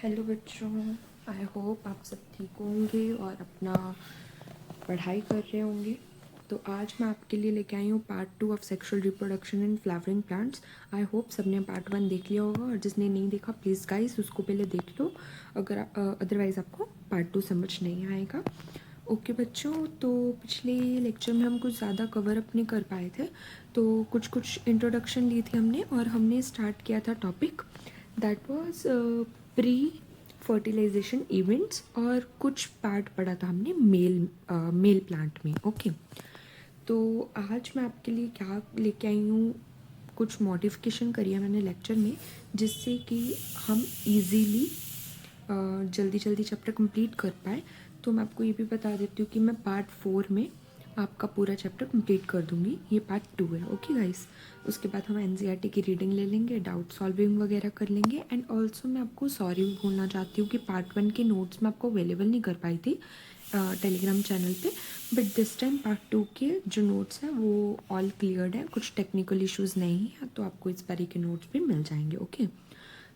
Hello बच्चों, I hope आप सब ठीक होंगे और अपना पढ़ाई कर रहे होंगे। तो आज मैं आपके लिए लेके आई हूँ part 2 of sexual reproduction in flowering plants. I hope सबने पार्ट 1 देख लिया होगा और जिसने नहीं देखा प्लीज़ गाइस उसको पहले देख लो, अगर अदरवाइज़ आपको पार्ट 2 समझ नहीं आएगा। ओके बच्चों, तो पिछले लेक्चर में हम कुछ ज़्यादा कवर अप नहीं कर पाए थे, तो कुछ इंट्रोडक्शन ली थी हमने और हमने स्टार्ट किया था topic that was pre fertilisation events और कुछ पार्ट पढ़ा था हमने मेल प्लांट में। ओके, तो आज मैं आपके लिए क्या लेके आई हूँ, कुछ मॉडिफिकेशन करी है मैंने लेक्चर में जिससे कि हम इजीली जल्दी जल्दी चैप्टर कंप्लीट कर पाए। तो मैं आपको ये भी बता देती हूँ कि मैं पार्ट 4 में आपका पूरा चैप्टर कंप्लीट कर दूँगी, ये पार्ट 2 है। ओके गाइस, उसके बाद हम एनसीईआरटी की रीडिंग ले लेंगे, डाउट सॉल्विंग वगैरह कर लेंगे। एंड ऑल्सो मैं आपको सॉरी बोलना चाहती हूँ कि पार्ट 1 के नोट्स मैं आपको अवेलेबल नहीं कर पाई थी टेलीग्राम चैनल पे, बट दिस टाइम पार्ट 2 के जो नोट्स हैं वो ऑल क्लियर्ड है, कुछ टेक्निकल इश्यूज़ नहीं है, तो आपको इस बारी के नोट्स भी मिल जाएंगे। ओके,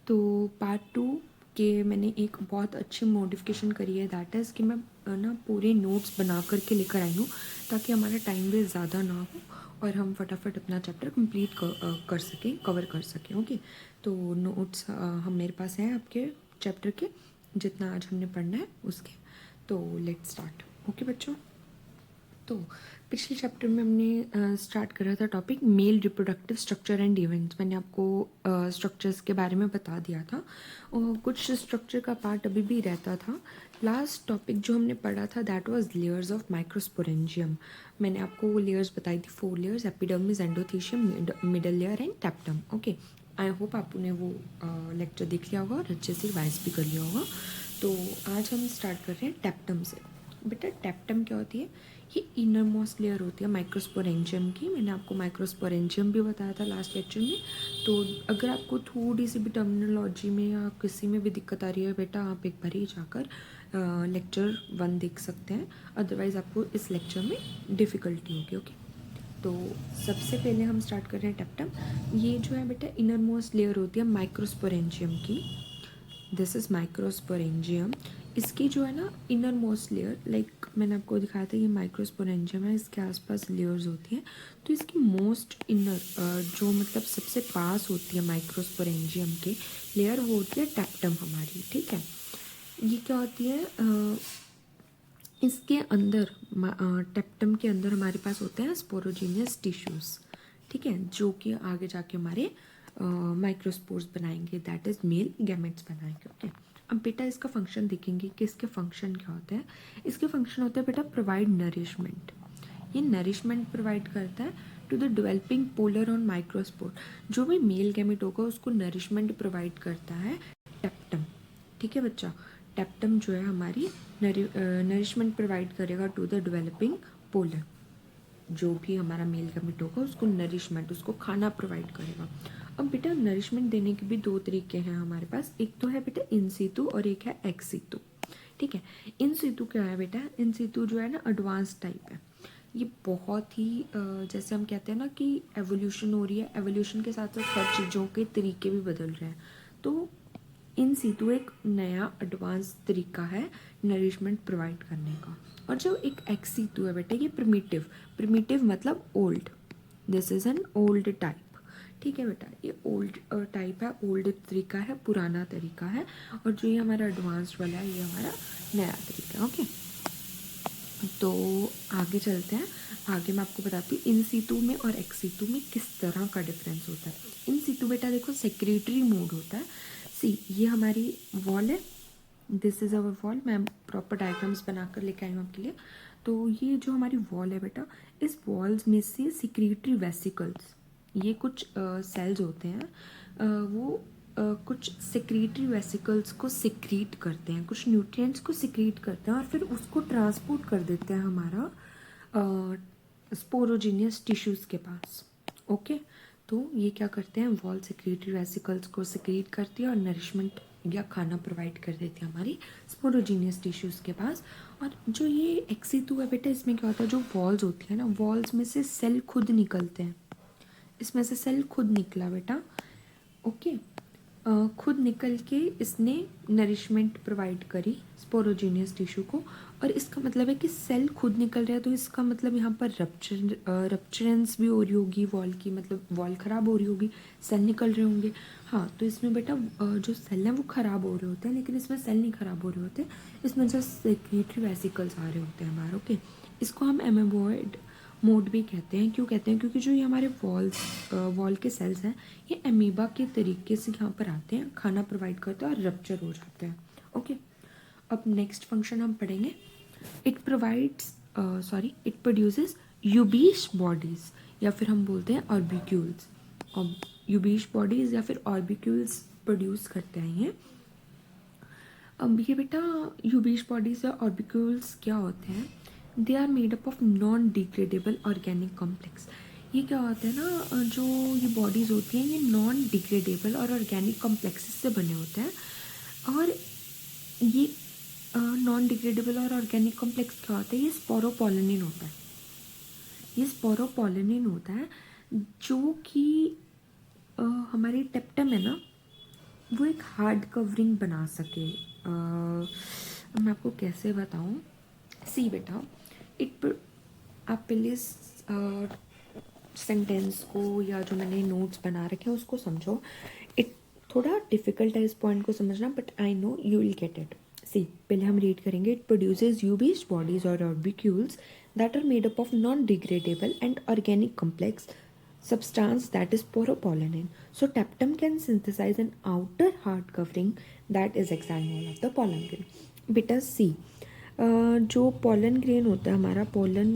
तो पार्ट 2 के मैंने एक बहुत अच्छी मॉडिफिकेशन करी है, दैट इज़ कि मैं ना पूरे नोट्स बना करके लेकर आई हूँ ताकि हमारा टाइम वेस्ट ज़्यादा ना हो और हम फटाफट अपना चैप्टर कंप्लीट कर सकें, कवर कर सकें। ओके, तो नोट्स हम मेरे पास हैं आपके चैप्टर के, जितना आज हमने पढ़ना है उसके। तो लेट्स स्टार्ट। ओके बच्चों, तो पिछले चैप्टर में हमने स्टार्ट करा था topic male reproductive structure and events. मैंने आपको स्ट्रक्चर्स के बारे में बता दिया था और कुछ स्ट्रक्चर का पार्ट अभी भी रहता था। लास्ट टॉपिक जो हमने पढ़ा था that was layers of microsporangium. मैंने आपको वो लेयर्स बताई थी, 4 layers, epidermis, endothecium, middle layer and tapetum. Okay, I hope आपने वो लेक्चर देख लिया होगा और अच्छे से रिवाइज भी कर लिया होगा। तो आज हम स्टार्ट कर रहे हैं टैप्टम से। बेटा टैप्टम क्या होती है? ये इनर मोस्ट लेयर होती है माइक्रोस्पोरेंजियम की। मैंने आपको माइक्रोस्पोरेंजियम भी बताया था लास्ट लेक्चर में। तो अगर आपको थोड़ी सी भी टर्मिनोलॉजी में या किसी में भी दिक्कत आ रही है बेटा, आप एक बार ही जाकर लेक्चर 1 देख सकते हैं, अदरवाइज़ आपको इस लेक्चर में डिफ़िकल्टी होगी। ओके, तो सबसे पहले हम स्टार्ट कर रहे हैं टैप्टम। ये जो है बेटा इनर मोस्ट लेयर होती है माइक्रोस्पोरेंजियम की। This is microsporangium. इसकी जो है ना इनर मोस्ट लेयर, लाइक मैंने आपको दिखाया था ये माइक्रोस्पोरेंजियम है, इसके आसपास लेयर्स होती हैं। तो इसकी मोस्ट इनर जो मतलब सबसे पास होती है माइक्रोस्पोरेंजियम के लेयर, वो होती है टैप्टम हमारी। ठीक है, ये क्या होती है, इसके अंदर टेप्टम के अंदर हमारे पास होते हैं स्पोरोजीनियस टिश्यूज़। ठीक है, जो कि आगे जाके हमारे माइक्रोस्पोर्स बनाएंगे, दैट इज़ मेल गैमेट्स बनाएंगे। ओके, अब बेटा इसका फंक्शन देखेंगे कि इसके फंक्शन क्या होते हैं। इसके फंक्शन होते हैं बेटा प्रोवाइड नरिशमेंट। ये नरिशमेंट प्रोवाइड करता है to the developing polar on microspore. जो भी मेल गैमेट होगा उसको नरिशमेंट प्रोवाइड करता है टेप्टम। ठीक है बच्चा, टेप्टम जो है हमारी नरिशमेंट प्रोवाइड करेगा टू द डेवलपिंग पोलर। जो भी हमारा मेल गैमेट होगा उसको नरिशमेंट, उसको खाना प्रोवाइड करेगा। अब बेटा नरिशमेंट देने के भी 2 तरीके हैं हमारे पास, एक तो है बेटा इन सीतु और एक है एक्स सीतु। ठीक है, इन सीतु क्या है बेटा? इन सीतु जो है ना एडवांस टाइप है। ये बहुत ही जैसे हम कहते हैं ना कि एवोल्यूशन हो रही है, एवोल्यूशन के साथ साथ हर चीज़ों के तरीके भी बदल रहे हैं। तो इन सीतु एक नया एडवांस तरीका है नरिशमेंट प्रोवाइड करने का। और जो एक एक्स सीतु है बेटा, ये प्रिमिटिव, प्रिमिटिव मतलब old, this is an old type. ठीक है बेटा, ये ओल्ड टाइप है, ओल्ड तरीका है, पुराना तरीका है। और जो ये हमारा एडवांस्ड वाला है ये हमारा नया तरीका है। ओके, तो आगे चलते हैं। आगे मैं आपको बताती हूँ इन सीतु में और एक्स सीतु में किस तरह का डिफरेंस होता है। इन सीतु बेटा देखो सेक्रेटरी मोड होता है। सी, ये हमारी वॉल है, दिस इज़ अवर वॉल। मैं प्रॉपर डायग्राम्स बनाकर लेके आई हूँ आपके लिए। तो ये जो हमारी वॉल है बेटा, इस वॉल्स में से सिक्रेटरी वेसिकल्स, ये कुछ सेल्स होते हैं, वो कुछ सिक्रेटरी वेसिकल्स को सिक्रीट करते हैं, कुछ न्यूट्रिएंट्स को सिक्रीट करते हैं और फिर उसको ट्रांसपोर्ट कर देते हैं हमारा स्पोरोजीनियस टिश्यूज़ के पास। ओके, तो ये क्या करते हैं, वॉल सिक्रेटरी वेसिकल्स को सिक्रीट करती है और नरिशमेंट या खाना प्रोवाइड कर देती है हमारी स्पोरोजीनियस टिश्यूज़ के पास। और जो ये एक्सीतु है बेटा, इसमें क्या होता है, जो वॉल्स होती है ना, वॉल्स में से सेल खुद निकलते हैं। इसमें से सेल खुद निकला बेटा। ओके, खुद निकल के इसने नरिशमेंट प्रोवाइड करी स्पोरोजीनियस टिश्यू को, और इसका मतलब है कि सेल खुद निकल रहा है, तो इसका मतलब यहाँ पर रप्चरेंस भी हो रही होगी वॉल की, मतलब वॉल ख़राब हो रही होगी, सेल निकल रहे होंगे। हाँ, तो इसमें बेटा जो सेल हैं वो ख़राब हो रहे होते हैं, लेकिन इसमें सेल नहीं ख़राब हो रहे होते, इसमें जस्ट सेक्रेटरी वेसिकल्स आ रहे होते हैं बाहर। ओके, इसको हम एमेबॉइड मोड भी कहते हैं। क्यों कहते हैं? क्योंकि जो ये हमारे वॉल के सेल्स हैं, ये अमीबा के तरीके से यहाँ पर आते हैं, खाना प्रोवाइड करते हैं और रप्चर हो जाते हैं। ओके, अब नेक्स्ट फंक्शन हम पढ़ेंगे। इट प्रोड्यूसेस यूबीश बॉडीज, या फिर हम बोलते हैं ऑर्बिक्यूल्स। और यूबीश बॉडीज या फिर ऑर्बिक्यूल्स प्रोड्यूस करते हैं ये। अब ये बेटा यूबीश बॉडीज या ऑर्बिक्यूल्स क्या होते हैं? They are made up of non degradable organic complex. ये क्या होता है ना, जो ये बॉडीज़ होती हैं ये नॉन डिग्रेडेबल और ऑर्गेनिक कॉम्प्लेक्सेस से बने होते हैं। और ये नॉन डिग्रेडेबल और ऑर्गेनिक कॉम्प्लेक्स क्या होता है? ये स्पोरोपोलिनिन होता है। ये स्पोरोपोलिनिन होता है जो कि हमारी टेप्टम है ना, वो एक हार्ड कवरिंग बना सके। मैं आपको कैसे बताऊँ? सी बेटा, आप पहले सेंटेंस को या जो मैंने नोट्स बना रखे हैं उसको समझो। इट थोड़ा डिफिकल्ट है इस पॉइंट को समझना, but I know you will get it. See, पहले हम रीड करेंगे। इट प्रोड्यूसेस यूबीज बॉडीज और orbicules that are made up of non degradable and organic complex substance that is poropollenin. So tapetum can synthesize an outer hard covering that is exine wall of the pollen grain. बेटा सी, जो pollen grain होता है हमारा, pollen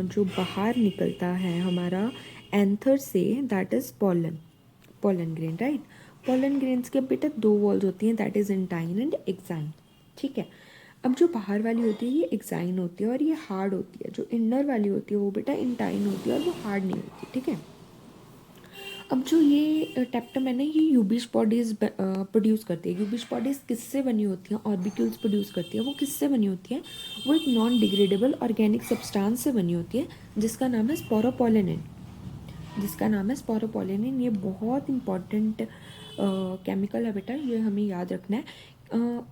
जो बाहर निकलता है हमारा एंथर से, that is pollen grain, right. Pollen grains के बेटा दो वॉल्स होती हैं, that is intine and exine. ठीक है, अब जो बाहर वाली होती है ये एक्साइन होती है और ये हार्ड होती है। जो इनर वाली होती है वो बेटा इंटाइन होती है और वो हार्ड नहीं होती। ठीक है, अब जो ये टेप्टम है ना, ये यूबिश बॉडीज प्रोड्यूस करती है। यूबिश बॉडीज किससे बनी होती हैं? ऑर्बिक्यूल्स प्रोड्यूस करती है। वो किससे बनी होती है? वो एक नॉन डिग्रेडेबल ऑर्गेनिक सब्सटेंस से बनी होती है जिसका नाम है स्पोरोपोलिनिन। ये बहुत इंपॉर्टेंट केमिकल है बेटा, ये हमें याद रखना है।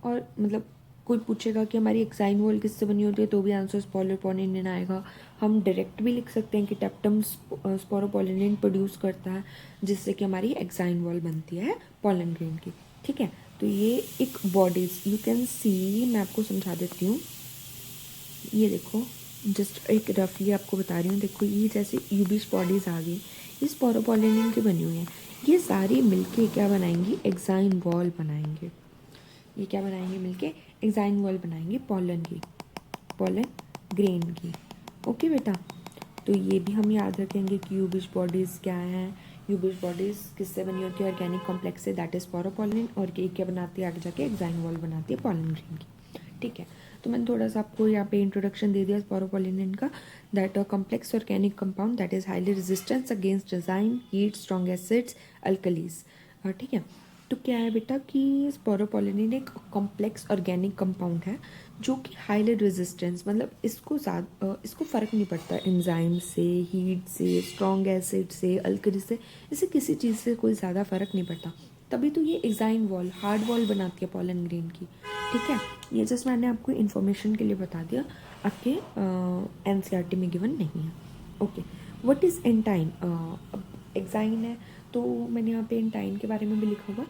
और मतलब कोई पूछेगा कि हमारी एक्साइन वॉल किससे बनी होती है, तो भी आंसर स्पोरोपोलिनिन आएगा। हम डायरेक्ट भी लिख सकते हैं कि टेप्टम स्पोरोपोलिनिन प्रोड्यूस करता है, जिससे कि हमारी एक्साइन वॉल बनती है पोलन ग्रेन की। ठीक है, तो ये एक बॉडीज यू कैन सी, मैं आपको समझा देती हूँ। ये देखो, जस्ट एक रफली आपको बता रही हूँ। देखो, ये जैसे यूबिश बॉडीज आ गई, ये स्पोरोपोलिनिन की बनी हुई हैं। ये सारी मिलके क्या बनाएंगी? एक्साइन वॉल बनाएंगे। ये क्या बनाएंगे मिलके? एक्साइन वॉल बनाएंगे पोलन ग्रेन की। ओके बेटा, तो ये भी हम याद रखेंगे कि यूबिश बॉडीज़ क्या हैं। यूबिश बॉडीज़ किससे बनी होती है? ऑर्गेनिक कॉम्प्लेक्स से, दैट इज स्पोरोपोलिनिन। और ये क्या बनाती है आगे जाके? एक्साइन वॉल बनाती है पोलन ग्रेन की। ठीक है, तो मैंने थोड़ा सा आपको यहाँ पे इंट्रोडक्शन दे दिया स्पोरोपोलिनिन का। That a complex organic compound that is highly resistance against design heat strong acids alkalis. ठीक है, तो क्या है बेटा कि स्पोरोपोलिनिन एक कॉम्प्लेक्स ऑर्गेनिक कंपाउंड है जो कि हाईली रेजिस्टेंस, मतलब इसको फ़र्क नहीं पड़ता एंजाइम से, हीट से, स्ट्रॉन्ग एसिड से, अल्कली से, इसे किसी चीज़ से कोई ज़्यादा फ़र्क नहीं पड़ता। तभी तो ये एक्साइन वॉल, हार्ड वॉल बनाती है पोलन ग्रेन की। ठीक है, ये जस्ट मैंने आपको इन्फॉर्मेशन के लिए बता दिया, आपके एनसीईआरटी में गिवन नहीं है। Okay, what is एंटाइन? अब एक्साइन है तो मैंने यहाँ पे एंटाइन के बारे में भी लिखा हुआ।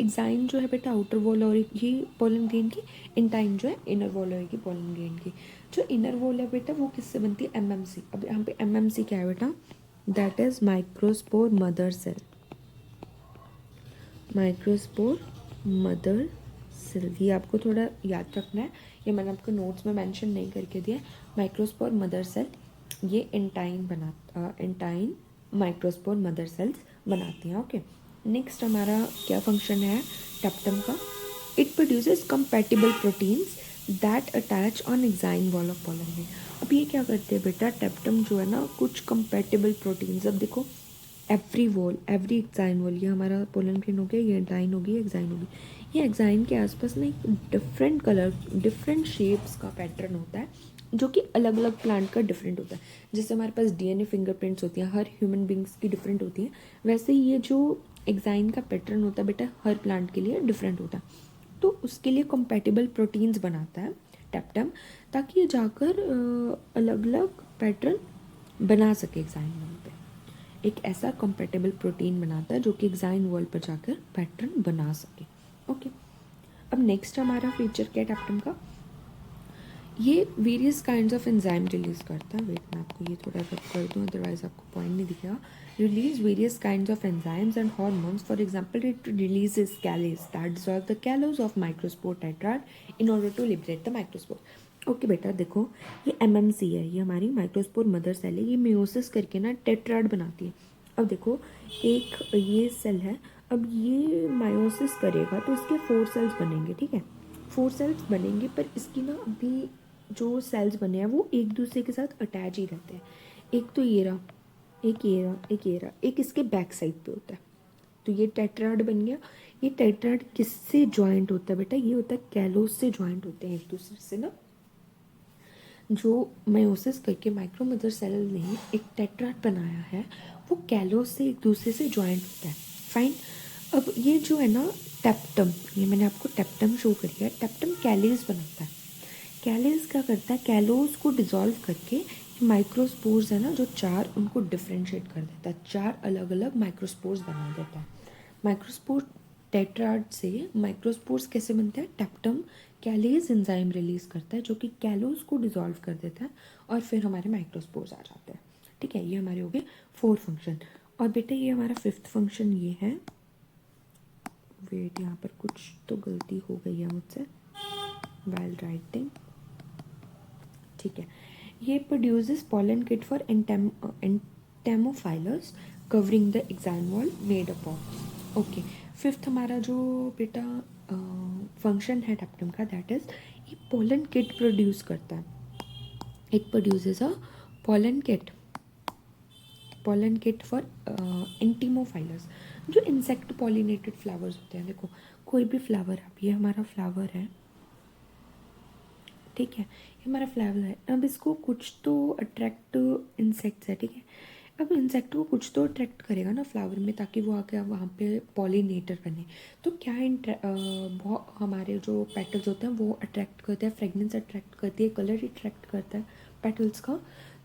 एक्साइन जो है बेटा आउटर वॉल होगी पोलन ग्रेन की, एंटाइन जो है इनर वॉल होगी पोलन ग्रेन की। जो इनर वॉल है बेटा वो किससे बनती है? एमएमसी। अब यहाँ पे एमएमसी क्या है बेटा? That is microspore mother cell. Microspore mother cell, ये आपको थोड़ा याद रखना है, ये मैंने आपको नोट्स में मेंशन नहीं करके दिया। माइक्रोस्पोर मदर सेल ये एंटाइन माइक्रोस्पोर मदर सेल्स बनाती हैं। ओके, नेक्स्ट हमारा क्या फंक्शन है टेप्टम का? It produces compatible proteins that attach on exine wall of pollen grain. अब ये क्या करते हैं बेटा? टेप्टम जो है ना, कुछ कंपैटिबल प्रोटीन्स, अब देखो एवरी एक्साइन वॉल, ये हमारा पोलन ग्रेन हो गया, ये एंटाइन होगी, एक्साइन होगी। ये एक्साइन के आसपास ना एक डिफरेंट कलर, डिफरेंट शेप्स का पैटर्न होता है जो कि अलग अलग प्लांट का डिफरेंट होता है। जैसे हमारे पास डीएनए फिंगरप्रिंट्स होती हैं, हर ह्यूमन बींग्स की डिफरेंट होती हैं, वैसे ये जो एग्जाइन का पैटर्न होता है बेटा हर प्लांट के लिए डिफरेंट होता है, तो उसके लिए कंपैटिबल प्रोटीन्स बनाता है टैप्टम, ताकि ये जाकर अलग अलग पैटर्न बना सके एग्जाइन वॉल पे। एक ऐसा कंपैटिबल प्रोटीन बनाता है जो कि एग्जाइन वॉल पर जाकर पैटर्न बना सके। ओके, अब नेक्स्ट हमारा फीचर क्या है टैप्टम का, ये various kinds of enzyme release करता है। वेट मैं आपको ये थोड़ा रब कर दूँ, अदरवाइज आपको पॉइंट नहीं दिखेगा। Release various kinds of enzymes and hormones, for example it releases callase that dissolve the callose of microspore tetrad in order to liberate the microspore. Okay बेटा देखो, ये एमएमसी है, ये हमारी माइक्रोस्पोर मदर सेल है, ये मेयोसिस करके ना टेट्राड बनाती है। अब देखो एक ये सेल है, अब ये मायोसिस करेगा तो इसके 4 सेल्स बनेंगे, ठीक है 4 सेल्स बनेंगे, पर इसकी ना अभी जो सेल्स बने हैं वो एक दूसरे के साथ अटैच ही रहते हैं। एक तो ये रहा, एक ये रहा, एक ये रहा, एक इसके बैक साइड पे होता है, तो ये टेट्राड बन गया। ये टेट्राड किससे ज्वाइंट होता है बेटा, ये होता है कैलोज से ज्वाइंट होते हैं एक दूसरे से ना। जो मायोसिस करके माइक्रो मदर सेल ने एक टेट्राड बनाया है वो कैलोज से एक दूसरे से ज्वाइंट होता है। फाइन, अब ये जो है ना टेप्टम, ये मैंने आपको टेप्टम शो करी है, टेप्टम कैलेज बनाता है। कैलेज क्या करता है, कैलोज को डिसॉल्व करके माइक्रोस्पोर्स है ना जो 4, उनको डिफ्रेंशिएट कर देता है, 4 अलग अलग माइक्रोस्पोर्स बना देता है। माइक्रोस्पोर टेट्राड से माइक्रोस्पोर्स कैसे बनते हैं, टेप्टम कैलेज एंजाइम रिलीज करता है जो कि कैलोज को डिसॉल्व कर देता है और फिर हमारे माइक्रोस्पोर्स आ जाते हैं। ठीक है, ये हमारे हो गए 4 फंक्शन। और बेटा ये हमारा 5th फंक्शन ये है, वेट यहाँ पर कुछ तो गलती हो गई है मुझसे while राइटिंग। ठीक है, ये produces pollen kitt for entomophilous covering the exine wall made up of. Okay, 5th हमारा जो बेटा फंक्शन है टेप्टम का, दैट इज ये पॉलन किट प्रोड्यूस करता है। It produces a pollen kitt for entomophilous, जो इंसेक्ट पॉलिनेटेड फ्लावर्स होते हैं। देखो कोई भी फ्लावर, अब ये हमारा फ्लावर है, ठीक है ये हमारा फ्लावर है, अब इसको कुछ तो अट्रैक्ट इंसेक्ट्स है, ठीक है अब इंसेक्ट को कुछ तो अट्रैक्ट करेगा ना फ्लावर में, ताकि वो आके वहाँ पे पॉलिनेटर बने। तो क्या बहुत हमारे जो पेटल्स होते हैं वो अट्रैक्ट करते हैं, फ्रेगनेंस अट्रैक्ट करती है, कलर अट्रैक्ट करता है पेटल्स का।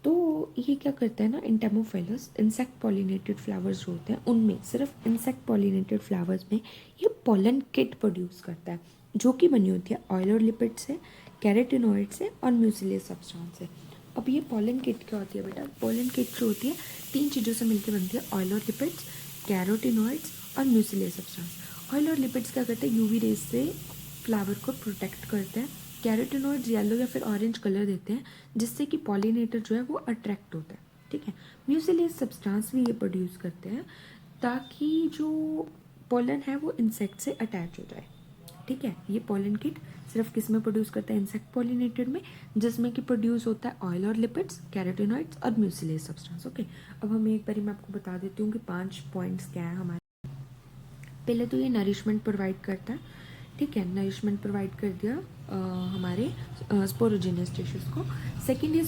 तो ये क्या करता है ना, इंटेमोफाइलस इंसेक्ट पॉलिनेटेड फ्लावर्स जो होते हैं उनमें, सिर्फ इंसेक्ट पॉलिनेटेड फ्लावर्स में ये पॉलन किट प्रोड्यूस करता है, जो कि बनी होती है ऑयल और लिपिड से, कैरोटिनॉइड से और म्यूसिलेज सब्सटेंस से। अब ये पॉलन किट क्या होती है बेटा, पॉलन किट जो होती है 3 चीज़ों से मिलकर बनती है, ऑयल और लिपिड्स, कैरोटिनॉइड्स और म्यूसिलेज सब्सटेंस। ऑयल और लिपिड्स क्या करते हैं, यूवी रेज से फ्लावर को प्रोटेक्ट करते हैं, कैरोटिनॉइड्स येलो या फिर ऑरेंज कलर देते हैं जिससे कि पॉलिनेटर जो है वो अट्रैक्ट होता है, ठीक है। म्यूसिलेज सब्सटेंस भी ये प्रोड्यूस करते हैं ताकि जो पोलन है वो इंसेक्ट से अटैच हो जाए, ठीक है। ये पोलन किट सिर्फ किस में प्रोड्यूस करता है, इंसेक्ट पॉलिनेटेड में, जिसमें कि प्रोड्यूस होता है ऑयल और लिपिड्स, कैरोटिनॉइड्स और म्यूसिलेज सब्सटेंस। ओके, अब हम एक बार मैं आपको बता देती हूँ कि 5 पॉइंट्स क्या है हमारे। पहले तो ये नरिशमेंट प्रोवाइड करता है, ठीक है, नरिशमेंट प्रोवाइड कर दिया हमारे स्पोरोजेनियस टिश्यूज को। सेकेंड ये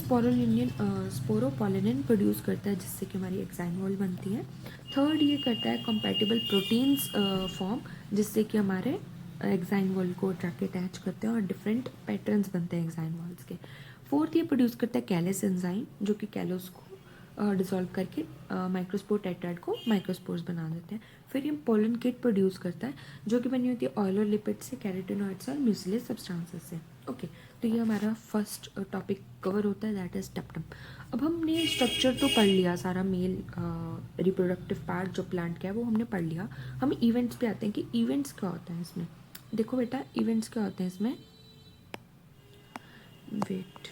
स्पोरोपोलिन प्रोड्यूस करता है जिससे कि हमारी एक्साइन वॉल बनती है। थर्ड ये करता है कंपैटिबल प्रोटीन्स फॉर्म, जिससे कि हमारे एक्साइन वॉल को जाके अटैच करते हैं और डिफरेंट पैटर्न्स बनते हैं एक्साइन वॉल्स के। फोर्थ ये प्रोड्यूस करता है कैलस एंजाइम, जो कि कैलोस को डिसॉल्व करके माइक्रोस्पोर टेट्राइड को माइक्रोस्पोर्स बना देते हैं। फिर ये पोलन किट प्रोड्यूस करता है जो कि बनी होती है ऑयल और लिपिड से, कैरोटिनॉइड्स और म्यूसिलेज सब्सटेंसेस से। ओके, तो ये हमारा फर्स्ट टॉपिक कवर होता है, दैट इज टेप्टम। अब हमने स्ट्रक्चर तो पढ़ लिया सारा, मेल रिप्रोडक्टिव पार्ट जो प्लांट का है वो हमने पढ़ लिया। हम इवेंट्स पे आते हैं कि इवेंट्स क्या होता है इसमें। देखो बेटा इवेंट्स क्या होते हैं इसमें, वेट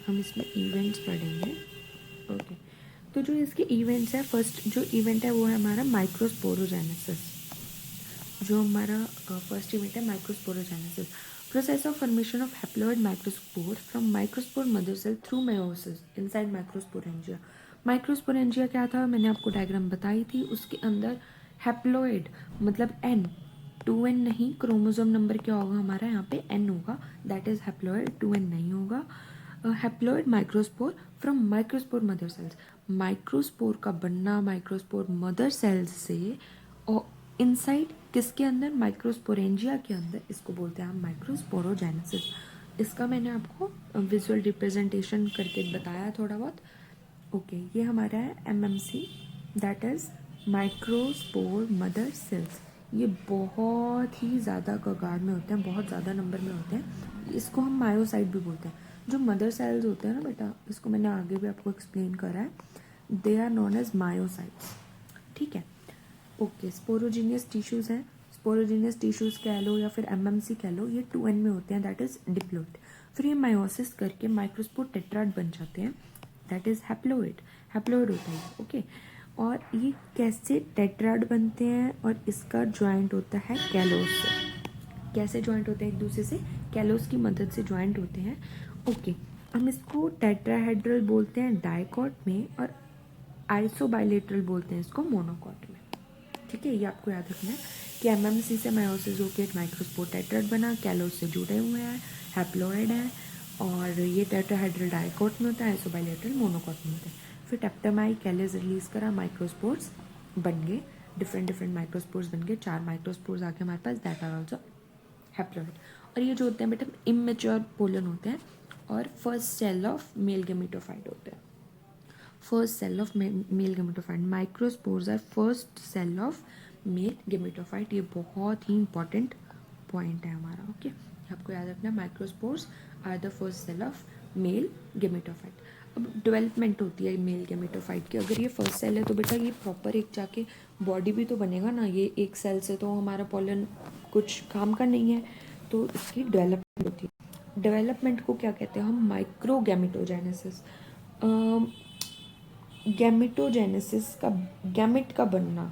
हम इसमें इवेंट्स पढ़ेंगे। ओके, तो जो इसके इवेंट्स है, फर्स्ट जो इवेंट है वो है हमारा माइक्रोस्पोरोजेनेसिस। जो हमारा फर्स्ट इवेंट है microsporogenesis, process of formation of haploid microspore from microspore mother cell through meiosis inside microsporangia. Microsporangia क्या था, मैंने आपको डायग्राम बताई थी, उसके अंदर हैप्लॉइड मतलब n, 2n नहीं, क्रोमोसोम नंबर क्या होगा हमारा यहाँ पे n होगा, दैट इज हैप्लॉइड, 2n नहीं होगा। Haploid microspore from microspore mother cells, microspore का बनना माइक्रोस्पोर मदर सेल्स से और इनसाइड किसके अंदर, माइक्रोस्पोरेंजिया के अंदर, इसको बोलते हैं हम माइक्रोस्पोरोजेनेसिस। इसका मैंने आपको विजुअल रिप्रेजेंटेशन करके बताया थोड़ा बहुत। ओके, ये हमारा है MMC, that is microspore mother cells. ये बहुत ही ज़्यादा कगार में होते हैं, बहुत ज़्यादा नंबर में होते हैं। इसको हम मायोसाइट भी बोलते हैं। जो मदर सेल्स होते हैं ना बेटा, इसको मैंने आगे भी आपको एक्सप्लेन करा है, they are known as meiocytes. ठीक है, ओके। स्पोरोजीनियस टिश्यूज़ हैं, स्पोरोजीनियस टिश्यूज़ कह लो या फिर एमएमसी कह लो, ये 2n में होते हैं, दैट इज़ डिप्लॉइड। फिर ये मायोसिस करके माइक्रोस्पोर टेट्राड बन जाते हैं, दैट इज़ हैप्लोइड। हैप्लोइड होता है, ओके। और ये कैसे टेट्राड बनते हैं, और इसका जॉइंट होता है कैलोस से। कैसे जॉइंट होते हैं एक दूसरे से, कैलोस की मदद से जॉइंट होते हैं, ओके। हम इसको टेट्राहेड्रल बोलते हैं डाइकॉट में, और आइसोबाइलेटरल बोलते हैं इसको मोनोकॉट में। ठीक है, ये आपको याद रखना है कि एमएमसी से मायोसिस होकर माइक्रोस्पोर टेट्राड बना, कैलोस से जुड़े हुए हैं, हैप्लोइड है, और ये टेट्राहेड्रल डाइकॉट में होता है, आइसोबाइलेटरल मोनोकॉट में होता है। फिर टेप्टामाई कैलेज रिलीज करा, माइक्रोस्पोर्स बन गए, डिफरेंट माइक्रोस्पोर्स बन गए, 4 माइक्रोस्पोर्स आके हमारे पास, दैट आर ऑल्सो हैप्लोइड। और ये जो होते हैं बेटा इमेच्योर पोलन होते हैं, और first cell of male gametophyte होते हैं। First cell of male gametophyte, microspores are first cell of male gametophyte. ये बहुत ही इंपॉर्टेंट पॉइंट है हमारा, ओके। आपको याद रखना, microspores are the first cell of male gametophyte. अब डेवलपमेंट होती है मेल गेमेटोफाइट की। अगर ये फर्स्ट सेल है तो बेटा ये प्रॉपर एक जाके बॉडी भी तो बनेगा ना, ये एक सेल से तो हमारा पॉलन कुछ काम का नहीं है, तो इसकी डेवलपमेंट होती है। डेवलपमेंट को क्या कहते हैं हम, माइक्रो गैमेटोजेनेसिस। गैमेटोजेनेसिस का, गैमेट का बनना,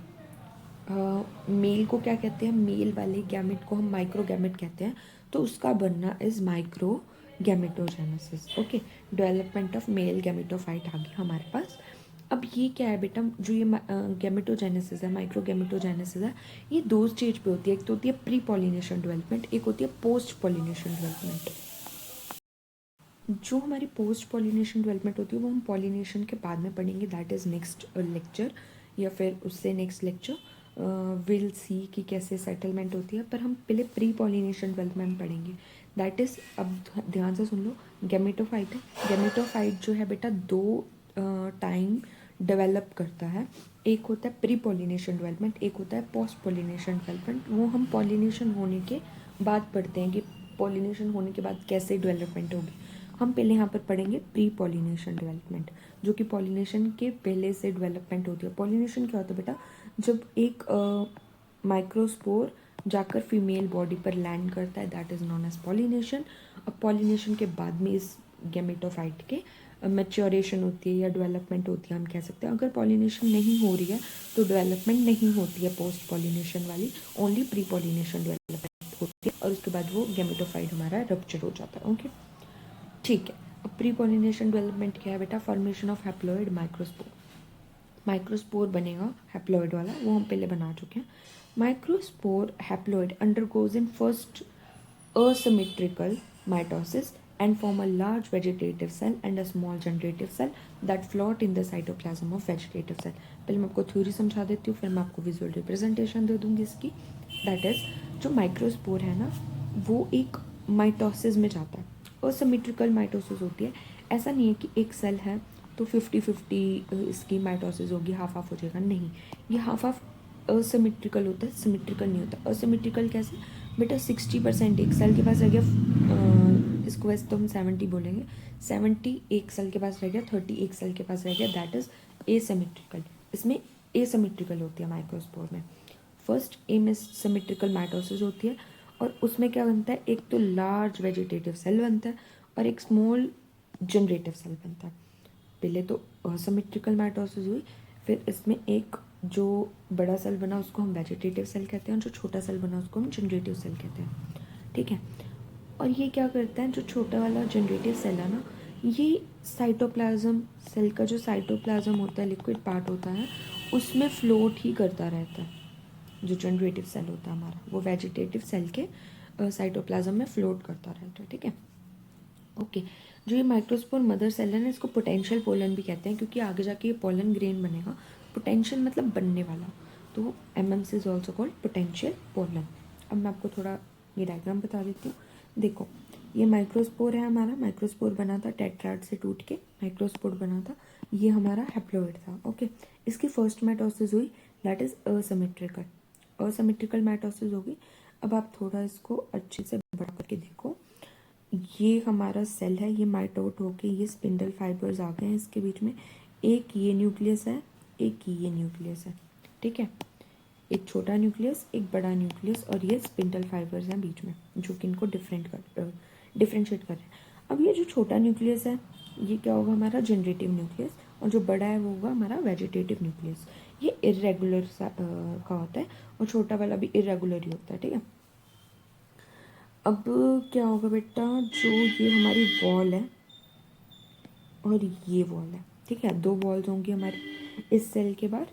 मेल को क्या कहते हैं, मेल वाले गैमेट को हम माइक्रो गैमेट कहते हैं, तो उसका बनना is micro gametogenesis, okay. Development of male gametophyte आ गया हमारे पास। अब ये क्या है बेटा, जो ये गैमेटोजेनेसिस है, माइक्रो गैमेटोजेनेसिस है, ये 2 स्टेज पे होती है। एक तो होती है प्री पॉलिनेशन डेवलपमेंट, एक होती है पोस्ट पॉलिनेशन डेवलपमेंट। जो हमारी पोस्ट पॉलिनेशन डेवलपमेंट होती है वो हम पॉलिनेशन के बाद में पढ़ेंगे, दैट इज़ नेक्स्ट लेक्चर, या फिर उससे नेक्स्ट लेक्चर विल सी कि कैसे सेटलमेंट होती है। पर हम पहले प्री पॉलिनेशन डेवलपमेंट पढ़ेंगे, दैट इज़, अब ध्यान से सुन लो, गैमेटोफाइट है। गैमेटोफाइट जो है बेटा 2 टाइम डेवलप करता है, एक होता है प्री पॉलिनेशन डेवलपमेंट, एक होता है पोस्ट पॉलिनेशन डेवलपमेंट। वो हम पॉलिनेशन होने के बाद पढ़ते हैं कि पॉलिनेशन होने के बाद कैसे डेवलपमेंट होगी। हम पहले यहाँ पर पढ़ेंगे प्री पॉलिनेशन डेवलपमेंट, जो कि पॉलिनेशन के पहले से डेवलपमेंट होती है। पॉलिनेशन क्या होता है बेटा, जब एक माइक्रोस्पोर जाकर फीमेल बॉडी पर लैंड करता है, that is known as pollination. अब पॉलिनेशन के बाद में इस गैमेटोफाइट के मैच्योरेशन होती है या डेवलपमेंट होती है, हम कह सकते हैं। अगर पॉलिनेशन नहीं हो रही है तो डेवलपमेंट नहीं होती है पोस्ट पॉलिनेशन वाली, ओनली प्री पॉलिनेशन डेवलपमेंट होती है, और उसके बाद वो गैमेटोफाइट हमारा रप्चर हो जाता है, ओके। ठीक है, अब प्री पॉलिनेशन डेवलपमेंट क्या है बेटा, formation of haploid microspore. Microspore बनेगा हैप्लोइड वाला, वो हम पहले बना चुके हैं। Microspore haploid undergoes in first asymmetrical mitosis and form a large vegetative cell and a small generative cell that float in the cytoplasm of vegetative cell। पहले मैं आपको थ्योरी समझा देती हूँ, फिर मैं आपको विजुअल रिप्रेजेंटेशन दे दूँगी इसकी। दैट इज़, जो माइक्रोस्पोर है ना, वो एक माइटोसिस में जाता है। असिमेट्रिकल माइटोसिस होती है, ऐसा नहीं है कि एक सेल है तो 50-50 इसकी माइटोसिस होगी, हाफ हाफ हो जाएगा, नहीं। ये हाफ हाफ असिमेट्रिकल होता है, सिमेट्रिकल नहीं होता। असिमेट्रिकल कैसे बेटा, 60% एक सेल के पास रह गया, इसको वैसे तो हम 70 बोलेंगे, 70 एक सेल के पास रह गया, 30 एक सेल के पास रह गया, दैट इज़ एसिमेट्रिकल। इसमें एसिमेट्रिकल होती है माइक्रोस्पोर में। फर्स्ट एसिमेट्रिकल माइटोसिस होती है, और उसमें क्या बनता है, एक तो लार्ज वेजिटेटिव सेल बनता है और एक स्मॉल जनरेटिव सेल बनता है। पहले तो असिमेट्रिकल माइटोसिस हुई, फिर इसमें एक जो बड़ा सेल बना उसको हम वेजिटेटिव सेल कहते हैं, और जो छोटा सेल बना उसको हम जनरेटिव सेल कहते हैं, ठीक है। और ये क्या करता है, जो छोटा वाला जनरेटिव सेल है ना, ये साइटोप्लाज्म सेल का जो साइटोप्लाज्म होता है, लिक्विड पार्ट होता है, उसमें फ्लोट ही करता रहता है। जो जनरेटिव सेल होता है हमारा, वो वेजिटेटिव सेल के साइटोप्लाज्म में फ्लोट करता रहता है, ठीक है, ओके। जो ये माइक्रोस्पोर मदर सेल है ना, इसको पोटेंशियल पोलन भी कहते हैं, क्योंकि आगे जाके ये पोलन ग्रेन बनेगा। पोटेंशियल मतलब बनने वाला, तो MMC is also called potential pollen. अब मैं आपको थोड़ा ये डायग्राम बता देती हूँ। देखो, ये माइक्रोस्पोर है हमारा, माइक्रोस्पोर बना था टेट्राड से टूट के, माइक्रोस्पोर बना था। ये हमारा हैप्लोइड था। ओके, इसकी फर्स्ट माइटोसिस हुई, that is asymmetrical, asymmetrical mitosis होगी। अब आप थोड़ा इसको अच्छे से बड़ा करके देखो, ये हमारा सेल है, ये माइटोट होके ये स्पिंडल फाइबर्स आ गए हैं इसके बीच में। एक ये न्यूक्लियस है, एक ये न्यूक्लियस है, ठीक है, एक छोटा न्यूक्लियस, एक बड़ा न्यूक्लियस, और ये स्पिंडल फाइबर्स हैं बीच में, जो कि इनको डिफ्रेंशिएट कर रहे हैं। अब ये जो छोटा न्यूक्लियस है, ये क्या होगा, हमारा जनरेटिव न्यूक्लियस, और जो बड़ा है वो होगा हमारा वेजिटेटिव न्यूक्लियस। ये इरेगुलर का होता है, और छोटा वाला भी इरेगुलर ही होता है, ठीक है। अब क्या होगा बेटा, जो ये हमारी वॉल है और ये वॉल है, ठीक है, दो वॉल्स होंगी हमारी इस सेल के बाहर,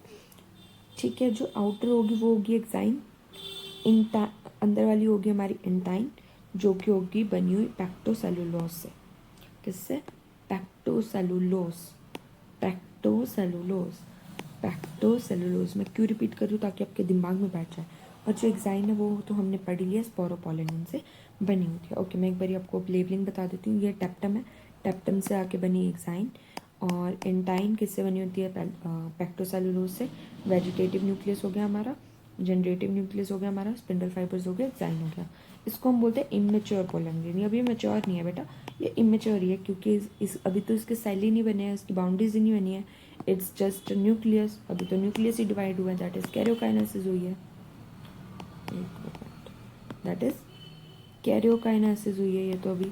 ठीक है। जो आउटर होगी वो होगी एक्साइन, अंदर वाली होगी हमारी इंटाइन, जो कि होगी बनी हुई पैक्टोसेलुलोज से। किससे? पैक्टोसेलुलोज, पैक्टोसेलुलोज, पैक्टोसेलुलोज। मैं क्यों रिपीट कर रही हूँ, ताकि आपके दिमाग में बैठ जाए। और जो एक्साइन है वो तो हमने पढ़ लिया, स्पोरोपोलिन से बनी होती है। ओके, मैं एक बार आपको लेबलिंग बता देती हूँ। ये टेप्टम है, टेप्टम से आके बनी एक्साइन, और इंटाइन किससे बनी होती है, पैक्टोसेलुलोज से। वेजिटेटिव न्यूक्लियस हो गया हमारा, जनरेटिव न्यूक्लियस हो गया हमारा, स्पिंडल फाइबर्स हो गया, एक्साइन हो गया। इसको हम बोलते हैं इमेच्योर पोलन ग्रेन। अभी मैच्योर नहीं है बेटा, ये इमेच्योर ही है, क्योंकि इस अभी तो इसके सेल ही नहीं बने हैं, इसकी बाउंड्रीज ही नहीं बनी है। इट्स जस्ट न्यूक्लियस, अभी तो न्यूक्लियस ही डिवाइड हुआ है, दैट इज कैरियोकाइनेसिस हुई है, दैट इज कैरियोकाइनेसिस हुई है ये तो अभी।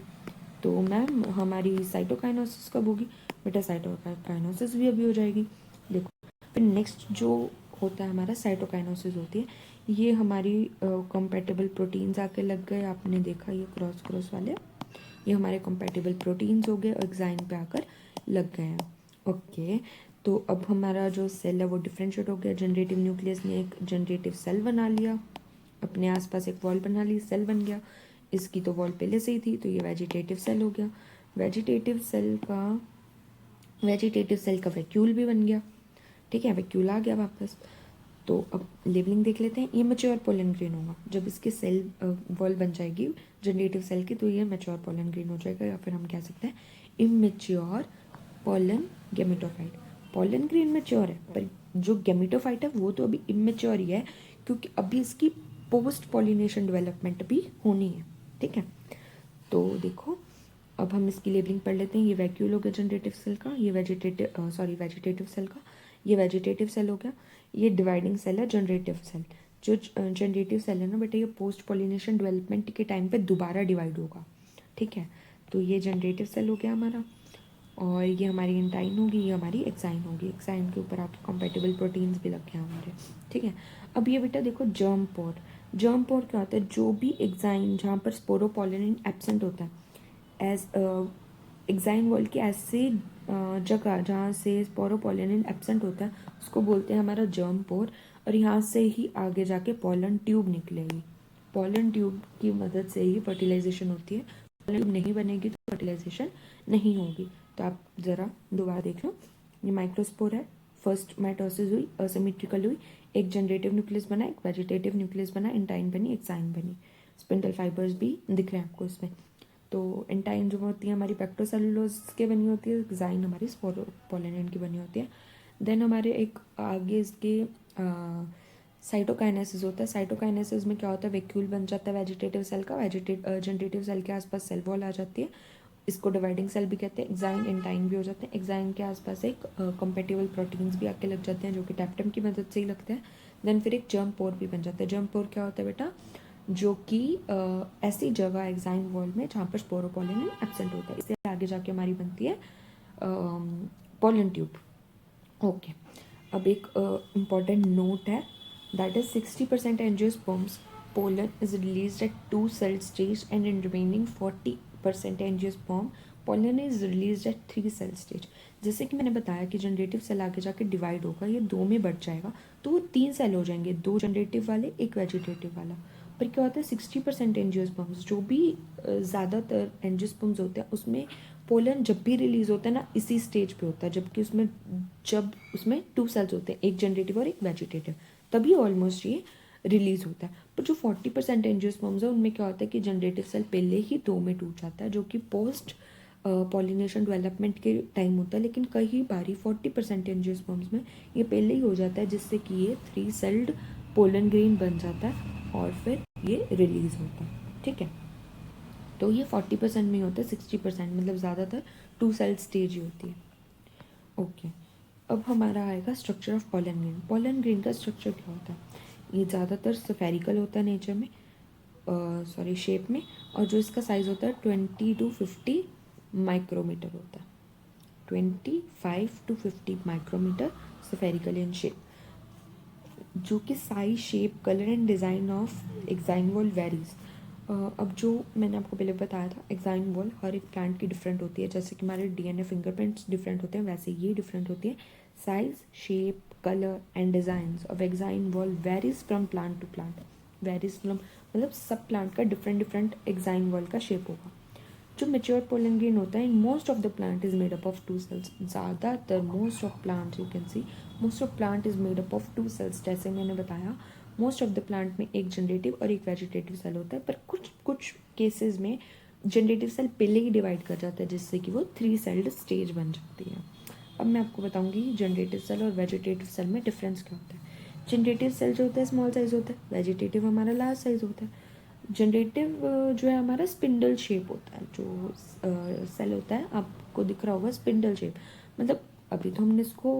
तो मैम हमारी साइटोकाइनेसिस कब होगी बेटा? साइटोकाइनेसिस भी अभी हो जाएगी। देखो, फिर नेक्स्ट जो होता है हमारा साइटोकाइनेसिस होती है, ये हमारी कंपैटिबल प्रोटीन्स आके लग गए, आपने देखा ये क्रॉस क्रॉस वाले, ये हमारे कंपैटिबल प्रोटीन्स हो गए और एग्जाइन पे आकर लग गए हैं। ओके, तो अब हमारा जो सेल है वो डिफ्रेंशिएट हो गया। जनरेटिव न्यूक्लियस ने एक जनरेटिव सेल बना लिया, अपने आसपास एक वॉल बना ली, सेल बन गया। इसकी तो वॉल पहले से ही थी, तो ये वेजिटेटिव सेल हो गया। वेजिटेटिव सेल का वैक्यूल भी बन गया, ठीक है, वैक्यूल आ गया वापस। तो अब लेबलिंग देख लेते हैं। ये मैच्योर पोलन ग्रेन होगा जब इसकी सेल वॉल बन जाएगी जनरेटिव सेल की, तो ये मैच्योर पोलन ग्रेन हो जाएगा, या फिर हम कह सकते हैं immature pollen gametophyte. Pollen grain mature है, पर जो गैमेटोफाइट है वो तो अभी इमेच्योर ही है, क्योंकि अभी इसकी पोस्ट पॉलिनेशन डेवलपमेंट भी होनी है, ठीक है। तो देखो, अब हम इसकी लेबलिंग पढ़ लेते हैं। ये वैक्यूल हो गया जनरेटिव सेल का, ये वेजिटेटिव सेल का, ये वेजिटेटिव सेल हो गया। ये डिवाइडिंग सेल है जनरेटिव सेल। जो जनरेटिव सेल है ना बेटा, ये पोस्ट पॉलिनेशन डेवलपमेंट के टाइम पे दोबारा डिवाइड होगा, ठीक है। तो ये जनरेटिव सेल हो गया हमारा, और ये हमारी इंटाइन होगी, ये हमारी एक्साइन होगी। एक्साइन के ऊपर आपके कंपेटिबल प्रोटीन्स भी लग गए हमारे, ठीक है। अब ये बेटा देखो, जर्म पोर। जर्म पोर क्या होता है? जो भी एक्साइन जहाँ पर स्पोरोपोलिन एब्सेंट होता है, एज एक्साइन वॉल की ऐसी जगह जहाँ से स्पोरोपोलिन एब्सेंट होता है, उसको बोलते हैं हमारा जर्म पोर। और यहाँ से ही आगे जाके पोलन ट्यूब निकलेगी। पोलन ट्यूब की मदद से ही फर्टिलाइजेशन होती है। पोलन ट्यूब नहीं बनेगी तो फर्टिलाइजेशन नहीं होगी। तो आप ज़रा दोबारा देख लो, ये माइक्रोस्पोर है, फर्स्ट माइटोसिस हुई, असिमेट्रिकल हुई, एक जनरेटिव न्यूक्लियस बना, एक वेजिटेटिव न्यूक्लियस बना, इंटाइन बनी, एक्साइन बनी, स्पिंडल फाइबर्स भी दिख रहे हैं आपको इसमें। तो इंटाइन जो होती है हमारी पैक्टोसेलुलोज के बनी होती है, एक्साइन हमारी स्पोरोपोलिन की बनी होती है। देन हमारे एक आगे इसके साइटोकाइनेसिस होता है। साइटोकाइनेसिस में क्या होता है? वैक्यूल बन जाता है वेजिटेटिव सेल का, जनरेटिव सेल के आसपास सेल वॉल आ जाती है, इसको डिवाइडिंग सेल भी कहते हैं। एक्साइन इंटाइन भी हो जाते हैं। एक्साइन के आसपास एक कंपेटिबल प्रोटीन्स भी आके लग जाते हैं, जो कि टैप्टम की मदद से ही लगते हैं। देन फिर एक जर्म पोर भी बन जाता है। जर्म पोर क्या होता है बेटा? जो कि ऐसी जगह एक्साइन वॉल में जहाँ पर स्पोरोपोलिन एब्सेंट होता है, इससे आगे जाके हमारी बनती है पोलन ट्यूब। ओके, अब एक इम्पॉर्टेंट नोट है, that is 60% angiosperms pollen is released at 2 cell stage, and in remaining 40% angiosperm pollen is released at 3 cell stage। जैसे कि मैंने बताया कि जनरेटिव सेल आगे जाके डिवाइड होगा, ये 2 में बढ़ जाएगा, तो वो 3 सेल हो जाएंगे, 2 जनरेटिव वाले, एक वेजिटेटिव वाला। पर क्या होता है, 60% एंजियोस्पर्म्स, जो भी ज़्यादातर एंजियोस्पर्म्स होते हैं उसमें पोलन जब भी रिलीज होता है ना इसी स्टेज पे होता है, जब उसमें 2 सेल्स होते हैं, एक जनरेटिव और एक वेजिटेटिव, तभी ऑलमोस्ट ये रिलीज होता है। पर जो 40% एंजियोस्पर्म्स है उनमें क्या होता है कि जनरेटिव सेल पहले ही 2 में टूट जाता है, जो कि पोस्ट पॉलिनेशन डेवलपमेंट के टाइम होता है। लेकिन कई बारी 40% एंजियोस्पर्म्स में ये पहले ही हो जाता है, जिससे कि ये 3 सेल्ड पोलन ग्रेन बन जाता है और फिर ये रिलीज होता है। ठीक है, तो ये 40% में ही होता है, 60% मतलब ज़्यादातर 2 सेल स्टेज ही होती है। ओके, अब हमारा आएगा structure of pollen grain. Pollen grain का स्ट्रक्चर क्या होता है? ये ज़्यादातर स्फेरिकल होता है नेचर में, शेप में, और जो इसका साइज़ होता है 20 to 50 माइक्रोमीटर होता है। 25 to 50 micrometre spherical in shape, जो कि size, shape, colour and design of exine wall varies. अब जो मैंने आपको पहले बताया था, एक्साइन वॉल हर एक प्लांट की डिफरेंट होती है, जैसे कि हमारे डीएनए फिंगरप्रिंट्स डिफरेंट होते हैं, वैसे ये डिफरेंट होती है। Size, shape, colour and designs of exine wall varies from plant to plant. Varies from मतलब सब प्लांट का डिफरेंट डिफरेंट एक्साइन वॉल का शेप होगा। जो मेच्योर पोलन ग्रेन होता है, in most of the plant is made up of 2 cells. ज़्यादातर most of plant, you can see most of plant is made up of 2 cells. जैसे मैंने बताया, most of the plant में एक generative और एक वेजिटेटिव सेल होता है, पर कुछ कुछ केसेस में जनरेटिव सेल पहले ही डिवाइड कर जाता है, जिससे कि वो 3 सेल्ड स्टेज बन जाती है। अब मैं आपको बताऊंगी जनरेटिव सेल और वेजिटेटिव सेल में डिफरेंस क्या होता है। जनरेटिव सेल जो होता है स्मॉल साइज होता है, वेजिटेटिव हमारा लार्ज साइज होता है। जनरेटिव जो है हमारा स्पिंडल शेप होता है, जो सेल होता है आपको दिख रहा होगा स्पिंडल शेप, मतलब अभी तो हमने इसको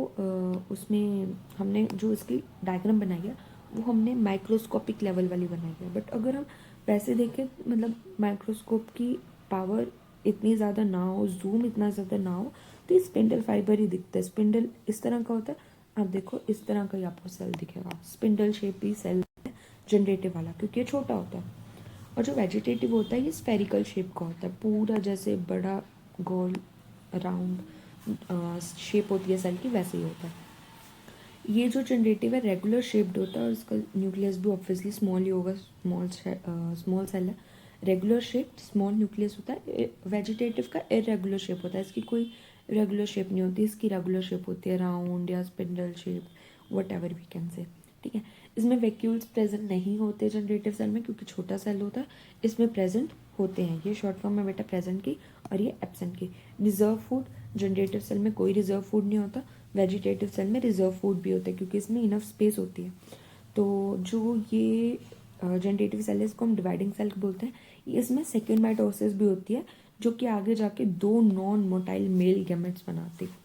उसमें हमने जो इसकी डायग्राम बनाई है वो हमने माइक्रोस्कोपिक लेवल वाली बनाई है, बट अगर हम वैसे देखें मतलब माइक्रोस्कोप की पावर इतनी ज़्यादा ना हो, जूम इतना ज़्यादा ना हो, तो ये स्पिंडल फाइबर ही दिखता है। स्पिंडल इस तरह का होता है, आप देखो इस तरह का ही आपको सेल दिखेगा, स्पिंडल शेप ही सेल है जनरेटिव वाला, क्योंकि ये छोटा होता है। और जो वेजिटेटिव होता है ये स्फेरिकल शेप का होता है, पूरा जैसे बड़ा गोल राउंड शेप होती है सेल की, वैसे ही होता है। ये जो जनरेटिव है रेगुलर शेप्ड होता है और इसका न्यूक्लियस भी ऑब्वियसली स्मॉल ही होगा, स्मॉल सेल है, रेगुलर शेप, स्मॉल न्यूक्लियस होता है। वेजिटेटिव का इरेगुलर शेप होता है, इसकी कोई रेगुलर शेप नहीं होती, इसकी रेगुलर शेप होती है, राउंड या spindle shape, whatever we can say. ठीक है, इसमें वैक्यूल्स प्रेजेंट नहीं होते जनरेटिव सेल में, क्योंकि छोटा सेल होता है। इसमें प्रेजेंट होते हैं, ये शॉर्ट फॉर्म में बेटा प्रेजेंट की और ये एब्सेंट की। रिजर्व फूड, जनरेटिव सेल में कोई रिजर्व फूड नहीं होता, वेजिटेटिव सेल में रिजर्व फूड भी होता है, क्योंकि इसमें इनफ स्पेस होती है। तो जो ये जनरेटिव सेल है इसको हम डिवाइडिंग सेल बोलते हैं। इसमें सेकेंड माइटोसिस भी होती है, जो कि आगे जाके 2 नॉन मोटाइल मेल गैमेट्स बनाती है।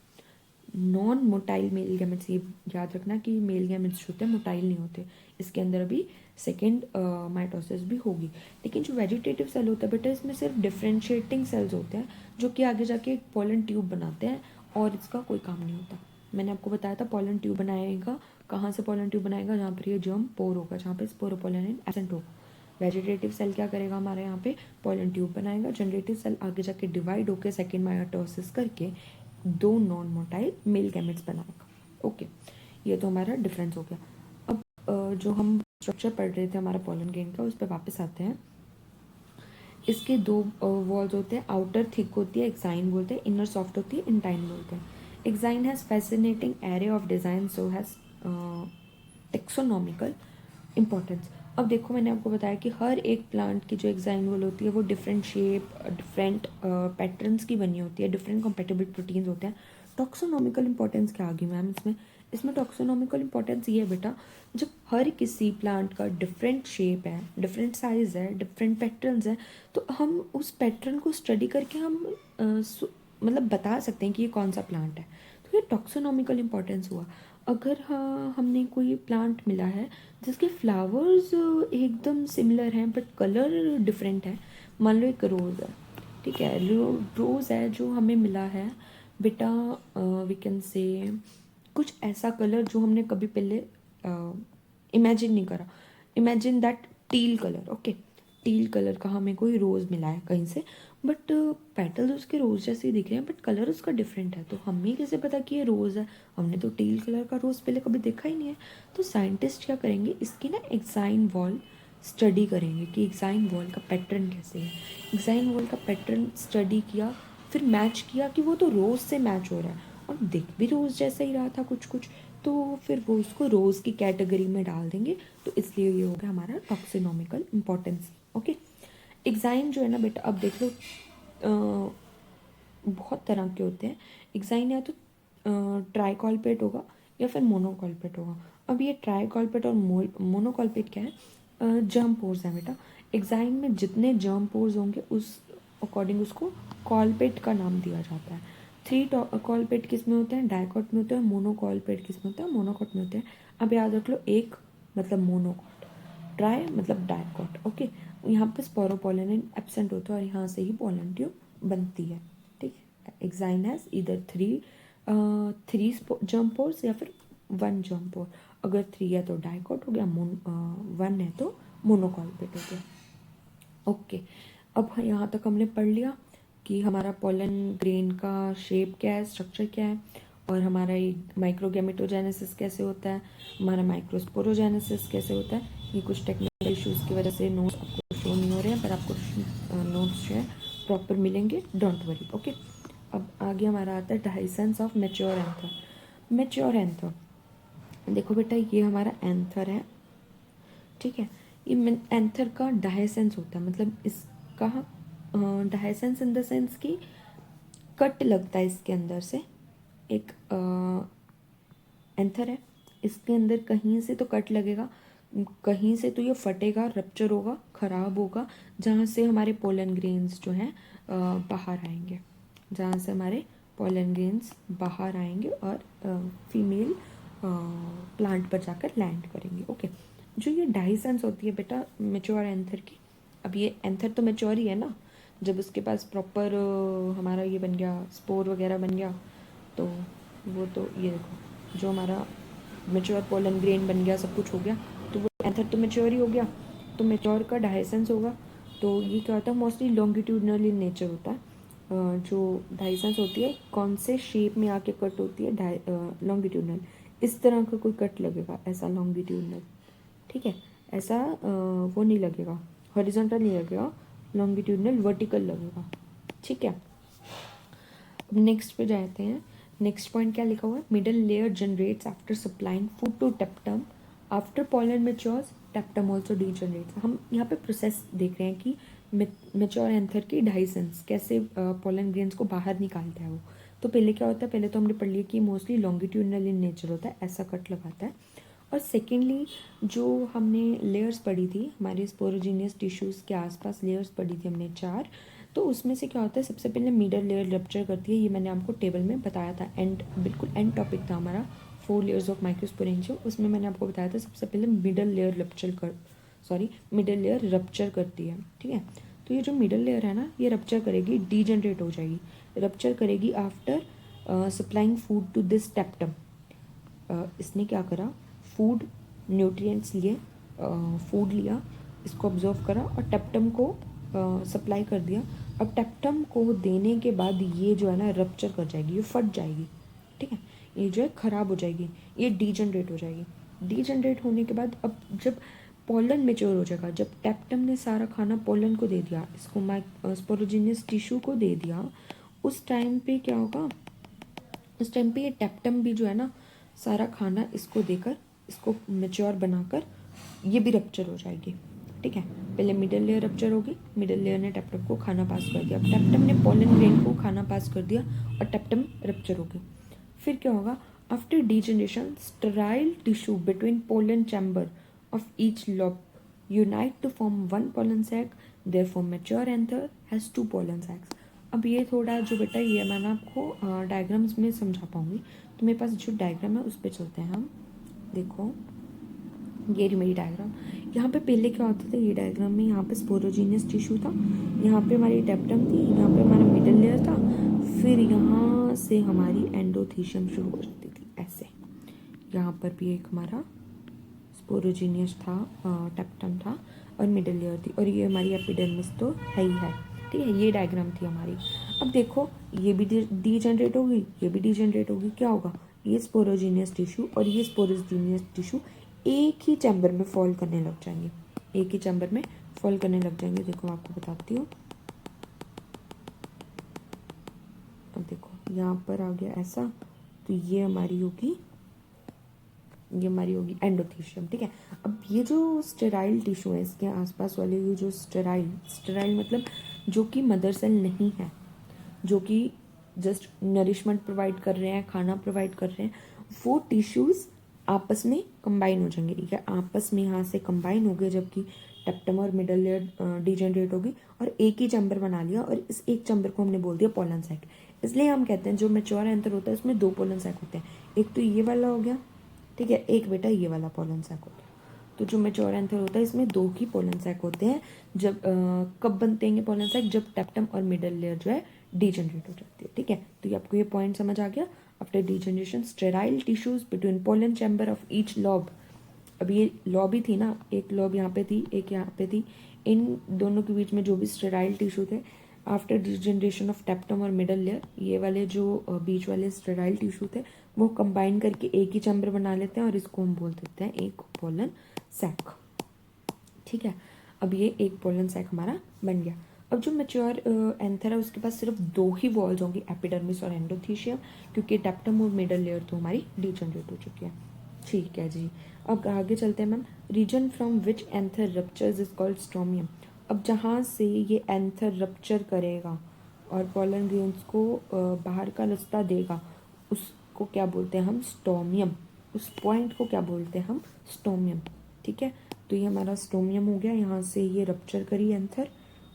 नॉन मोटाइल मेल गैमेट्स, ये याद रखना कि मेल गैमेट्स होते हैं मोटाइल नहीं होते। इसके अंदर अभी सेकेंड माइटोसिस भी होगी। लेकिन जो वेजिटेटिव सेल होता है बेटा, इसमें सिर्फ डिफ्रेंशिएटिंग सेल्स होते हैं, जो कि आगे जाके एक पोलन ट्यूब बनाते हैं, और इसका कोई काम नहीं होता। मैंने आपको बताया था पोलन ट्यूब बनाएगा, कहाँ से पोलन ट्यूब बनाएगा? जहाँ पर ये जर्म पोर होगा, जहाँ पे स्पोरोपोलिन एब्सेंट होगा। वेजिटेटिव सेल क्या करेगा हमारे यहाँ पे? पोलन ट्यूब बनाएगा। जनरेटिव सेल आगे जाके डिवाइड होकर सेकेंड माइटोसिस करके 2 नॉन मोटाइल मेल गैमेट्स बनाएगा। ओके, ये तो हमारा डिफरेंस हो गया। अब जो हम स्ट्रक्चर पढ़ रहे थे हमारा पोलन ग्रेन का, उस पर वापस आते हैं। इसके 2 वॉल्स होते हैं, आउटर थिक होती है एक्साइन बोलते हैं, इनर सॉफ्ट होती है इंटाइन बोलते हैं। Exine has fascinating array of design, so has taxonomical importance. अब देखो मैंने आपको बताया कि हर एक प्लांट की जो एक्साइन वॉल होती है वो डिफरेंट शेप, डिफरेंट पैटर्न्स की बनी होती है, डिफरेंट कॉम्पेटिबल प्रोटीन्स होते हैं। टॉक्सोनॉमिकल इंपॉर्टेंस क्या आ गई मैम इसमें? इसमें टॉक्सोनॉमिकल इंपॉर्टेंस ये है बेटा, जब हर किसी प्लांट का डिफरेंट शेप है, डिफरेंट साइज है, डिफरेंट पैटर्न्स है, तो हम उस पैटर्न को स्टडी करके हम मतलब बता सकते हैं कि ये कौन सा प्लांट है। तो ये टॉक्सोनॉमिकल इंपॉर्टेंस हुआ। अगर हाँ हमने कोई प्लांट मिला है जिसके फ्लावर्स एकदम सिमिलर हैं बट कलर डिफरेंट है, मान लो एक रोज़ है, ठीक है, रोज़ है जो हमें मिला है बेटा, वी कैन से कुछ ऐसा कलर जो हमने कभी पहले इमेजिन नहीं करा। Imagine that teal colour, okay, teal colour का हमें कोई रोज़ मिला है कहीं से, बट पेटल्स उसके रोज़ जैसे ही दिख रहे हैं बट कलर उसका डिफरेंट है, तो हमें कैसे पता कि ये रोज़ है? हमने तो टील कलर का रोज़ पहले कभी देखा ही नहीं है। तो साइंटिस्ट क्या करेंगे, इसकी ना एक्साइन वॉल स्टडी करेंगे कि एक्साइन वॉल का पैटर्न कैसे है। एक्साइन वॉल का पैटर्न स्टडी किया फिर मैच किया कि वो तो रोज़ से मैच हो रहा है और दिख भी रोज़ जैसा ही रहा था कुछ कुछ, तो फिर वो उसको रोज़ की कैटेगरी में डाल देंगे। तो इसलिए ये हो गया हमारा टॉक्सिनोमिकल इम्पोर्टेंस। ओके, एग्जाइम जो है ना बेटा, अब देख लो बहुत तरह के होते हैं। एग्जाइन या तो ट्राइकॉल्पेट होगा या फिर मोनोकॉल्पेट होगा। अब ये ट्राइकॉल्पेट और मोनोकॉल्पेट क्या है? जर्म पोर्स है बेटा। एग्जाइन में जितने जर्म पोर्स होंगे उस अकॉर्डिंग उसको कॉल्पेट का नाम दिया जाता है। 3 कॉल्पेट किस में होते हैं? डाइकॉट में होते हैं। मोनोकॉल्पेट किस में होता है? मोनोकॉट में होते हैं। अब याद रख लो, एक मतलब मोनोकॉट, ट्राई मतलब डाइकॉट। ओके, यहाँ पे स्पोरोपोलन एब्सेंट होता है और यहाँ से ही पोलन ट्यूब बनती है। ठीक है, exine has either three germ pores या फिर 1 जर्म पोर। अगर 3 है तो डाइकॉट हो गया, 1 है तो मोनोकॉल्पेट हो गया। ओके, अब यहाँ तक हमने पढ़ लिया कि हमारा पोलन ग्रेन का शेप क्या है, स्ट्रक्चर क्या है, और हमारा ये माइक्रोगैमेटोजेनेसिस कैसे होता है, हमारा माइक्रोस्पोरोजेनेसिस कैसे होता है। ये कुछ टेक्निकल इश्यूज़ की वजह से नोट्स आपको शो नहीं हो रहे हैं, पर आपको नोट्स जो है प्रॉपर मिलेंगे, डोंट वरी। ओके, अब आगे हमारा आता है dehiscence of mature anther. Mature anther, देखो बेटा ये हमारा एंथर है, ठीक है। ये एंथर का डायसेंस होता है, मतलब इसका डायसेंस इन द सेंस कि कट लगता है इसके अंदर से। एक एंथर है, इसके अंदर कहीं से तो कट लगेगा, कहीं से तो ये फटेगा, रप्चर होगा, ख़राब होगा, जहाँ से हमारे पोलन ग्रेन्स जो हैं बाहर आएंगे, जहाँ से हमारे पोलन ग्रेन्स बाहर आएंगे और फीमेल प्लांट पर जाकर लैंड करेंगे। ओके, जो ये डाइसेंस होती है बेटा मेच्योर एंथर की, अब ये एंथर तो मेच्योर ही है ना, जब उसके पास प्रॉपर हमारा ये बन गया, स्पोर वगैरह बन गया, तो वो तो ये देखो जो हमारा मेच्योर पोलन ग्रेन बन गया, सब कुछ हो गया, तो वो एंथर तो मेच्योर ही हो गया। तो मेच्योर का डाइसेंस होगा, तो ये क्या होता है, मोस्टली लॉन्गिट्यूडनल इन नेचर होता है। जो डाइसेंस होती है कौन से शेप में आके कट होती है, लॉन्गिट्यूडनल, इस तरह का कोई कट लगेगा, ऐसा लॉन्गिट्यूडनल, ठीक है। ऐसा वो नहीं लगेगा, हॉरिजॉन्टल नहीं लगेगा, लॉन्गिट्यूडनल वर्टिकल लगेगा, ठीक है। अब नेक्स्ट पे जाते हैं। नेक्स्ट पॉइंट क्या लिखा हुआ है, middle layer generates after supplying food to tapetum, after pollen matures tapetum also degenerates. हम यहाँ पे प्रोसेस देख रहे हैं कि मेच्योर एंथर की डाइसेंस कैसे पॉलन ग्रेन्स को बाहर निकालता है वो। तो पहले क्या होता है, पहले तो हमने पढ़ लिया कि मोस्टली लॉन्गिट्यूडनल इन नेचर होता है, ऐसा कट लगाता है। और सेकेंडली जो हमने लेयर्स पढ़ी थी, हमारे स्पोरोजीनियस टिश्यूज़ के आसपास लेयर्स पढ़ी थी हमने 4, तो उसमें से क्या होता है, सबसे पहले मिडल लेयर रप्चर करती है, ये मैंने आपको टेबल में बताया था, एंड बिल्कुल एंड टॉपिक था हमारा 4 लेयर्स ऑफ माइक्रोस्पोरेंशियम, उसमें मैंने आपको बताया था सबसे पहले मिडल लेयर रप्चर करती है, ठीक है। तो ये जो मिडल लेयर है ना, ये रप्चर करेगी, डीजनरेट हो जाएगी, रप्चर करेगी after supplying food to this tapetum. इसने क्या करा, फूड न्यूट्रिएंट्स लिए, फूड लिया, इसको ऑब्जर्व करा और टेप्टम को सप्लाई कर दिया। अब टेप्टम को देने के बाद ये जो है ना रप्चर कर जाएगी, ये फट जाएगी, ठीक है, ये जो है ख़राब हो जाएगी, ये डीजनरेट हो जाएगी। डीजनरेट होने के बाद अब जब पोलन मेच्योर हो जाएगा, जब टेप्टम ने सारा खाना पोलन को दे दिया, इसको स्पोरोजीनियस टिश्यू को दे दिया, उस टाइम पे क्या होगा, उस टाइम पे ये टेप्टम भी जो है ना सारा खाना इसको देकर, इसको मेच्योर बनाकर ये भी रप्चर हो जाएगी, ठीक है। पहले मिडल लेयर रप्चर होगी, मिडल लेयर ने टेप्टम को खाना पास कर दिया, टेप्टम ने पोलन ग्रेन को खाना पास कर दिया और टेप्टम रप्चर हो गई। फिर क्या होगा, after degeneration sterile tissue between pollen chamber of each lobe unite to form 1 pollen sac, therefore mature anther has 2 pollen sacs. अब ये थोड़ा जो बेटा ये मैं ना आपको डायग्राम्स में समझा पाऊँगी, तो मेरे पास जो डायग्राम है उस पर चलते हैं हम। देखो ये रही मेरी डायग्राम, यहाँ पे पहले क्या होता था, ये डायग्राम में यहाँ पे स्पोरोजीनियस टिश्यू था, यहाँ पे हमारी टेप्टम थी, यहाँ पे हमारा मिडल लेयर था, फिर यहाँ से हमारी एंडोथीशियम शुरू हो जाती थी ऐसे। यहाँ पर भी एक हमारा स्पोरोजीनियस था, टेप्टम था और मिडल लेयर थी, और ये हमारी एपिडर्मिस तो है ही है, ठीक है। ये डायग्राम थी हमारी। अब देखो ये भी डीजनरेट होगी, ये भी डीजनरेट होगी, क्या होगा, ये स्पोरोजीनियस टिश्यू और ये स्पोरोजीनियस टिश्यू एक ही चैम्बर में फॉल करने लग जाएंगे, एक ही चैम्बर में फॉल करने लग जाएंगे। देखो मैं आपको बताती हूँ, अब देखो यहाँ पर आ गया ऐसा, तो ये हमारी होगी एंडोथीशियम। ठीक है, अब ये जो स्टेराइल टिश्यू है इसके आसपास वाले ये जो स्टेराइल मतलब जो कि मदर सेल नहीं है, जो कि जस्ट नरिशमेंट प्रोवाइड कर रहे हैं, खाना प्रोवाइड कर रहे हैं, वो टिश्यूज़ आपस में कंबाइन हो जाएंगे। ठीक है, आपस में यहाँ से कंबाइन हो गए, जबकि टेप्टम और मिडल लेयर डिजेनरेट होगी और एक ही चैम्बर बना लिया, और इस एक चैम्बर को हमने बोल दिया पोलन सैक। इसलिए हम कहते हैं जो मैच्योर एंथर होता है उसमें 2 पोलन सैक होते हैं, एक तो ये वाला हो गया, ठीक है, एक बेटा ये वाला पोलन सैक हो गया। तो जो मैच्योर एंथर होता है इसमें 2 ही पोलन सैक होते हैं। जब कब बनते हैं पोलन सैक? जब टेप्टम और मिडल लेयर जो है डिजेनरेट हो जाती है। ठीक है, तो ये आपको ये पॉइंट समझ आ गया। After degeneration sterile tissues between pollen chamber of each lobe, अब ये लॉब ही थी ना, एक लॉब यहाँ पे थी, एक यहाँ पे थी, इन दोनों के बीच में जो भी स्टेराइल टिश्यू थे, आफ्टर डिजेनरेशन ऑफ टेप्टम और मिडल लेयर, ये वाले जो बीच वाले स्टेराइल टिश्यू थे वो कंबाइन करके एक ही चैम्बर बना लेते हैं और इसको हम बोल देते हैं एक पोलन सैक। ठीक है, अब ये एक पोलन सैक हमारा बन गया। अब जो मैच्योर एंथर है उसके पास सिर्फ 2 ही वॉल्स होंगी, एपिडर्मिस और एंडोथीशियम, क्योंकि टेप्टम और मिडल लेयर तो हमारी डिजेनरेट हो चुकी है। ठीक है जी, अब आगे चलते हैं ma'am. Region from which anther ruptures is called stomium. अब जहाँ से ये एंथर रप्चर करेगा और पोलन ग्रेन्स को बाहर का रास्ता देगा, उसको क्या बोलते हैं हम? स्टोमियम। उस पॉइंट को क्या बोलते हैं हम? स्टोमियम। ठीक है, तो ये हमारा स्टोमियम हो गया। यहाँ से ये रप्चर करी एंथर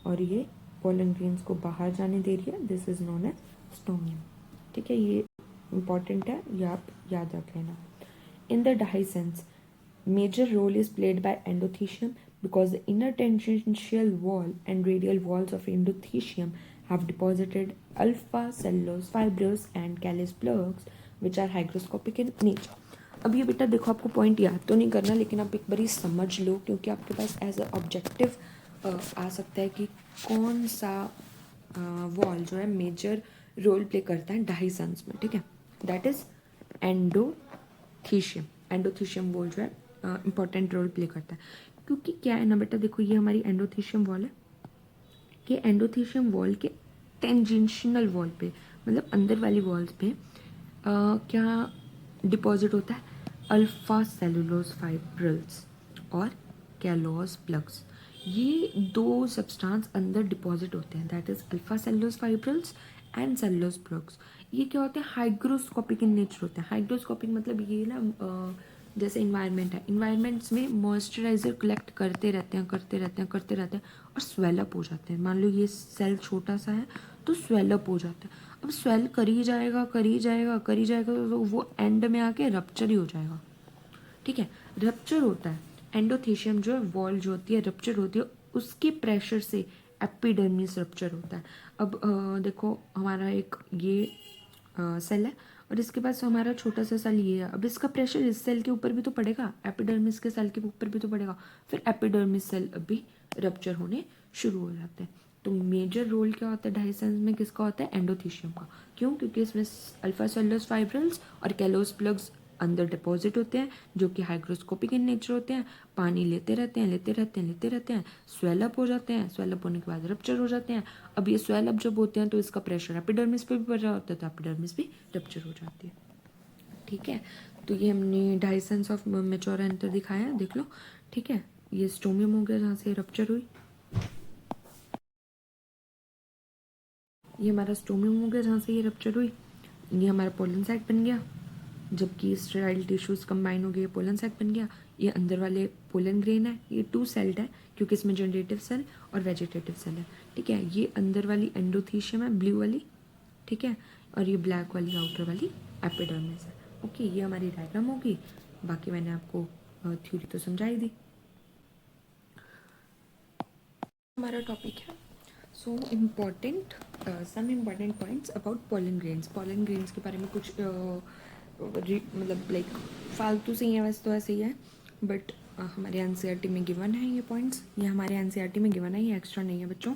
और ये पोलन ग्रेन्स को बाहर जाने दे रही है, this is known as stomium. ठीक है, ये इंपॉर्टेंट है, ये आप याद रख लेना। In the dehiscence, major role is played by endothecium because the inner tangential wall and radial walls of endothecium have deposited alpha cellulose fibers and callus plugs which are hygroscopic in nature. अब ये बेटा देखो, आपको point याद तो नहीं करना, लेकिन आप एक बारी समझ लो, क्योंकि आपके पास एज अ ऑब्जेक्टिव आ सकता है कि कौन सा वॉल जो है मेजर रोल प्ले करता है डाइसेंस में। ठीक है, दैट इज एंडोथीशियम वॉल जो है इंपॉर्टेंट रोल प्ले करता है, क्योंकि क्या है ना बेटा, देखो ये हमारी एंडोथीशियम वॉल है, कि एंडोथीशियम वॉल के टेंजेंशियल वॉल पे, मतलब अंदर वाली वॉल्स पे क्या डिपॉजिट होता है? अल्फा सेलुलोज फाइब्रिल्स और कैलोस प्लग्स। ये 2 सब्सटेंस अंदर डिपॉजिट होते हैं, that is alpha cellulose fibrils and cellulose plugs. ये क्या होते हैं? हाइग्रोस्कोपिक इन नेचर होते हैं। हाइग्रोस्कोपिक मतलब ये ना जैसे इन्वायरमेंट है, इन्वायरमेंट्स में मॉइस्चराइजर कलेक्ट करते रहते हैं और स्वेलअप हो जाते हैं। मान लो ये सेल छोटा सा है तो स्वेलअप हो जाता है। अब स्वेल करी जाएगा तो वो एंड में आके रप्चर ही हो जाएगा। ठीक है, रप्चर होता है, एंडोथीशियम जो है वॉल जो होती है रप्चर होती है, उसके प्रेशर से एपिडर्मिस रप्चर होता है। अब देखो हमारा एक ये सेल है और इसके पास हमारा छोटा सा सेल ये है। अब इसका प्रेशर इस सेल के ऊपर भी तो पड़ेगा, एपिडर्मिस के सेल के ऊपर भी तो पड़ेगा, फिर एपिडर्मिस सेल अभी रप्चर होने शुरू हो जाते हैं। तो मेजर रोल क्या होता है डाइसेंस में? किसका होता है? एंडोथीशियम का। क्यों? क्योंकि इसमें अल्फा सेलुलोज फाइब्रिल्स और कैलोस प्लग्स अंदर डिपॉजिट होते हैं, जो कि हाइग्रोस्कोपिक इन नेचर होते हैं। पानी लेते रहते हैं, स्वेलअप हो जाते हैं, स्वेलअप होने के बाद रप्चर हो जाते हैं। अब ये स्वेलअप जब होते हैं तो इसका प्रेशर एपिडर्मिस पे भी पड़ रहा होता है, तो एपिडर्मिस भी रप्चर हो जाती है। ठीक है, तो ये हमने डाइसेंस ऑफ मैच्योर एंथर दिखाया, देख लो। ठीक है, ये स्टोमियम हो गया जहाँ से रप्चर हुई, ये हमारा स्टोमियम हो गया जहाँ से ये रप्चर हुई, ये हमारा पोलन सैक बन गया, जबकि स्टेराइल टिश्यूज कंबाइन हो गए, पोलन सैक बन गया। ये अंदर वाले पोलन ग्रेन है, ये 2 सेल्ड है क्योंकि इसमें जनरेटिव सेल और वेजिटेटिव सेल है। ठीक है, ये अंदर वाली एंडोथीशियम है, ब्लू वाली। ठीक है, और ये ब्लैक वाली आउटर वाली एपिडर्मिस है। ओके, ये हमारी डायग्राम होगी। बाकी मैंने आपको थ्योरी तो समझाई दी। हमारा टॉपिक है so important some important points about pollen grains. Pollen grains के बारे में कुछ मतलब लाइक फालतू से ही है, वैसे तो ऐसे ही है, बट हमारे एनसीईआरटी में गिवन है ये पॉइंट्स, ये हमारे एनसीईआरटी में गिवन है, ये एक्स्ट्रा नहीं है बच्चों,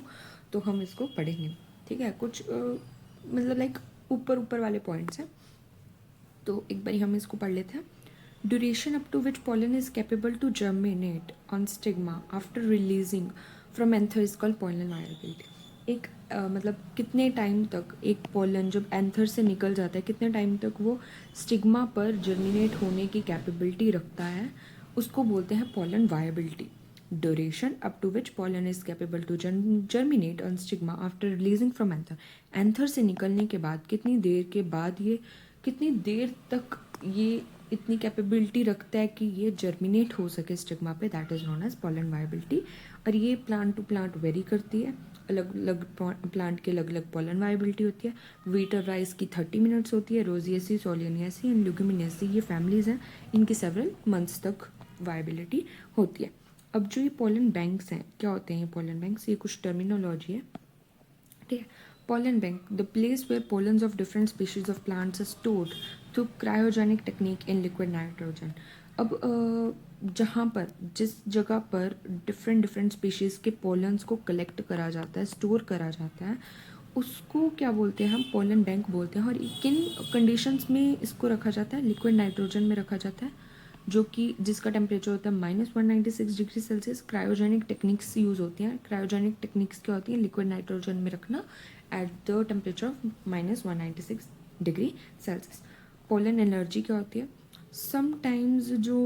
तो हम इसको पढ़ेंगे। ठीक है, कुछ मतलब लाइक ऊपर वाले पॉइंट्स हैं, तो एक बार हम इसको पढ़ लेते हैं। Duration up to which pollen is capable to germinate on stigma after releasing from anther is called pollen viability. एक मतलब कितने टाइम तक एक पोलन जब एंथर से निकल जाता है, कितने टाइम तक वो स्टिग्मा पर जर्मिनेट होने की कैपेबिलिटी रखता है, उसको बोलते हैं pollen viability. Duration up to which pollen is capable to germinate on stigma after releasing from anther. Anther से निकलने के बाद कितनी देर के बाद ये, कितनी देर तक ये इतनी कैपेबिलिटी रखता है कि ये जर्मिनेट हो सके स्टिग्मा पे, that is known as pollen viability. और ये प्लांट टू प्लांट वेरी करती है, अलग अलग प्लांट के अलग अलग पोलन वायबिलिटी होती है. वीट और राइस की 30 मिनट्स होती है. रोजिएसी, सोलियनियासी एंड ल्यूगिमिनेसी ये फैमिलीज़ हैं, इनकी सेवरल मंथ्स तक वायबिलिटी होती है. अब जो ये पोलन बैंक्स हैं, क्या होते हैं ये पोलन बैंक्स, ये कुछ टर्मिनोलॉजी है, ठीक है. Pollen bank, the place where pollens of different species of plants are stored through cryogenic technique in liquid nitrogen. अब जहाँ पर, जिस जगह पर डिफरेंट स्पीशीज़ के पोलन्स को कलेक्ट करा जाता है, स्टोर करा जाता है, उसको क्या बोलते हैं हम, पोलन बैंक बोलते हैं. और किन कंडीशंस में इसको रखा जाता है, लिक्विड नाइट्रोजन में रखा जाता है, जो कि जिसका टेम्परेचर होता है -196 degree Celsius. Cryogenic techniques use होती हैं. क्रायोजेनिक टेक्निक्स क्या होती हैं, लिक्विड नाइट्रोजन में रखना at the temperature of -196 degree Celsius. Pollen energy क्या होती है, समटाइम्स जो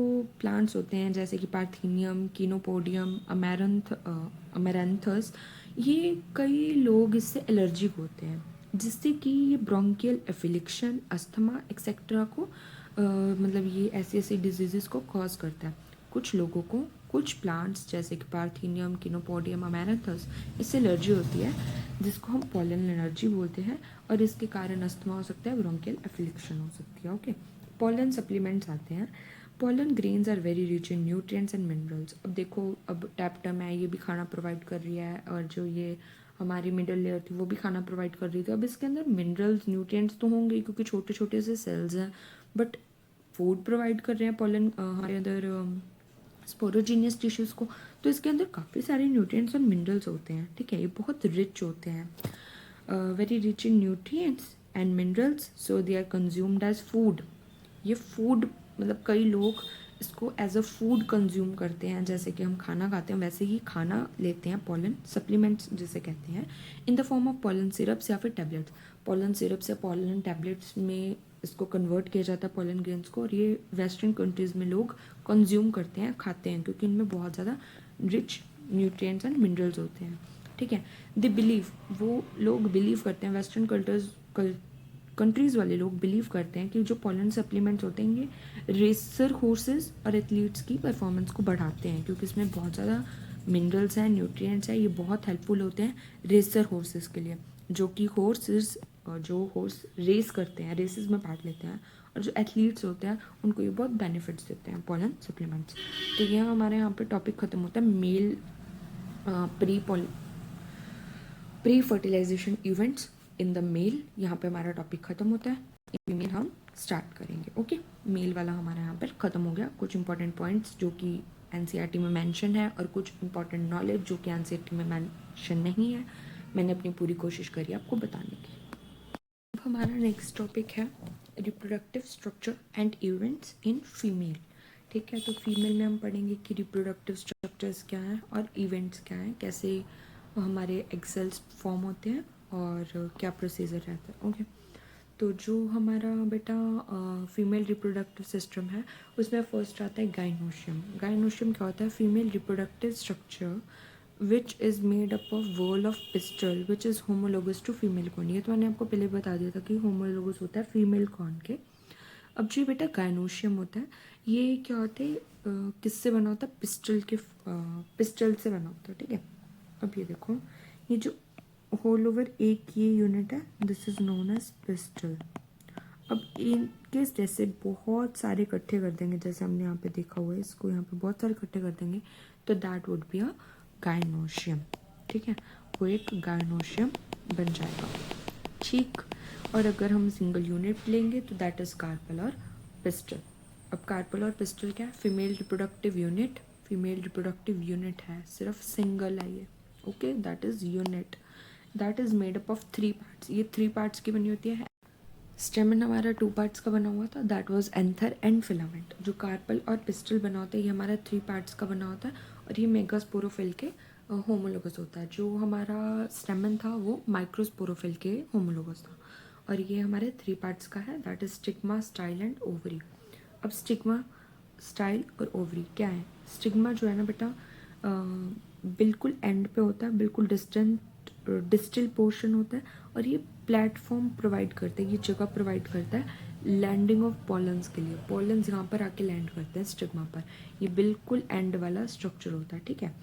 प्लांट्स होते हैं जैसे कि पार्थेनियम, कीनोपोडियम, अमेरैंथस, ये कई लोग इससे एलर्जिक होते हैं, जिससे कि ये ब्रोंकियल एफिलिक्शन, अस्थमा एक्सेट्रा को मतलब ये ऐसी डिजीज़ को कॉज करता है. कुछ लोगों को कुछ प्लांट्स जैसे कि पार्थेनियम, कीनोपोडियम, अमेरैंथस, इससे एलर्जी होती है, जिसको हम पोलन एलर्जी बोलते हैं. और इसके कारण अस्थमा हो सकता है, ब्रोंकियल एफिलिक्शन हो सकती है. ओके, पोलन सप्लीमेंट्स आते हैं. Pollen grains are very rich in nutrients and minerals. अब देखो, अब टैप्टम है, ये भी खाना प्रोवाइड कर रही है, और जो ये हमारी मिडल लेयर थी वो भी खाना प्रोवाइड कर रही थी. अब इसके अंदर मिनरल्स, न्यूट्रिएंट्स तो होंगे क्योंकि छोटे छोटे से सेल्स हैं, बट फूड प्रोवाइड कर रहे हैं पोलन हमारे अंदर स्पोरोजीनियस टिश्यूज़ को, तो इसके अंदर काफ़ी सारे न्यूट्रिएंट्स और मिनरल्स होते हैं. ठीक है, ये बहुत रिच होते हैं, very rich in nutrients and minerals, so they are consumed as food. ये फूड मतलब कई लोग इसको एज अ फूड कंज्यूम करते हैं, जैसे कि हम खाना खाते हैं वैसे ही खाना लेते हैं. पोलन सप्लीमेंट्स जिसे कहते हैं, in the form of pollen syrups या फिर टैबलेट्स. पोलन सिरप्स या पोलन टैबलेट्स में इसको कन्वर्ट किया जाता है पोलन ग्रेन्स को, और ये वेस्टर्न कंट्रीज़ में लोग कंज्यूम करते हैं, खाते हैं, क्योंकि इनमें बहुत ज़्यादा रिच न्यूट्रिएंट्स एंड मिनरल्स होते हैं. ठीक है, दे बिलीव, वो लोग बिलीव करते हैं, वेस्टर्न कंट्रीज़ वाले लोग बिलीव करते हैं कि जो पोलन सप्लीमेंट्स होते हैं ये रेसर हॉर्सेस और एथलीट्स की परफॉर्मेंस को बढ़ाते हैं, क्योंकि इसमें बहुत ज़्यादा मिनरल्स हैं, न्यूट्रिएंट्स हैं. ये बहुत हेल्पफुल होते हैं रेसर हॉर्सेस के लिए, जो कि जो हॉर्स रेस करते हैं, रेसेस में पार्ट लेते हैं, और जो एथलीट्स होते हैं उनको ये बहुत बेनिफिट्स देते हैं पोलन सप्लीमेंट्स. तो ये हमारे यहाँ पे टॉपिक ख़त्म होता है male pre fertilisation events in the male. यहाँ पे हमारा टॉपिक ख़त्म होता है. फीमेल हम स्टार्ट करेंगे. ओके, मेल वाला हमारा यहाँ पर ख़त्म हो गया. कुछ इंपॉर्टेंट पॉइंट्स जो कि एनसीईआरटी में मेंशन है, और कुछ इंपॉर्टेंट नॉलेज जो कि एनसीईआरटी में मेंशन नहीं है, मैंने अपनी पूरी कोशिश करी आपको बताने की. अब हमारा नेक्स्ट टॉपिक है reproductive structure and events in female. ठीक है, तो फीमेल में हम पढ़ेंगे कि रिप्रोडक्टिव स्ट्रक्चर्स क्या हैं और इवेंट्स क्या हैं, कैसे हमारे एग सेल्स फॉर्म होते हैं और क्या प्रोसीजर रहता है. ओके, तो जो हमारा बेटा फीमेल रिप्रोडक्टिव सिस्टम है, उसमें फर्स्ट आता है गाइनोशियम. गाइनोशियम क्या होता है, female reproductive structure which is made up of wall of pistil which is homologous to female corn. ये तो मैंने आपको पहले बता दिया था कि होमोलोगस होता है फीमेल कॉर्न के. अब जो बेटा गाइनोशियम होता है, ये क्या होता है, किससे बना होता है, पिस्टल से बना होता है. ठीक है, अब ये देखो, ये जो होल ओवर एक ये यूनिट है, this is known as pistil. अब इनके जैसे बहुत सारे इकट्ठे कर देंगे, जैसे हमने यहाँ पे देखा हुआ है, इसको यहाँ पे बहुत सारे इकट्ठे कर देंगे, तो that would be a gynoecium. ठीक है, वो एक गाइनोशियम बन जाएगा. ठीक, और अगर हम सिंगल यूनिट लेंगे तो दैट इज़ कार्पल और पिस्टल. अब कार्पल और पिस्टल क्या है, female reproductive unit. Female reproductive unit है, सिर्फ सिंगल है ये. Okay, that is unit, that is made up of 3 parts. ये 3 पार्ट्स की बनी होती है. स्टेमन हमारा 2 पार्ट्स का बना हुआ था, that was anther and filament. जो कार्पल और पिस्टल बना होता है, ये हमारा 3 पार्ट्स का बना होता है, और ये मेगास्पोरोफिल के होमोलोगस होता है। जो हमारा स्टेमन था वो माइक्रोस्पोरोफिल के होमोलोगस था। और ये हमारे 3 पार्ट्स का है, that is stigma, style and ovary. अब स्टिग्मा, स्टाइल और ओवरी क्या है? स्टिग्मा जो है ना बेटा बिल्कुल एंड पे होता है, बिल्कुल डिस्टल पोर्शन होता है, और ये प्लेटफॉर्म प्रोवाइड करता है, ये जगह प्रोवाइड करता है लैंडिंग ऑफ पॉलन्स के लिए। पॉलन्स यहाँ पर आके लैंड करते हैं स्टिग्मा पर। ये बिल्कुल एंड वाला स्ट्रक्चर होता है, ठीक है।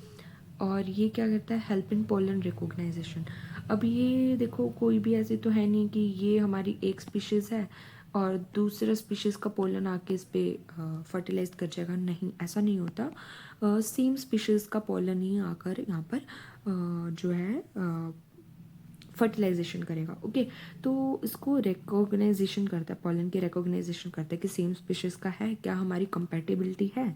और ये क्या करता है? Help in pollen recognition. अब ये देखो कोई भी ऐसे तो है नहीं कि ये हमारी एक स्पीशीज़ है और दूसरा स्पीशीज़ का पोलन आके इस पर फर्टिलाइज कर जाएगा, नहीं, ऐसा नहीं होता। सेम स्पीशीज़ का पोलन ही आकर यहाँ पर जो है फर्टिलाइजेशन करेगा। ओके, तो इसको रिकॉग्नाइजेशन करता है, पॉलन की रिकॉग्नाइजेशन करता है कि सेम स्पीशीज़ का है क्या, हमारी कंपैटिबिलिटी है।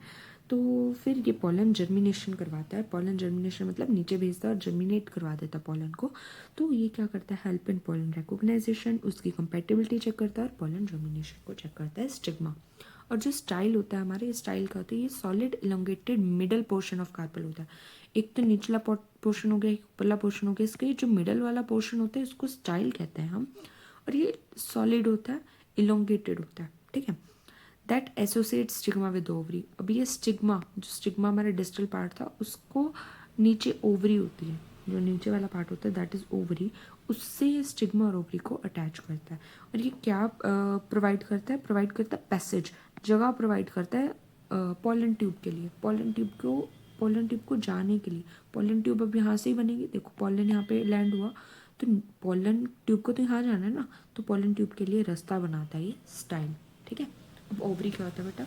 तो फिर ये पॉलन जर्मिनेशन करवाता है। पॉलन जर्मिनेशन मतलब नीचे भेजता है और जर्मिनेट करवा देता है पॉलन को। तो ये क्या करता है? हेल्प इन पॉलन रिकॉग्नाइजेशन, उसकी कंपैटिबिलिटी चेक करता है और पॉलन जर्मिनेशन को चेक करता है स्टिग्मा। और जो स्टाइल होता है हमारे, स्टाइल का होता है ये solid elongated middle portion of carpel होता है। एक तो निचला पोर्शन हो गया, एक ऊपरला पोर्शन हो गया, इसके जो मिडल वाला पोर्शन होता है इसको स्टाइल कहते हैं हम। और ये सॉलिड होता है, इलोंगेटेड होता है, ठीक है। That associate stigma with ovary. अब ये स्टिग्मा, जो स्टिग्मा हमारा डिस्टल पार्ट था, उसको नीचे ओवरी होती है, जो नीचे वाला पार्ट होता है दैट इज ओवरी, उससे स्टिग्मा और ओवरी को अटैच करता है। और ये क्या प्रोवाइड करता है? प्रोवाइड करता है पैसेज, जगह प्रोवाइड करता है पॉलन ट्यूब के लिए, पॉलन ट्यूब को जाने के लिए। पॉलन ट्यूब अब यहाँ से ही बनेगी, देखो पॉलन यहाँ पे लैंड हुआ तो पॉलन ट्यूब को तो यहाँ जाना है ना, तो पॉलन ट्यूब के लिए रास्ता बनाता है ये स्टाइल, ठीक है। अब ओवरी क्या होता है बेटा?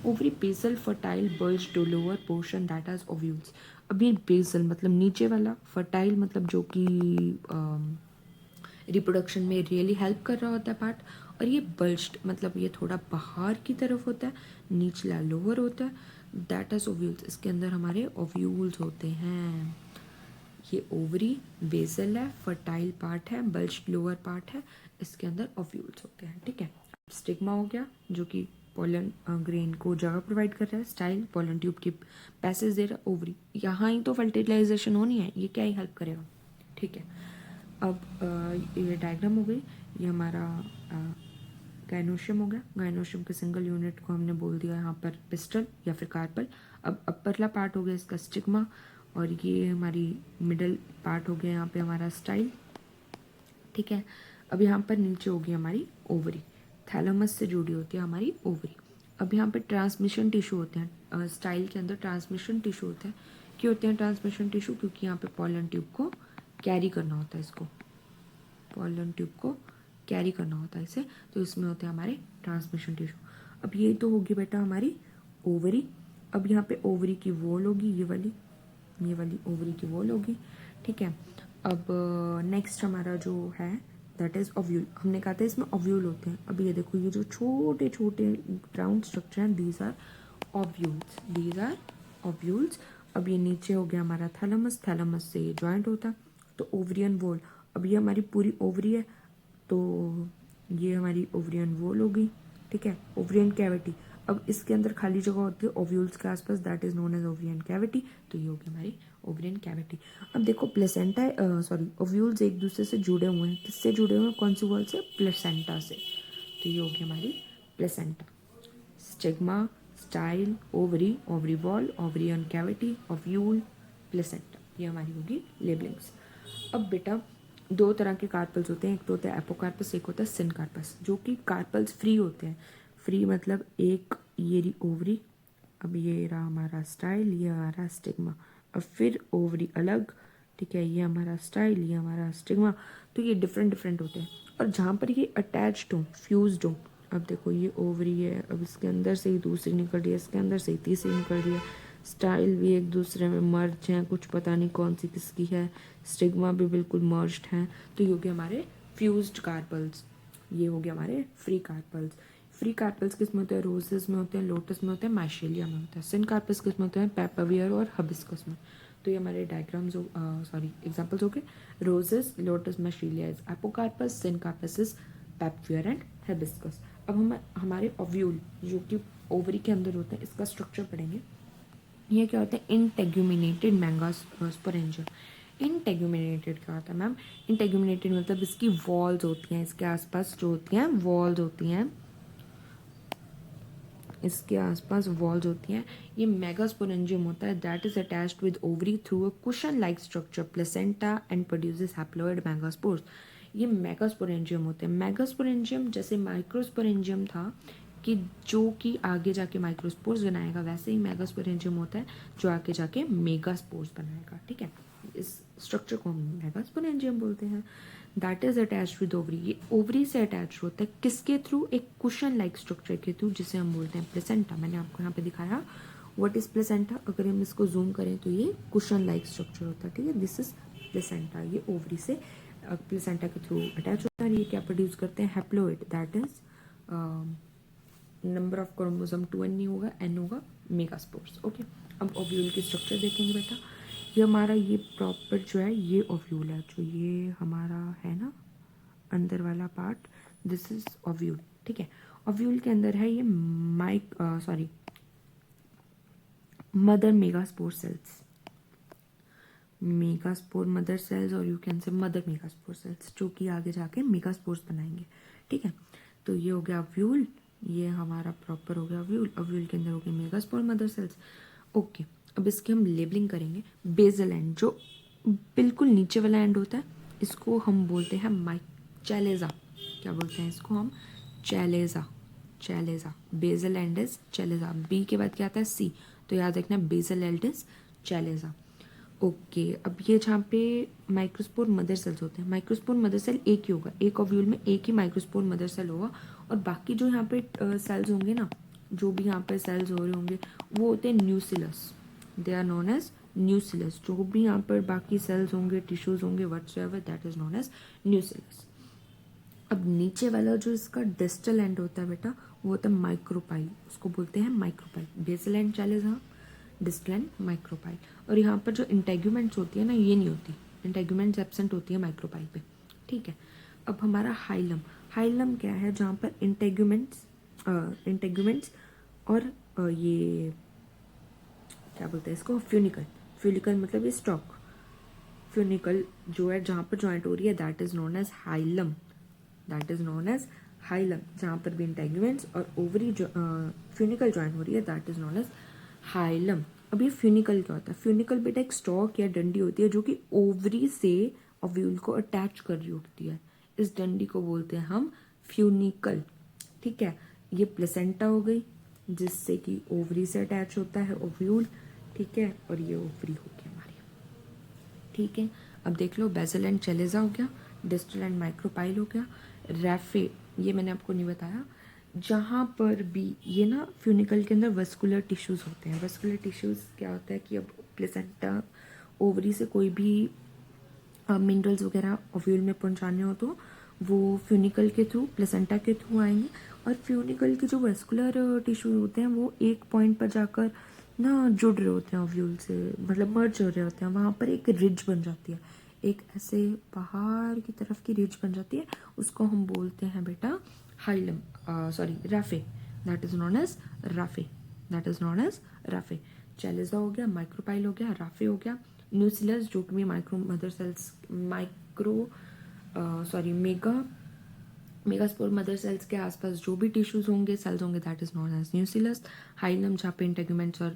Ovary basal fertile bulge to lower portion that has ovules. अब ये बेसल मतलब नीचे वाला, फर्टाइल मतलब जो कि रिप्रोडक्शन में रियली हेल्प कर रहा होता है पार्ट, और ये बल्ज्ड मतलब ये थोड़ा बाहर की तरफ होता है, निचला लोअर होता है, दैट इज ओव्यूल्स। इसके अंदर हमारे ओव्यूल्स होते हैं। ये ओवरी बेसल है, फर्टाइल पार्ट है, बल्ज्ड लोअर पार्ट है, इसके अंदर ओव्यूल्स होते हैं, ठीक है। स्टिग्मा हो गया जो कि पोलन ग्रेन को जगह प्रोवाइड कर रहा है, स्टाइल पोलन ट्यूब की पैसेज दे रहा है, ओवरी यहाँ ही तो फर्टिलाइजेशन होनी है, ये क्या ही हेल्प करेगा, ठीक है। अब ये डायग्राम हो गई, ये हमारा गाइनोशियम हो गया। गाइनोशियम के सिंगल यूनिट को हमने बोल दिया यहाँ पर पिस्टल या फिर कार्पल। अब अपर पार्ट हो गया इसका स्टिग्मा, और ये हमारी मिडल पार्ट हो गया यहाँ पे हमारा स्टाइल, ठीक है। अब यहाँ पर नीचे होगी हमारी ओवरी, थैलेमस से जुड़ी होती है हमारी ओवरी। अब यहाँ पे ट्रांसमिशन टिश्यू होते हैं, स्टाइल के अंदर ट्रांसमिशन टिश्यू होते हैं। क्यों होते हैं ट्रांसमिशन टिश्यू? क्योंकि यहाँ पे पॉलन ट्यूब को कैरी करना होता है, इसको पॉलन ट्यूब को कैरी करना होता है इसे, तो इसमें होते हैं हमारे ट्रांसमिशन टिश्यू। अब ये तो होगी बेटा हमारी ओवरी। अब यहाँ पे ओवरी की वॉल होगी, ये वाली ओवरी की वॉल होगी, ठीक है। अब नेक्स्ट हमारा जो है दैट इज ओव्यूल। हमने कहा था इसमें ओव्यूल होते हैं। अब ये देखो ये जो छोटे छोटे राउंड स्ट्रक्चर हैं दीज आर ओव्यूल्स। अब ये नीचे हो गया हमारा थैलेमस, थैलेमस से ये ज्वाइंट होता है, तो ओवरियन वॉल। अब ये हमारी पूरी ओवरी है, तो ये हमारी ओवरियन वॉल होगी, ठीक है। ओवरियन कैविटी, अब इसके अंदर खाली जगह होती है ओव्यूल्स के आसपास, that is known as ovarian cavity, तो ये होगी हमारी ओवरियन कैविटी। अब देखो प्लेसेंटा, ओव्यूल्स एक दूसरे से जुड़े हुए हैं, किससे जुड़े हुए हैं? कौन सी वॉल से? प्लेसेंटा से, तो ये होगी हमारी placenta. Stigma, style, ovary, ovary wall, ovarian cavity, ovule, placenta, ये हमारी होगी लेबलिंग्स। अब बेटा दो तरह के कार्पल्स होते हैं, एक तो होता है एपोकार्पस, एक होता है सिनकार्पस, जो कि कार्पल्स फ्री होते हैं। फ्री मतलब एक ये रही ओवरी, अब ये रहा हमारा स्टाइल, ये हमारा स्टिग्मा, अब फिर ओवरी अलग, ठीक है, ये हमारा स्टाइल, ये हमारा स्टिग्मा, तो ये डिफरेंट डिफरेंट होते हैं। और जहाँ पर ये अटैच्ड हो, फ्यूज्ड हो, अब देखो ये ओवरी है, अब इसके अंदर से ही दूसरी निकल रही है, इसके अंदर से ही तीसरी निकल रही है, स्टाइल भी एक दूसरे में मर्ज हैं, कुछ पता नहीं कौन सी किसकी है, स्टिग्मा भी बिल्कुल मर्ज्ड हैं, तो ये हो गया हमारे फ्यूज्ड कार्पल्स, ये हो गया हमारे फ्री कार्पल्स। फ्री कार्पल्स किस में होते हैं? रोजेस में होते हैं, लोटस में होते हैं, माइशेलिया में होता है। सिन कार्पल्स किस में होते हैं? पेपावियर और हबिस्कस में। तो ये हमारे डायग्राम्स एग्जांपल्स हो गए। Roses, lotus, michelia is apocarpous, syncarpous is papaver and hibiscus. अब हम हमारे ओव्यूल जो कि ओवरी के अंदर होते हैं, इसका स्ट्रक्चर पढ़ेंगे। ये क्या होता है? इंटेग्यूमिनेटेड मैंगोस्पोरेंजियम। इंटेग्यूमिनेटेड क्या होता है मैम? इंटेग्यूमिनेटेड मतलब इसकी वॉल्स होती हैं, इसके आसपास जो होती हैं वॉल्स होती हैं, इसके आसपास वॉल्स होती हैं। ये मेगास्पोरेंजियम होता है that is attached with ovary through a cushion like structure placenta and produces haploid megaspores. ये मेगास्पोरेंजियम होते हैं। मेगास्पोरेंजियम जैसे माइक्रोस्पोरेंजियम था कि जो कि आगे जाके माइक्रोस्पोर्स बनाएगा, वैसे ही मेगास्पोरेंजियम होता है जो आगे जाके मेगास्पोर्स बनाएगा। ठीक है, इस स्ट्रक्चर को हम मेगास्पोरेंजियम बोलते हैं। That is attached with ovary. ये ओवरी से अटैच होता है किसके थ्रू? एक कुशन लाइक स्ट्रक्चर के थ्रू जिसे हम बोलते हैं प्लेसेंटा। मैंने आपको यहाँ पे दिखाया व्हाट इज प्लेसेंटा। अगर हम इसको जूम करें तो ये कुशन लाइक स्ट्रक्चर होता है। ठीक है, दिस इज प्लेसेंटा। ये ओवरी से प्लेसेंटा के थ्रू अटैच होता है। ये क्या प्रोड्यूस करते हैं? Haploid, that is number of chromosome 2n नहीं होगा, n होगा, मेगास्पोर्स। ओके, अब ओव्यूल की स्ट्रक्चर देखेंगे बेटा। ये हमारा ये प्रॉपर जो है ये ओव्यूल है, जो ये हमारा है ना अंदर वाला पार्ट, दिस इज ओव्यूल। ठीक है, ओव्यूल के अंदर है ये mother megaspore cells, megaspore mother cells, और you can say mother megaspore cells, जो कि आगे जाके मेगास्पोर्स बनाएंगे। ठीक है, तो ये हो गया ओव्यूल, ये हमारा प्रॉपर हो गया ओव्यूल। ओव्यूल के अंदर हो गए मेगास्पोर मदर सेल्स। ओके, अब इसकी हम लेबलिंग करेंगे। बेसल एंड जो बिल्कुल नीचे वाला एंड होता है, इसको हम बोलते हैं चैलेजा। क्या बोलते हैं इसको हम? Chalaza. Chalaza. Basal end is chalaza. B के बाद क्या आता है? सी, तो याद रखना basal end is chalaza. Okay, अब ये जहाँ पे माइक्रोस्पोर मदर सेल्स होते हैं, माइक्रोस्पोर मदर सेल एक ही होगा, एक ओव्यूल में एक ही माइक्रोस्पोर मदर सेल होगा, और बाकी जो यहाँ पे सेल्स होंगे ना, जो भी यहाँ पे सेल्स हो रहे होंगे वो होते हैं nucellus. They are known as nucellus. जो भी यहाँ पर बाकी सेल्स होंगे, टिश्यूज होंगे, whatsoever, that is known as nucellus. अब नीचे वाला जो इसका डिस्टल एंड होता है बेटा, वो होता है माइक्रोपाइल, उसको बोलते हैं micropyle. Basal end chalaza, distal end micropyle. और यहाँ पर जो इंटेग्यूमेंट्स होती है ना, ये नहीं होती, इंटेग्यूमेंट्स एब्सेंट होती है माइक्रोपाइल पे। ठीक है, अब हमारा हाइलम। हाइलम क्या है? जहाँ पर इंटेग्यूमेंट्स और ये क्या बोलते हैं इसको? फ्यूनिकल। फ्यूनिकल मतलब ये स्टॉक। फ्यूनिकल जो है जहाँ पर ज्वाइंट हो रही है, that is known as hilum. That is known as hilum. जहाँ पर भी इंटेग्यूमेंट्स और ओवरी फ्यूनिकल ज्वाइन हो रही है, that is known as hilum. अब ये फ्यूनिकल क्या होता है? फ्यूनिकल बेटा एक स्टॉक या डंडी होती है जो कि ओवरी से ओव्यूल को अटैच कर रही होती है। इस डंडी को बोलते हैं हम फ्यूनिकल। ठीक है, ये प्लेसेंटा हो गई जिससे कि ओवरी से अटैच होता है ओव्यूल। ठीक है, और ये ओवरी हो गई हमारी। ठीक है, अब देख लो, बेसल एंड चैलेजा हो गया, डिस्टल एंड माइक्रोपाइल हो गया, रैफे ये मैंने आपको नहीं बताया। जहाँ पर भी ये ना फ्यूनिकल के अंदर वस्कुलर टिश्यूज़ होते हैं। वस्कुलर टिश्यूज़ क्या होता है कि अब प्लेसेंटा ओवरी से कोई भी मिनरल्स वगैरह ओव्यूल में पहुंचाने हो तो वो फ्यूनिकल के थ्रू, प्लेसेंटा के थ्रू आएंगे। और फ्यूनिकल के जो वस्कुलर टिश्यू होते हैं वो एक पॉइंट पर जाकर ना जुड़ रहे होते हैं ओव्यूल से, मतलब मर्ज हो रहे होते हैं। वहाँ पर एक रिज बन जाती है, एक ऐसे पहाड़ की तरफ की रिज बन जाती है, उसको हम बोलते हैं बेटा hilum, sorry raphe. That is known as raphe. That is known as raphe. Chalaza हो गया, माइक्रोपाइल हो गया, राफे हो गया, न्यूसिलस जो कि micro mother cells, megaspore mother cells के आसपास जो भी टिश्यूज होंगे, सेल्स होंगे, that is known as nucellus. Hilum जहाँ पे इंटेग्यूमेंट्स और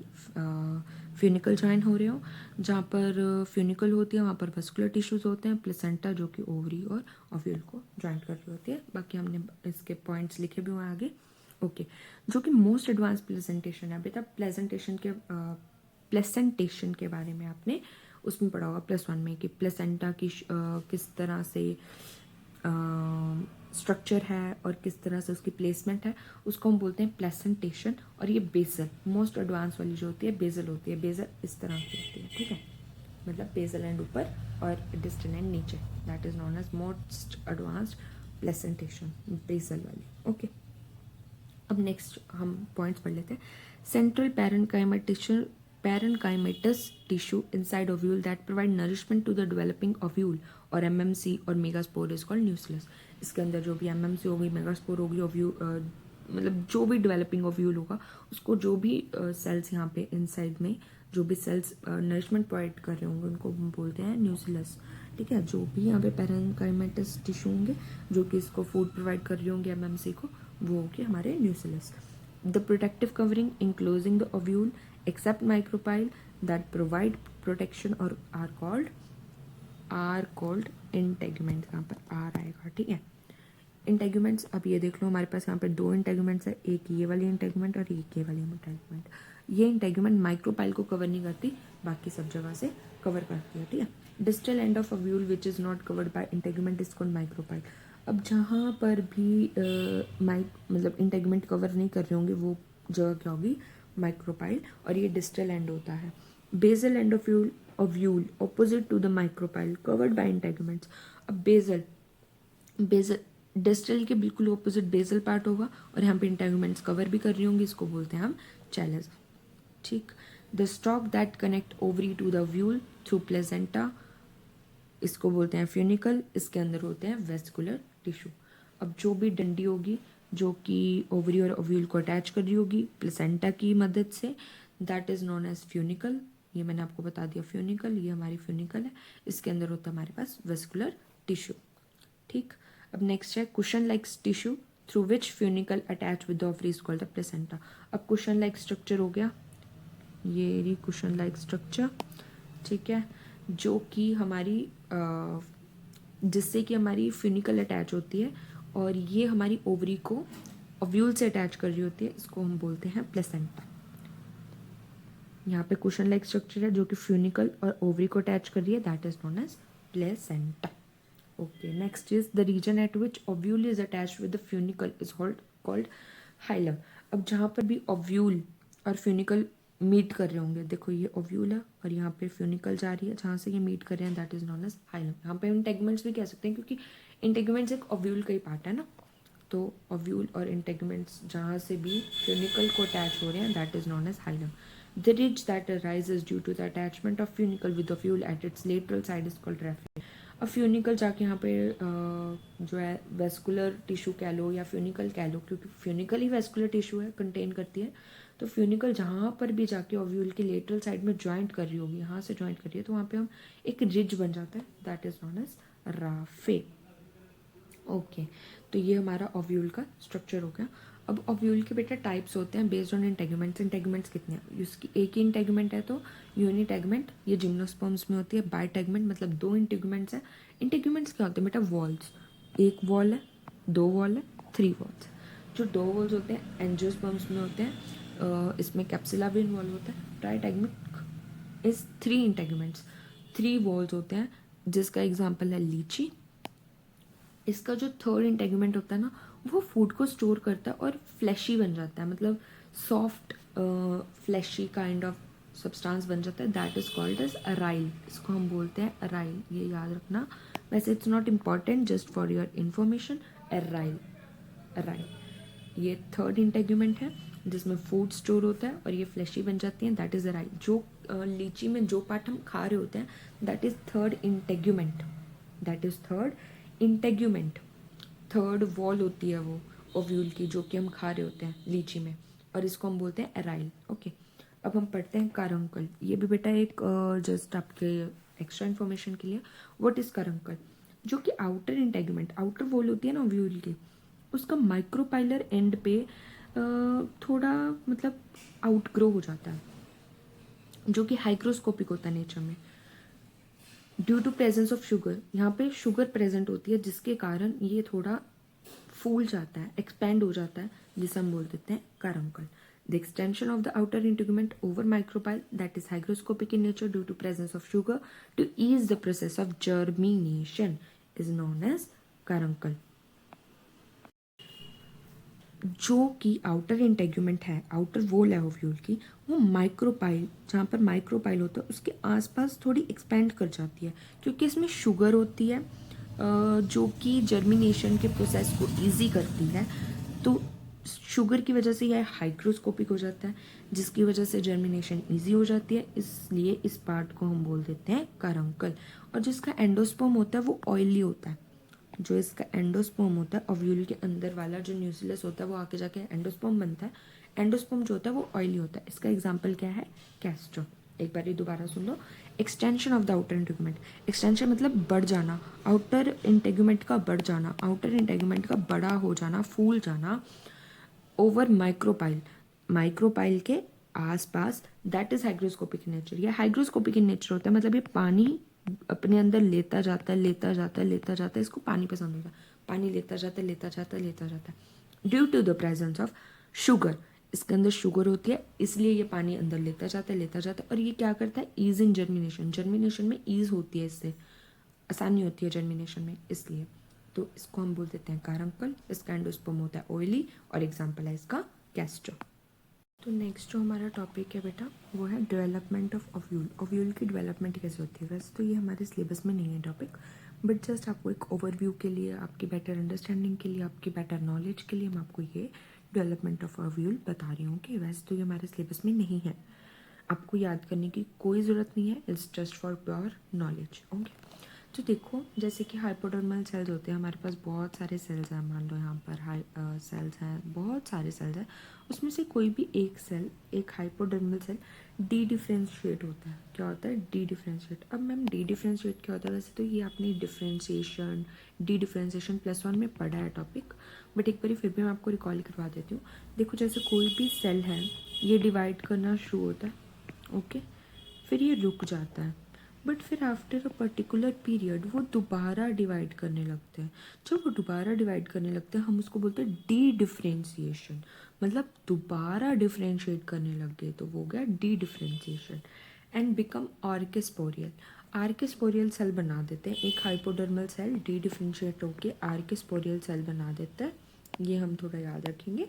फ्यूनिकल ज्वाइन हो रहे हो, जहाँ पर फ्यूनिकल होती है वहाँ पर वस्कुलर टिश्यूज होते हैं। प्लेसेंटा जो कि ओवरी और ओव्यूल को ज्वाइंट कर रही होती है। बाकी हमने इसके पॉइंट्स लिखे भी हुए आगे। ओके, जो कि मोस्ट एडवांस प्रेजेंटेशन है बेटा, प्लेसेंटेशन के बारे में आपने उसमें पढ़ा होगा +1 में कि प्लेसेंटा की किस तरह से स्ट्रक्चर है और किस तरह से उसकी प्लेसमेंट है, उसको हम बोलते हैं प्लेसेंटेशन। और ये बेसल, मोस्ट एडवांस वाली जो होती है बेसल होती है। बेसल इस तरह की होती है। ठीक है, मतलब बेसल एंड ऊपर और डिस्टल एंड नीचे, that is known as most advanced placentation, basal वाली। ओके, अब नेक्स्ट हम पॉइंट्स पढ़ लेते हैं। Central parenchymatous tissue inside ovule that provide nourishment to the developing ovule और MMC और मेगास्पोर इज कॉल्ड न्यूक्लियस। इसके अंदर जो भी MMC होगी, मेगास्पोर होगी, मतलब जो भी डेवलपिंग ओव्यूल होगा उसको जो भी सेल्स यहाँ पे इनसाइड में जो भी सेल्स नरिशमेंट प्रोवाइड कर रहे होंगे उनको हम बोलते हैं न्यूक्लियस। ठीक है, जो भी यहाँ पे पैरेन्काइमेटस टिश्यू होंगे जो कि इसको फूड प्रोवाइड कर रहे होंगे एमएमसी को, वो होंगे हमारे nucleus. The protective covering enclosing the ovule except micropyle that provide protection और आर कॉल्ड इंटेगुमेंट्स। यहाँ पर आर आएगा। ठीक है, इंटेगुमेंट्स, अब ये देख लो हमारे पास यहाँ पे दो इंटेगुमेंट्स है, एक ये वाली इंटेगुमेंट और एक ये वाली इंटेगुमेंट। ये इंटेगुमेंट माइक्रोपाइल को कवर नहीं करती, बाकी सब जगह से कवर करती है। ठीक है, distal end of ovule which is not covered by integument is called micropyle. अब जहाँ पर भी मतलब इंटेगुमेंट कवर नहीं कर रहे होंगे वो जगह क्या होगी, माइक्रोपाइल, और ये डिस्टल एंड होता है। Basal end of ovule opposite to the micropyle covered by integuments. अब बेसल डिस्टल के बिल्कुल ऑपोजिट बेसल पार्ट होगा और यहाँ पे इंटेगुमेंट्स कवर भी कर रही होंगी, इसको बोलते हैं हम चैलेज। ठीक, the stalk that connect ovary to the ovule through placenta, इसको बोलते हैं फ्यूनिकल, इसके अंदर होते हैं वेस्कुलर टिश्यू। अब जो भी डंडी होगी जो कि ओवरी और ओव्यूल को अटैच कर रही होगी प्लेसेंटा की मदद से, that is known as funicle. ये मैंने आपको बता दिया फ्यूनिकल, ये हमारी फ्यूनिकल है, इसके अंदर होता है हमारे पास वेस्कुलर टिश्यू। ठीक, अब नेक्स्ट है cushion like tissue through which funicle attach with the ovary is called the placenta. अब कुशन लाइक स्ट्रक्चर हो गया, ये रही कुशन लाइक स्ट्रक्चर। ठीक है, जो कि हमारी जिससे कि हमारी फ्यूनिकल अटैच होती है और ये हमारी ओवरी को ओव्यूल से अटैच कर रही होती है, इसको हम बोलते हैं प्लेसेंटा। यहाँ पे कुशन लाइक स्ट्रक्चर है जो कि फ्यूनिकल और ओवरी को अटैच कर रही है, that is known as placenta. Okay, next is the region at which ovule is attached with the funicle is called hilum. अब जहाँ पर भी ओव्यूल और फ्यूनिकल मीट कर रहे होंगे, देखो ये ओव्यूल है और यहाँ पे फ्यूनिकल जा रही है, जहाँ से ये मीट कर रहे हैं that is known as hilum. यहाँ पे इंटेगुमेंट्स भी कह सकते हैं क्योंकि इंटेगुमेंट्स एक ओव्यूल का ही पार्ट है ना, तो ओव्यूल और इंटेगुमेंट्स जहाँ से भी फ्यूनिकल को अटैच हो रहे हैं that is known as hilum. The ridge that arises due to the attachment of funicle with ovule at its lateral side is called raphe. अब फ्यूनिकल जाके यहाँ पे जो है वेस्कुलर टिश्यू कह लो या फ्यूनिकल कह लो, क्योंकि फ्यूनिकल ही वेस्कुलर टिश्यू है, कंटेन करती है, तो फ्यूनिकल जहाँ पर भी जाके ओव्यूल के लेटरल साइड में ज्वाइंट कर रही होगी, यहाँ से ज्वाइंट कर रही है, तो वहाँ पे हम एक रिज बन जाता है, that is known as raphe. Okay, तो ये हमारा ओव्यूल का स्ट्रक्चर हो गया। अब ओव्यूल के बेटा टाइप्स होते हैं बेस्ड ऑन इंटेगुमेंट्स। इंटेगुमेंट्स कितने हैं, उसकी एक ही इंटेगुमेंट है तो यूनिटेगुमेंट, ये जिम्नोस्पर्म्स में होती है। बाइटेगुमेंट मतलब दो इंटेगुमेंट्स हैं। इंटेगुमेंट्स क्या होते हैं बेटा, वॉल्स, एक वॉल है, दो वॉल है, थ्री वॉल्स। जो दो वॉल्स होते हैं एंजियोस्पर्म्स में होते हैं, इसमें कैप्सुला भी इन्वॉल्व होता है। ट्राइटेगुमेंट is three integuments, three walls होते हैं, जिसका एग्जाम्पल है लीची। इसका जो थर्ड इंटेगुमेंट होता है ना, वो फूड को स्टोर करता है और फ्लैशी बन जाता है, मतलब soft fleshy kind of substance बन जाता है, that is called as aril. इसको हम बोलते हैं अराइल, ये याद रखना, वैसे it's not important, just for your information. Aril, aril ये थर्ड इंटेगुमेंट है जिसमें फूड स्टोर होता है और ये फ्लैशी बन जाती है, दैट इज अराइल। जो लीची में जो पार्ट हम खा रहे होते हैं that is third integument, that is third integument. Third wall होती है वो ओव्यूल की जो कि हम खा रहे होते हैं लीची में, और इसको हम बोलते हैं अराइल। ओके, अब हम पढ़ते हैं कारंकल। ये भी बेटा एक जस्ट आपके एक्स्ट्रा इन्फॉर्मेशन के लिए, व्हाट इज कारंकल, जो कि आउटर इंटेगुमेंट, आउटर वॉल होती है ना ओव्यूल की, उसका माइक्रोपाइलर एंड पे थोड़ा मतलब आउटग्रो हो जाता है, जो कि हाइग्रोस्कोपिक होता है नेचर में। Due to presence of sugar, यहाँ पे शुगर प्रेजेंट होती है जिसके कारण ये थोड़ा फूल जाता है, एक्सपैंड हो जाता है, जिसे हम बोल देते हैं caruncle. The extension of the outer integument over micropyle that is hygroscopic in nature due to presence of sugar to ease the process of germination is known as caruncle. जो कि आउटर इंटेगुमेंट है, outer wall है ovule की, वो micropyle, जहाँ पर micropyle होता है उसके आसपास थोड़ी एक्सपेंड कर जाती है, क्योंकि इसमें शुगर होती है जो कि जर्मिनेशन के प्रोसेस को इजी करती है। तो शुगर की वजह से यह हाइग्रोस्कोपिक हो जाता है, जिसकी वजह से जर्मिनेशन इजी हो जाती है, इसलिए इस पार्ट को हम बोल देते हैं कारंकल। और जिसका एंडोस्पर्म होता है वो ऑयली होता है, जो इसका एंडोस्पर्म होता है ओव्यूल के अंदर वाला जो न्यूक्लियस होता है वो आके जाके एंडोस्पर्म बनता है। एंडोस्पर्म जो होता है वो ऑयली होता है, इसका एग्जांपल क्या है, कैस्टर। एक बार दोबारा सुन लो। Extension of the outer integument, extension मतलब बढ़ जाना, आउटर इंटेगुमेंट का बढ़ जाना, आउटर इंटेगुमेंट का बड़ा हो जाना, फूल जाना ओवर माइक्रोपाइल, माइक्रोपाइल के आसपास, that is hygroscopic in nature. ये हाइग्रोस्कोपिक इन नेचर होता है, मतलब ये पानी अपने अंदर लेता जाता है, लेता जाता है, लेता जाता है, इसको पानी पसंद होता है, पानी लेता जाता है, लेता जाता है, लेता जाता है। Due to the presence of sugar, इसके अंदर शुगर होती है, इसलिए ये पानी अंदर लेता जाता है, लेता जाता है। और ये क्या करता है, ईज इन जर्मिनेशन, जर्मिनेशन में ईज होती है, इससे आसानी होती है जर्मिनेशन में, इसलिए तो इसको हम बोल देते हैं कारंकल। इसका एंडोस्पर्म होता है ऑयली और एग्जाम्पल है इसका कैस्ट्रो। तो नेक्स्ट जो हमारा टॉपिक है बेटा वो है डेवलपमेंट ऑफ ओव्यूल। ओव्यूल की डेवलपमेंट कैसे होती है, वैसे तो ये हमारे सिलेबस में नहीं है टॉपिक, बट जस्ट आपको एक ओवरव्यू के लिए, आपकी बेटर अंडरस्टैंडिंग के लिए, आपकी बेटर नॉलेज के लिए मैं आपको ये डेवलपमेंट ऑफ ओव्यूल बता रही हूँ कि वैसे तो ये हमारे सिलेबस में नहीं है, आपको याद करने की कोई ज़रूरत नहीं है, it's just for pure knowledge. Okay, तो देखो जैसे कि हाइपोडर्मल सेल्स होते हैं, हमारे पास बहुत सारे सेल्स हैं, मान लो यहाँ पर सेल्स हैं, बहुत सारे सेल्स हैं, उसमें से कोई भी एक सेल, एक हाइपोडर्मल सेल डी डिफ्रेंशिएट होता है। क्या होता है, डी डिफ्रेंशिएट। अब मैम डी डिफ्रेंशिएट क्या होता है, वैसे तो ये आपने डिफ्रेंशिएशन, डी डिफ्रेंशिएशन +1 में पढ़ा है टॉपिक, बट एक बार फिर भी मैं आपको रिकॉल करवा देती हूँ। देखो जैसे कोई भी सेल है, ये डिवाइड करना शुरू होता है, ओके, फिर ये रुक जाता है, बट फिर आफ्टर अ पर्टिकुलर पीरियड वो दोबारा डिवाइड करने लगते हैं। जब वो दोबारा डिवाइड करने लगते हैं हम उसको बोलते हैं डी डिफ्रेंशिएशन, मतलब दोबारा डिफ्रेंशिएट करने लग गए, तो वो हो गया dedifferentiation. And become archesporial, archesporial cell बना देते हैं। एक हाइपोडर्मल सेल डी डिफ्रेंशिएट होकर आर्किस्पोरियल सेल बना देता है, ये हम थोड़ा याद रखेंगे,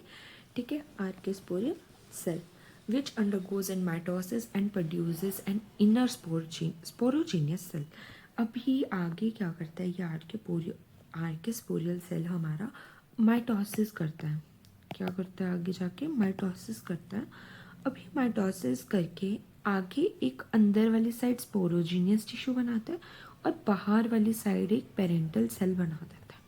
ठीक है। Archesporial cell which undergoes in mitosis and produces an inner sporogenous cell। अभी आगे क्या करता है ये आर्किस्पोरियल सेल हमारा माइटोसिस करता है। क्या करता है आगे जाके, माइटोसिस करता है। अभी माइटोसिस करके आगे एक अंदर वाली साइड स्पोरोजीनियस टिश्यू बनाता है और बाहर वाली साइड एक पेरेंटल सेल बना देता है,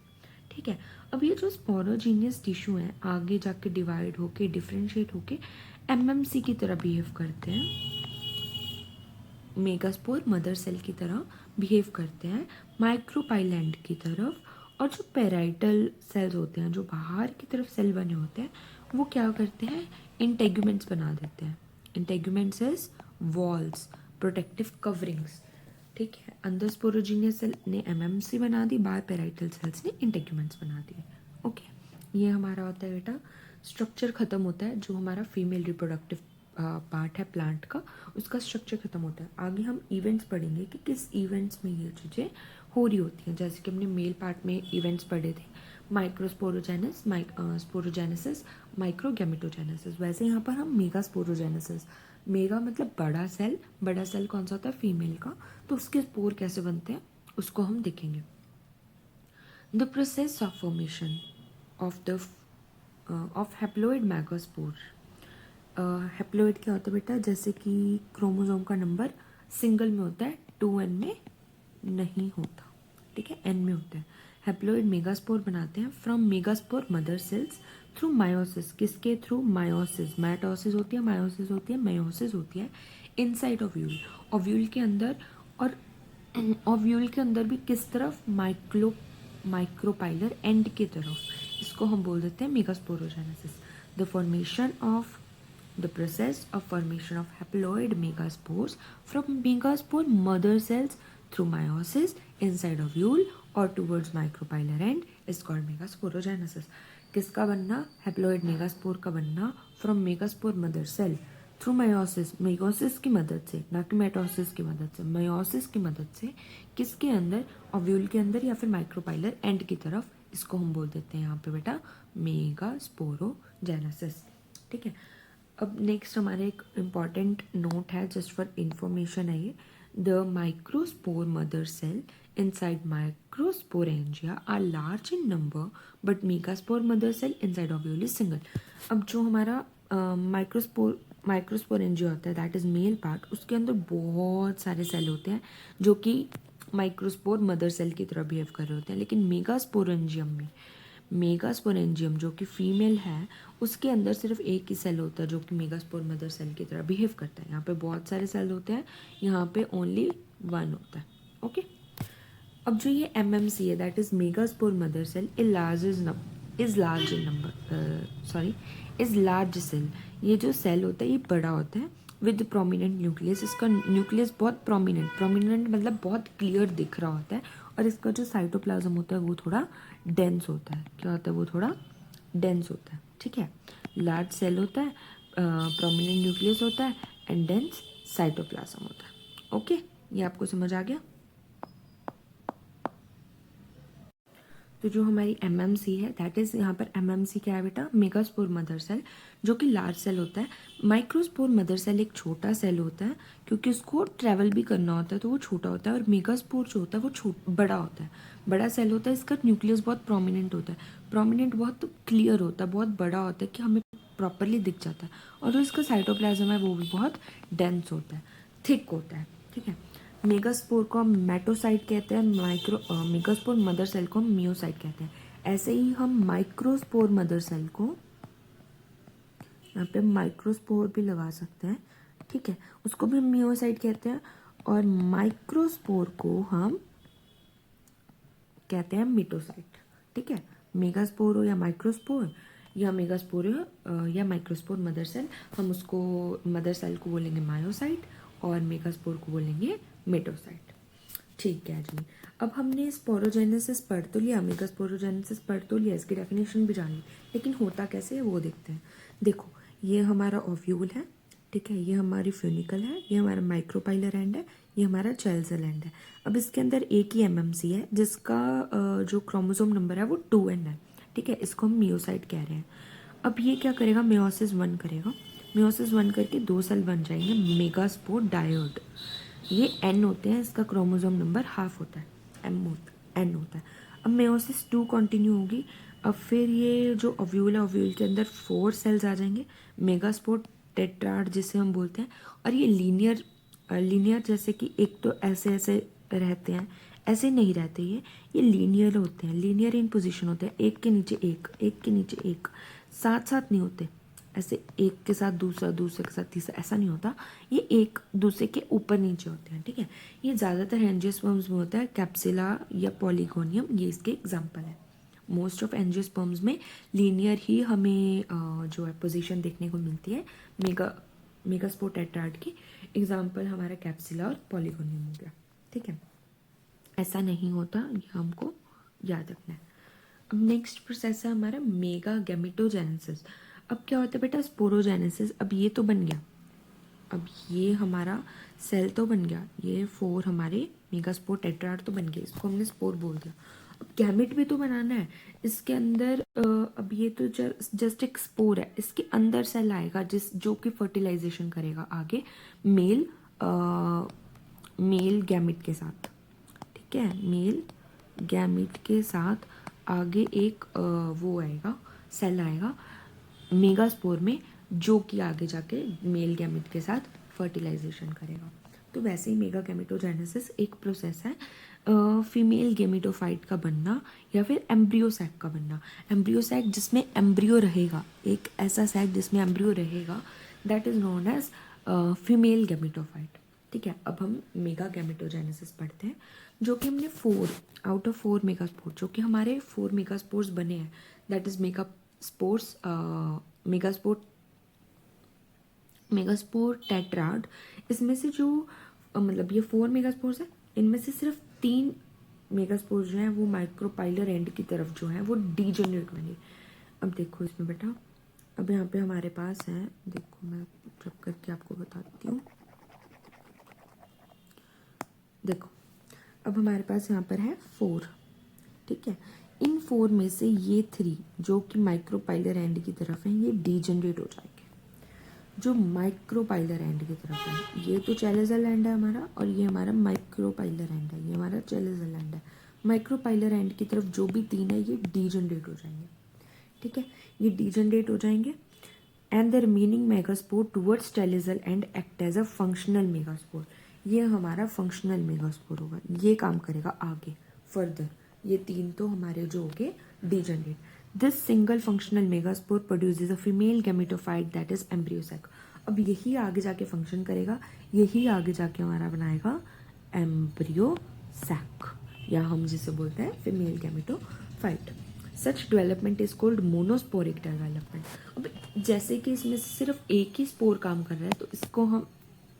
ठीक है। अब ये जो स्पोरोजीनियस टिश्यू है आगे जाके डिवाइड होके डिफ्रेंशिएट होके एमएमसी की तरह बिहेव करते हैं, मेगास्पोर मदर सेल की तरह बिहेव करते हैं, माइक्रोपाइलैंड की तरफ। और जो पेराइटल सेल्स होते हैं, जो बाहर की तरफ सेल बने होते हैं, वो क्या करते हैं, इंटेगुमेंट्स बना देते हैं। Integuments is walls, protective coverings, ठीक है। अंदर स्पोरोजीनियस सेल ने एमएमसी बना दी, बाहर पेराइटल सेल्स ने इंटेगुमेंट्स बना दिए, ओके। ये हमारा होता है बेटा स्ट्रक्चर ख़त्म होता है, जो हमारा फीमेल रिप्रोडक्टिव पार्ट है प्लांट का, उसका स्ट्रक्चर ख़त्म होता है। आगे हम इवेंट्स पढ़ेंगे कि किस इवेंट्स में ये चीज़ें हो रही होती हैं, जैसे कि हमने मेल पार्ट में इवेंट्स पढ़े थे, माइक्रोस्पोरोजेनेसिस, स्पोरोजेनेसिस, माइक्रोगैमेटोजेनेसिस। वैसे यहाँ पर हम मेगा स्पोरोजेनेसिस, मेगा मतलब बड़ा सेल, बड़ा सेल कौन सा होता है, फीमेल का, तो उसके स्पोर कैसे बनते हैं उसको हम देखेंगे। The process of formation of haploid megaspore. Haploid क्या होता है बेटा, जैसे कि क्रोमोसोम का नंबर सिंगल में होता है, 2n में नहीं होता, ठीक है, n में होता है। हैप्लोइड मेगास्पोर बनाते हैं from megaspore mother cells through meiosis, किसके थ्रू, मायोसिस, माइटोसिस होती है, मायोसिस होती है, मायोसिस होती है इनसाइड ओव्यूल, ओव्यूल के अंदर। और ओव्यूल के अंदर भी किस तरफ, माइक्रोपाइलर एंड की तरफ, इसको हम बोल देते हैं megasporogenesis. The formation of the process of formation of haploid megaspores from megaspore mother cells through meiosis inside ovule or towards micropylar end is called megasporogenesis। किसका बनना, हैप्लोइड मेगास्पोर का बनना from megaspore mother cell through meiosis, meiosis की मदद से, ना कि mitosis की मदद से, मायोसिस की मदद से, किसके अंदर, ओव्यूल के अंदर या फिर माइक्रोपाइलर एंड की तरफ, इसको हम बोल देते हैं यहाँ पे बेटा मेगास्पोरोजेनेसिस, ठीक है। अब नेक्स्ट हमारा एक इम्पॉर्टेंट नोट है, जस्ट फॉर इंफॉर्मेशन है ये, the microspore mother cell inside microsporangia are large in number but megaspore mother cell inside ovule is single. अब जो हमारा माइक्रोस्पोरेंजिया होता है, दैट इज मेल पार्ट, उसके अंदर बहुत सारे सेल होते हैं जो कि माइक्रोस्पोर मदर सेल की तरह बिहेव कर रहे होते हैं, लेकिन मेगास्पोरेंजियम में मेगास्पोरेंजियम जो कि फीमेल है उसके अंदर सिर्फ एक ही सेल होता है जो कि मेगास्पोर मदर सेल की तरह बिहेव करता है। यहाँ पे बहुत सारे सेल होते हैं, यहाँ पे ओनली वन होता है। ओके, अब जो ये MMC है that is megaspore mother cell is large in number, sorry is large cell. ये जो सेल होता है ये बड़ा होता है विद प्रोमिनेंट न्यूक्लियस। इसका न्यूक्लियस बहुत प्रोमिनेंट मतलब बहुत क्लियर दिख रहा होता है, और इसका जो साइटोप्लाज्म होता है वो थोड़ा डेंस होता है। क्या होता है? वो थोड़ा डेंस होता है। ठीक है, लार्ज सेल होता है, प्रोमिनेंट न्यूक्लियस होता है एंड डेंस साइटोप्लाज्म होता है। ओके, ये आपको समझ आ गया? तो जो हमारी MMC है दैट इज, यहाँ पर MMC क्या है बेटा? मेगास्पोर मदर सेल, जो कि लार्ज सेल होता है। माइक्रोस्पोर मदर सेल एक छोटा सेल होता है, क्योंकि उसको ट्रैवल भी करना होता है तो वो छोटा होता है। और मेगास्पोर जो होता है वो बड़ा होता है, बड़ा सेल होता है। इसका न्यूक्लियस बहुत प्रोमिनेंट होता है, प्रोमिनेंट बहुत क्लियर होता है, बहुत बड़ा होता है कि हमें प्रॉपरली दिख जाता है। और जो इसका साइटोप्लाज्म है वो भी बहुत डेंस होता है, थिक होता है। ठीक है, मेगास्पोर को हम मेटोसाइट कहते हैं, मेगास्पोर मदर सेल को हम मियोसाइट कहते हैं। ऐसे ही हम माइक्रोस्पोर मदर सेल को, यहाँ पे माइक्रोस्पोर भी लगा सकते हैं। ठीक है, उसको भी हम मियोसाइट कहते हैं। और माइक्रोस्पोर को हम कहते हैं मिटोसाइट। ठीक है, मेगास्पोर हो या माइक्रोस्पोर, या मेगास्पोर हो या माइक्रोस्पोर मदर सेल, हम उसको मदर सेल को बोलेंगे मायोसाइट और मेगास्पोर को बोलेंगे मेटोसाइट। ठीक है जी, अब हमने स्पोरोजेनेसिस पढ़ तो लिया, मेगास्पोरोजेनेसिस पढ़ तो लिया, इसकी डेफिनेशन भी जान ली, लेकिन होता कैसे है वो देखते हैं। देखो, ये हमारा ओव्यूल है। ठीक है, ये हमारी फ्यूनिकल है, ये हमारा माइक्रोपाइलर एंड है, ये हमारा चेल्सल एंड है। अब इसके अंदर एक ही MMC है जिसका जो क्रोमोसोम नंबर है वो 2n है। ठीक है, इसको हम मियोसाइट कह रहे हैं। अब ये क्या करेगा? मेयोसिस 1 करेगा। मेयोसिस 1 करके 2 सेल बन जाएंगे मेगास्पोर डायोड। ये N होते हैं, इसका क्रोमोसोम नंबर हाफ होता है, N होता है। अब मेयोसिस 2 कंटिन्यू होगी। अब फिर ये जो ओव्यूल है, ओव्यूल के अंदर 4 सेल्स आ जाएंगे, मेगास्पोर टेट्राड जिसे हम बोलते हैं। और ये लीनियर जैसे कि एक तो ऐसे ऐसे रहते हैं, ऐसे नहीं रहते, ये लीनियर होते हैं, लीनियर इन पोजीशन होते हैं, एक के नीचे एक, एक के नीचे एक, साथ साथ नहीं होते ऐसे, एक के साथ दूसरा, दूसरे के साथ तीसरा, ऐसा नहीं होता। ये एक दूसरे के ऊपर नीचे होते हैं। ठीक है, ये ज़्यादातर एंजियोस्पर्म्स में होता है, कैप्सिला या पॉलीगोनियम ये इसके एग्जाम्पल है। मोस्ट ऑफ एंजियोस्पर्म्स में लीनियर ही हमें जो है पोजीशन देखने को मिलती है। मेगास्पोर टेट्राड की एग्जाम्पल हमारा कैप्सिला और पॉलीगोनियम हो गया। ठीक है, ऐसा नहीं होता, ये हमको याद रखना है। अब नेक्स्ट प्रोसेस है हमारा मेगा गैमेटोजेनेसिस। अब क्या होता है बेटा? स्पोरोजेनेसिस। अब ये तो बन गया, अब ये हमारा सेल तो बन गया, ये 4 हमारे मेगास्पोर टेट्राड तो बन गए, इसको हमने स्पोर बोल दिया। अब गैमेट भी तो बनाना है इसके अंदर। अब ये तो जस्ट एक स्पोर है, इसके अंदर सेल आएगा जो कि फर्टिलाइजेशन करेगा आगे मेल गैमेट के साथ। ठीक है, मेल गैमेट के साथ आगे एक वो आएगा, सेल आएगा मेगास्पोर में, जो कि आगे जाके मेल गैमेट के साथ फर्टिलाइजेशन करेगा। तो वैसे ही मेगा गैमेटोजेनेसिस एक प्रोसेस है फीमेल गेमेटोफाइट का बनना या फिर एम्ब्रियो सैक का बनना। एम्ब्रियो सैक जिसमें एम्ब्रियो रहेगा, एक ऐसा सैक जिसमें एम्ब्रियो रहेगा, that is known as female gametophyte. ठीक है, अब हम मेगा गैमेटोजेनेसिस पढ़ते हैं, जो कि हमने 4 आउट ऑफ 4 मेगास्पोर, जो कि हमारे 4 मेगास्पोर्स बने हैं, दैट इज मेगास्पोर टेट्राड। इसमें से जो मतलब ये 4 मेगास्पोर्स है, इनमें से सिर्फ 3 मेगास्पोर्स जो हैं वो माइक्रोपाइलर एंड की तरफ जो है वो डीजेनरेट बने। अब देखो इसमें बेटा, अब यहाँ पे हमारे पास है, देखो मैं जब करके आपको बताती हूँ। देखो, अब हमारे पास यहाँ पर है 4। ठीक है, इन 4 में से ये 3 जो कि माइक्रोपाइलर एंड की तरफ है ये डीजेनरेट हो जाएंगे। जो माइक्रोपाइलर एंड की तरफ है, ये तो चैलेजल एंड है हमारा, और ये हमारा माइक्रोपाइलर एंड है, ये हमारा चैलेजल एंड है। माइक्रोपाइलर एंड की तरफ जो भी 3 है ये डीजेनरेट हो जाएंगे। ठीक है, ये डीजेनरेट हो जाएंगे and the remaining megaspore towards chalazal end act as a functional megaspore. ये हमारा फंक्शनल मेगास्पोर होगा, ये काम करेगा आगे फर्दर। ये 3 तो हमारे जो हो गए degenerate. This single functional megaspore produces a female gametophyte that is embryo sac. अब यही आगे जाके फंक्शन करेगा, यही आगे जाके हमारा बनाएगा एम्ब्रियोसैक, या हम जिसे बोलते हैं female gametophyte. Such development is called monosporic development. अब जैसे कि इसमें सिर्फ एक ही स्पोर काम कर रहा है, तो इसको हम,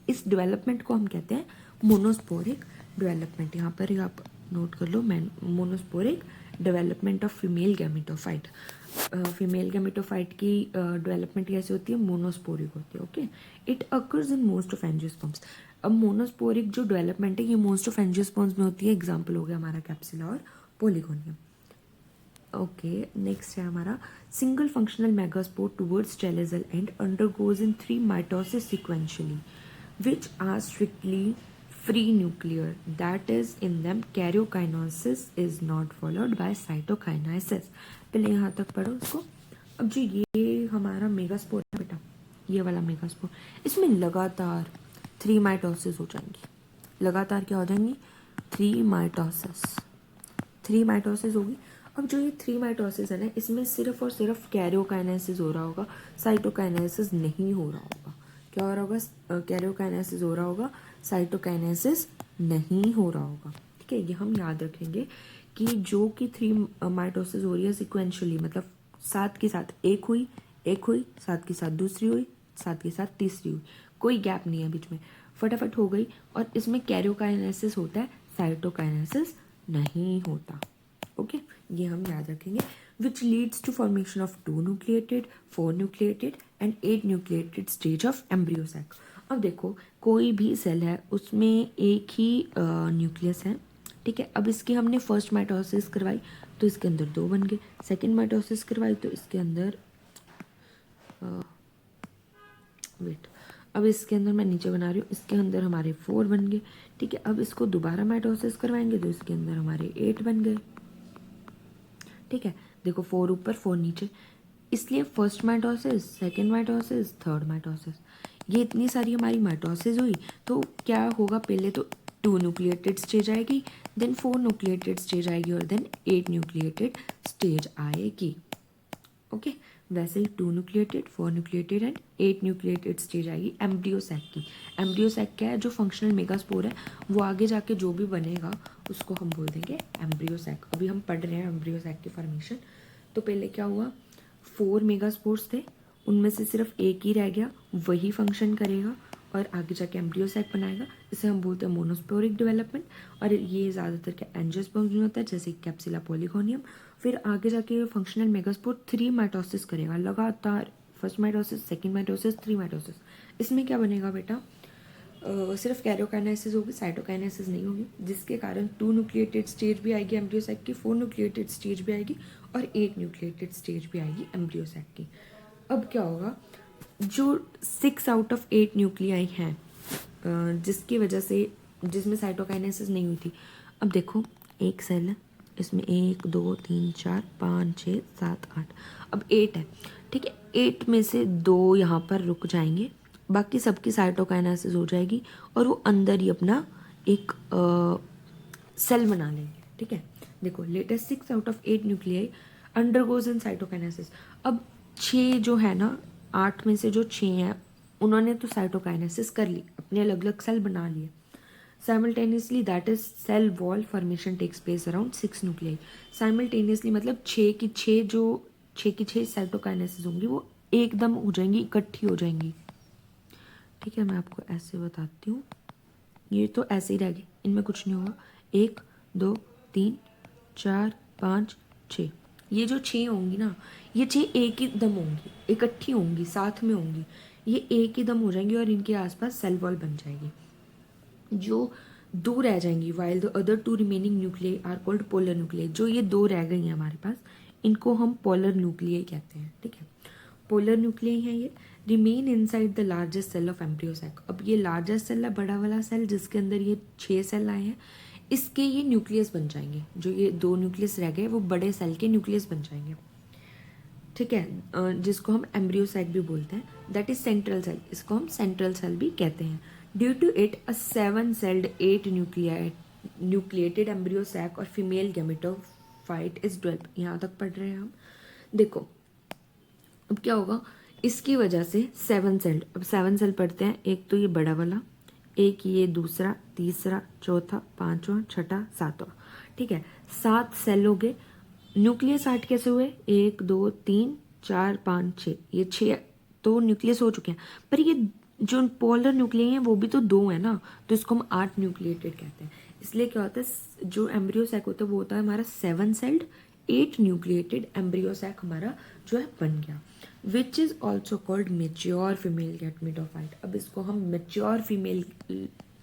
इस डेवलपमेंट को हम कहते हैं मोनोस्पोरिक डेवलपमेंट। यहाँ पर आप नोट कर लो, monosporic development of female gametophyte. Female gametophyte की डेवलपमेंट कैसे होती है? मोनोस्पोरिक होती है। Okay, it occurs in most of angiosperms. अब मोनोस्पोरिक जो डेवलपमेंट है ये मोस्ट ऑफ एंजियोस्पर्म्स में होती है। एग्जाम्पल हो गया हमारा कैप्सुला और पोलिगोनियम। ओके, नेक्स्ट है हमारा single functional megaspore towards chalazal end undergoes in 3 mitosis sequentially which are strictly free nuclear, that is in them karyokinesis is not followed by cytokinesis। पहले यहाँ तक पढ़ो इसको। अब जो ये हमारा मेगास्पोर है बेटा, ये वाला मेगास्पोर, इसमें लगातार 3 माइटोसिस हो जाएंगी। लगातार क्या हो जाएंगी? 3 माइटोसिस। 3 माइटोसिस होगी। अब जो ये 3 माइटोसिस है ना, इसमें सिर्फ और सिर्फ कैरियोकाइनेसिस हो रहा होगा, साइटोकाइनेसिस नहीं हो रहा होगा। क्या हो रहा होगा? कैरियोकाइनेसिस हो रहा होगा, साइटोकाइनेसिस नहीं हो रहा होगा। ठीक है, ये हम याद रखेंगे कि जो कि 3 माइटोसिस हो रही है सिक्वेंशली, मतलब साथ के साथ एक हुई, साथ के साथ दूसरी हुई, साथ के साथ तीसरी हुई, कोई गैप नहीं है बीच में, फटाफट हो गई। और इसमें कैरियोकाइनेसिस होता है, साइटोकाइनेसिस नहीं होता। ओके, ये हम याद रखेंगे। which leads to formation of 2 nucleated, 4 nucleated and 8 nucleated stage of embryo sac। अब देखो, कोई भी सेल है उसमें एक ही न्यूक्लियस है। ठीक है, अब इसकी हमने फर्स्ट माइटोसिस करवाई तो इसके अंदर 2 बन गए, सेकेंड माइटोसिस करवाई तो इसके अंदर वेट, अब इसके अंदर मैं नीचे बना रही हूँ, इसके अंदर हमारे 4 बन गए। ठीक है, अब इसको दोबारा माइटोसिस करवाएंगे तो इसके अंदर हमारे 8 बन गए। ठीक है, देखो 4 ऊपर 4 नीचे, इसलिए first mitosis, second mitosis, third mitosis, ये इतनी सारी हमारी माइटोसिस हुई। तो क्या होगा? पहले तो 2 न्यूक्लिएटेड स्टेज आएगी, देन 4 न्यूक्लिएटेड स्टेज आएगी और देन 8 न्यूक्लिएटेड स्टेज आएगी। ओके, वैसे ही 2 nucleated, 4 nucleated and 8 nucleated stage आएगी एम्ब्रियोसैक की। एम्ब्रियोसैक क्या है? जो फंक्शनल मेगास्पोर है वो आगे जाके जो भी बनेगा उसको हम बोल देंगे एम्ब्रियोसैक। अभी हम पढ़ रहे हैं एम्ब्रियोसैक की फॉर्मेशन। तो पहले क्या हुआ? 4 मेगास्पोर्स थे, उनमें से सिर्फ एक ही रह गया, वही फंक्शन करेगा और आगे जाके एम्ब्रियोसैक बनाएगा। इसे हम बोलते हैं मोनोस्पोरिक डेवलपमेंट। और ये ज़्यादातर क्या एंजियोस्पर्म्स में होता है, जैसे कैप्सुला पोलिगोनियम। फिर आगे जाके फंक्शनल मेगास्पोर 3 माइटोसिस करेगा लगातार, first mitosis, second mitosis, 3 mitosis. इसमें क्या बनेगा बेटा? सिर्फ कैरियोकाइनेसिस होगी, साइटोकाइनेसिस नहीं होगी, जिसके कारण 2 न्यूक्लिएटेड स्टेज भी आएगी एम्ब्रियोसैक की, 4 न्यूक्लिएटेड स्टेज भी आएगी और 8 न्यूक्लिएटेड स्टेज भी आएगी एम्ब्रियोसैक की। अब क्या होगा? जो 6 आउट ऑफ 8 न्यूक्लियाई हैं जिसकी वजह से, जिसमें साइटोकाइनेसिस नहीं हुई थी। अब देखो, एक सेल है, इसमें 1 2 3 4 5 6 7 8, अब 8 है। ठीक है, 8 में से 2 यहाँ पर रुक जाएंगे, बाकी सबकी साइटोकाइनेसिस हो जाएगी और वो अंदर ही अपना एक सेल बना लेंगे। ठीक है, देखो latest 6 out of 8 nuclei undergoes in cytokinesis. अब 6 जो है ना, 8 में से जो 6 हैं उन्होंने तो साइटोकाइनेसिस कर ली, अपने अलग अलग सेल बना लिए। Simultaneously that is cell wall formation takes place around 6 nuclei. Simultaneously मतलब 6 की 6 जो 6 की 6 साइटोकाइनेसिस होंगी वो एकदम हो जाएंगी, इकट्ठी हो जाएंगी। ठीक है, मैं आपको ऐसे बताती हूँ। ये तो ऐसे ही रह गए, इनमें कुछ नहीं होगा। 1 2 3 4 5 6, ये जो 6 होंगी ना, ये 6 एक ही दम होंगी, इकट्ठी होंगी, साथ में होंगी, ये एक ही दम हो जाएंगी और इनके आसपास सेल वॉल बन जाएगी। जो 2 रह जाएंगी, while the other 2 remaining nuclei are called polar nuclei. जो ये 2 रह गई हैं हमारे पास, इनको हम पोलर न्यूक्लियाई कहते हैं। ठीक है, पोलर न्यूक्लियाई हैं ये, remain inside the largest cell of embryo sac. अब ये लार्जेस्ट सेल है, बड़ा वाला सेल, जिसके अंदर ये 6 सेल आए हैं, इसके ये न्यूक्लियस बन जाएंगे। जो ये 2 न्यूक्लियस रह गए वो बड़े सेल के न्यूक्लियस बन जाएंगे। ठीक है, जिसको हम एम्ब्रियोसैक भी बोलते हैं, दैट इज सेंट्रल सेल, इसको हम सेंट्रल सेल भी कहते हैं। Due to it a 7 celled 8 nucleated embryo sac और फीमेल गैमेटोफाइट इज डेवलप। यहाँ तक पढ़ रहे हैं हम। देखो अब क्या होगा, इसकी वजह से 7 सेल, अब 7 सेल पढ़ते हैं, एक तो ये बड़ा वाला, एक ये दूसरा, तीसरा, चौथा, पांचवा, छठा, सातवां, ठीक है 7 सेल हो गए। न्यूक्लियस 8 कैसे हुए, 1 2 3 4 5 6, ये 6 तो न्यूक्लियस हो चुके हैं, पर ये जो पोलर न्यूक्लियस हैं वो भी तो 2 है ना, तो इसको हम 8 न्यूक्लिएटेड कहते हैं। इसलिए क्या होता है, जो एम्ब्रियो सैक होता है वो होता है हमारा 7 सेल्ड 8 न्यूक्लिएटेड एम्ब्रियो सैक हमारा जो है बन गया, which is also called mature female gametophyte. अब इसको हम मेच्योर फीमेल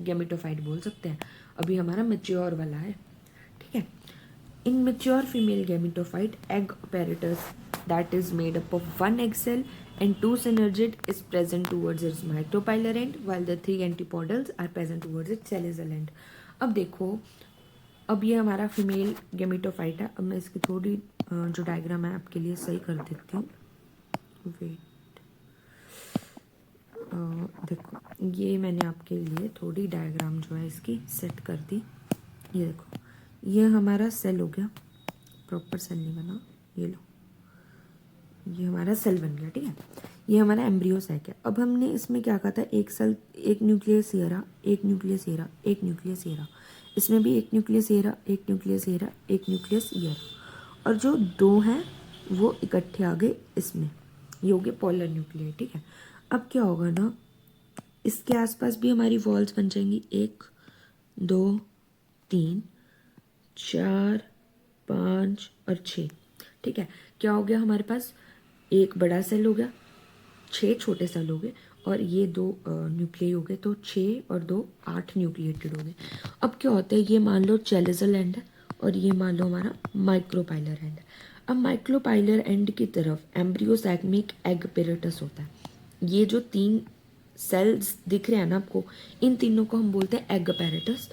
गैमेटोफाइट बोल सकते हैं, अभी हमारा मेच्योर वाला है, ठीक है। In mature female gametophyte, egg apparatus that is made up of one egg cell and two synergid is present towards its micropylar end, while the 3 antipodals are present towards its callosal end. अब देखो, अब ये हमारा female gametophyte है। अब मैं इसकी थोड़ी जो डायग्राम है आपके लिए सही कर देती हूँ, वेट। देखो ये मैंने आपके लिए थोड़ी डायग्राम जो है इसकी सेट कर दी। ये देखो, ये हमारा सेल हो गया, प्रॉपर सेल नहीं बना, ये लो, ये हमारा सेल बन गया, ठीक है। ये हमारा एम्ब्रियो सैक है। अब हमने इसमें क्या कहा था, एक सेल, एक न्यूक्लियस ये रहा, एक न्यूक्लियस ये रहा, एक न्यूक्लियस ये रहा, इसमें भी एक न्यूक्लियस ये रहा, एक न्यूक्लियस ये रहा, एक न्यूक्लियस ये रहा, और जो 2 हैं वो इकट्ठे आ गए इसमें, ये हो गए पोलर न्यूक्लियर, ठीक है। अब क्या होगा ना, इसके आसपास भी हमारी वॉल्स बन जाएंगी, 1 2 3 4 5 और 6, ठीक है। क्या हो गया हमारे पास, एक बड़ा सेल हो गया, 6 छोटे सेल हो गए, और ये 2 न्यूक्लियई हो गए, तो 6 और 2 8 न्यूक्लिएटेड हो गए। अब क्या होता है, ये मान लो चैलेजल एंड है और ये मान लो हमारा माइक्रोपाइलर एंड है। अब माइक्रोपाइलर एंड की तरफ एम्ब्रियो सैक में एक एग पेरेटस होता है। ये जो 3 सेल्स दिख रहे हैं ना आपको, इन तीनों को हम बोलते हैं एग पेरेटस।